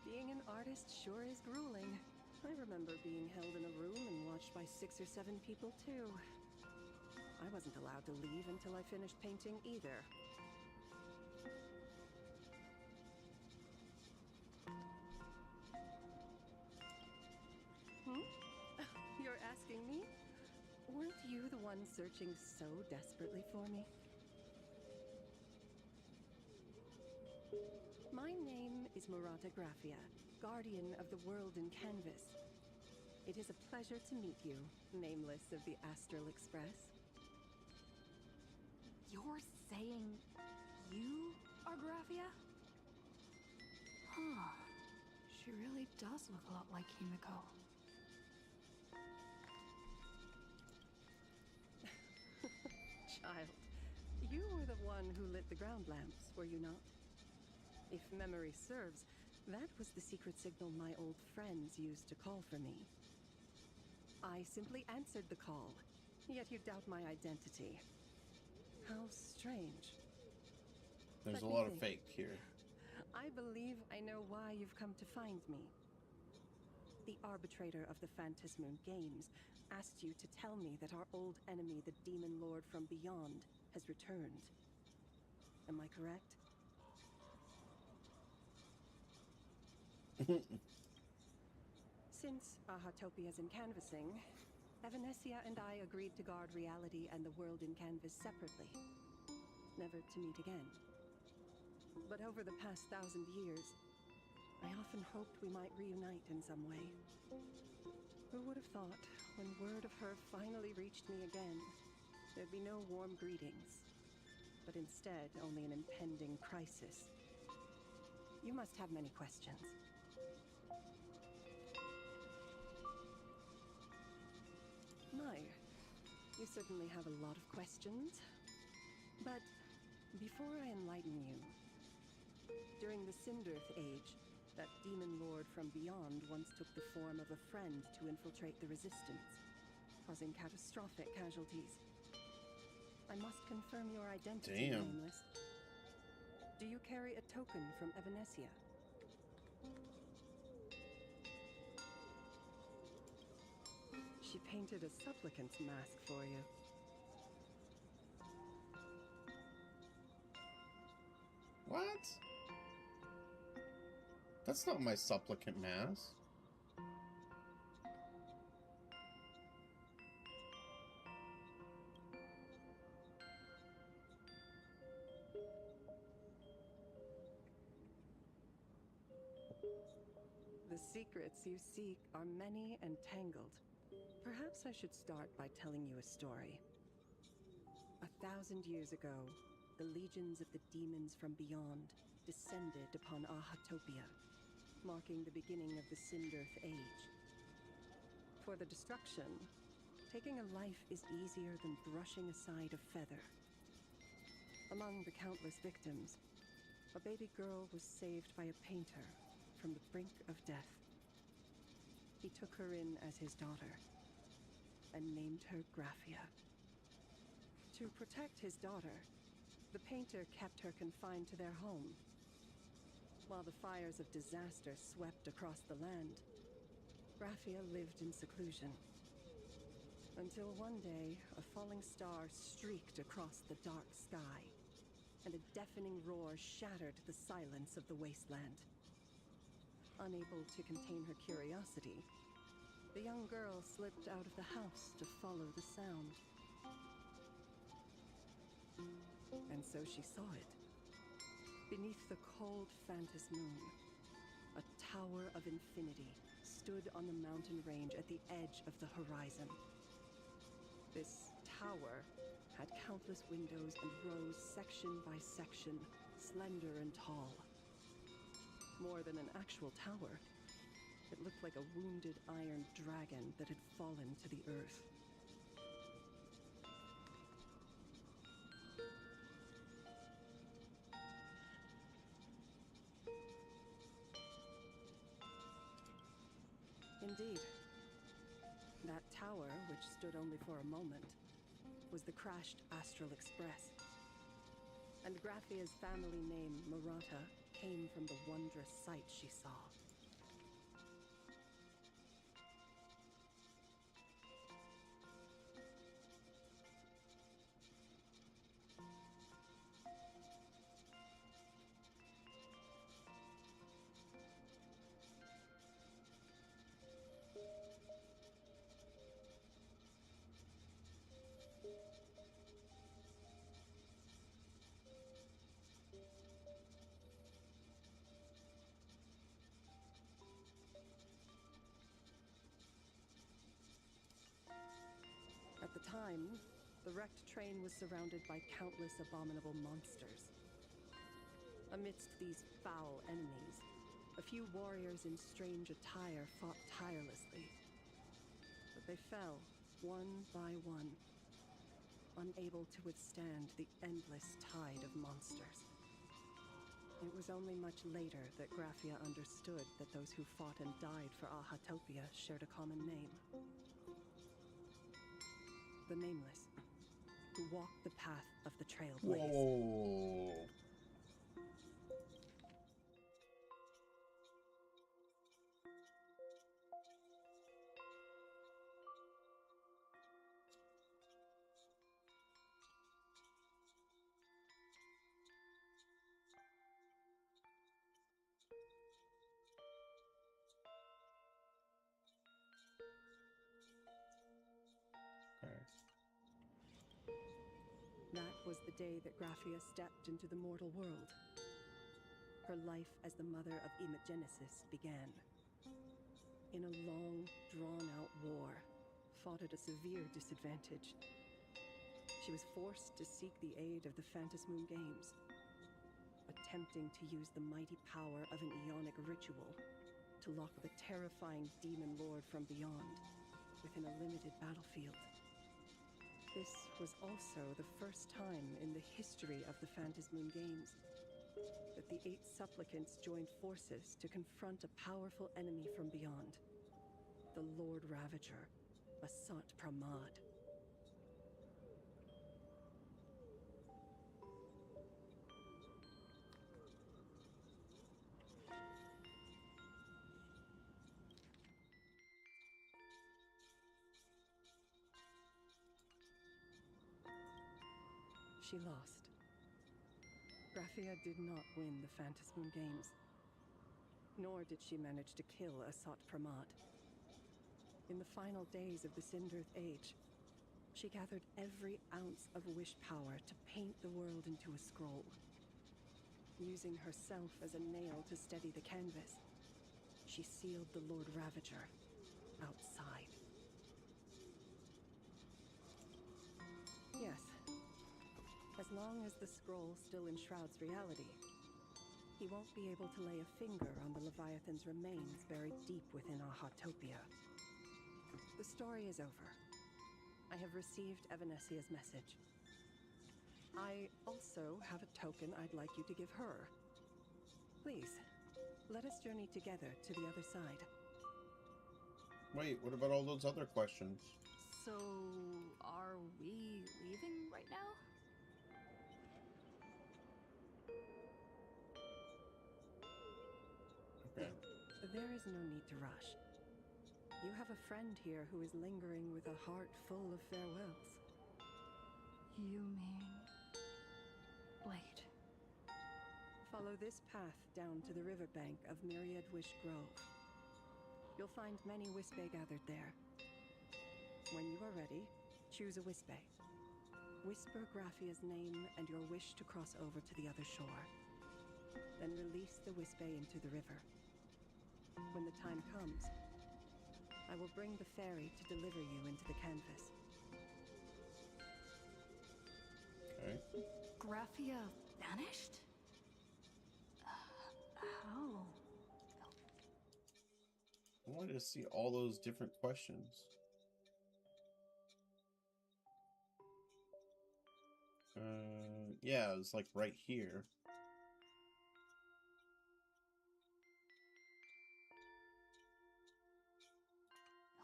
Being an artist sure is grueling. I remember being held in a room and watched by 6 or 7 people, too. I wasn't allowed to leave until I finished painting either. You're asking me? Weren't you the one searching so desperately for me? My name is Murata Graphia, guardian of the world in canvas. It is a pleasure to meet you, nameless of the Astral Express. You're saying you are Graphia? Huh. She really does look a lot like Himiko. Child, you were the one who lit the ground lamps, were you not? If memory serves, that was the secret signal my old friends used to call for me. I simply answered the call, yet you doubt my identity. How strange. There's Let a me lot of think. fake here. I believe I know why you've come to find me. The arbitrator of the Phantasmoon Games asked you to tell me that our old enemy, the Demon Lord from Beyond, has returned. Am I correct? Since Ahatopia's in canvassing, Evanesia and I agreed to guard reality and the world in canvas separately, never to meet again. But over the past 1,000 years, I often hoped we might reunite in some way. Who would have thought, when word of her finally reached me again, there'd be no warm greetings, but instead only an impending crisis. You must have many questions. My, you certainly have a lot of questions. But before I enlighten you, during the Cinderth Age, that demon lord from beyond once took the form of a friend to infiltrate the Resistance, causing catastrophic casualties. I must confirm your identity, Damn. Nameless. Do you carry a token from Evanesia? She painted a supplicant's mask for you. What? That's not my supplicant mask. The secrets you seek are many and tangled. Perhaps I should start by telling you a story. 1,000 years ago, the legions of the demons from beyond descended upon Ahatopia, marking the beginning of the Cinderth Age. For the destruction, taking a life is easier than brushing aside a feather. Among the countless victims, a baby girl was saved by a painter from the brink of death. He took her in as his daughter and named her Graphia. To protect his daughter, the painter kept her confined to their home. While the fires of disaster swept across the land, Graphia lived in seclusion. Until one day, a falling star streaked across the dark sky, and a deafening roar shattered the silence of the wasteland. Unable to contain her curiosity, the young girl slipped out of the house to follow the sound. And so she saw it. Beneath the cold Phantas moon, a tower of infinity stood on the mountain range at the edge of the horizon. This tower had countless windows and rose section by section, slender and tall. More than an actual tower, it looked like a wounded iron dragon that had fallen to the earth. Indeed. That tower, which stood only for a moment, was the crashed Astral Express. And Graphia's family name, Murata, came from the wondrous sight she saw. At the time, the wrecked train was surrounded by countless abominable monsters. Amidst these foul enemies, a few warriors in strange attire fought tirelessly. But they fell, one by one, unable to withstand the endless tide of monsters. It was only much later that Graphia understood that those who fought and died for Ahatopia shared a common name. The Nameless, who walked the path of the Trailblaze. Whoa. That was the day that Graphia stepped into the mortal world. Her life as the mother of Imogenesis began. In a long, drawn-out war, fought at a severe disadvantage. She was forced to seek the aid of the Phantasmoon Games, attempting to use the mighty power of an Ionic ritual to lock the terrifying demon lord from beyond within a limited battlefield. This was also the first time in the history of the Phantasmoon Games that the 8 supplicants joined forces to confront a powerful enemy from beyond, the Lord Ravager, Asat Pramad. She lost. Graphia did not win the Phantasmoon Games, nor did she manage to kill Asat Pramad. In the final days of the Sindirth Age, she gathered every ounce of wish power to paint the world into a scroll. Using herself as a nail to steady the canvas, she sealed the Lord Ravager outside. Yes. As long as the scroll still enshrouds reality, he won't be able to lay a finger on the Leviathan's remains buried deep within Ahatopia. The story is over. I have received Evanesia's message. I also have a token I'd like you to give her. Please, let us journey together to the other side. Wait, what about all those other questions? So, are we leaving right now? Okay. There is no need to rush. You have a friend here who is lingering with a heart full of farewells. You mean... Blade? Follow this path down to the riverbank of Myriad Wish Grove. You'll find many Wispe gathered there. When you are ready, choose a Wispe. Whisper Graphia's name and your wish to cross over to the other shore. Then release the Wispe into the river. When the time comes, I will bring the fairy to deliver you into the canvas. Okay. Graphia vanished? How? I wanted to see all those different questions. Yeah, it's like right here.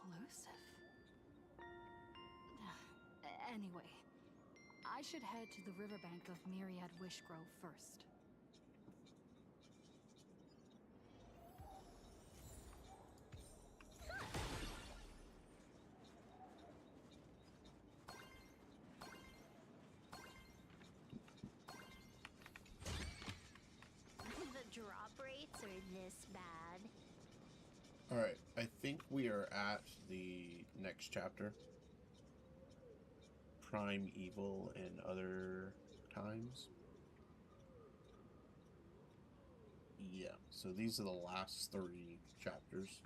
Elusive. Anyway, I should head to the riverbank of Myriad Wishgrove first. The drop rates are this bad. Alright, I think we are at the next chapter. Prime Evil and Other Times. Yeah, so these are the last 3 chapters.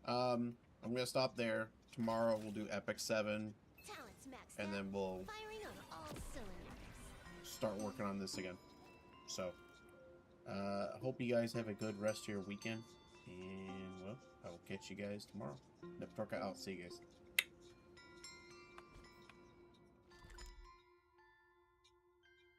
I'm gonna stop there. Tomorrow we'll do Epic 7. Talent's maxed And out, then we'll firing on all cylinders. start working on this again. So, hope you guys have a good rest of your weekend. And, well, I will catch you guys tomorrow. Nip Torka out. See you guys.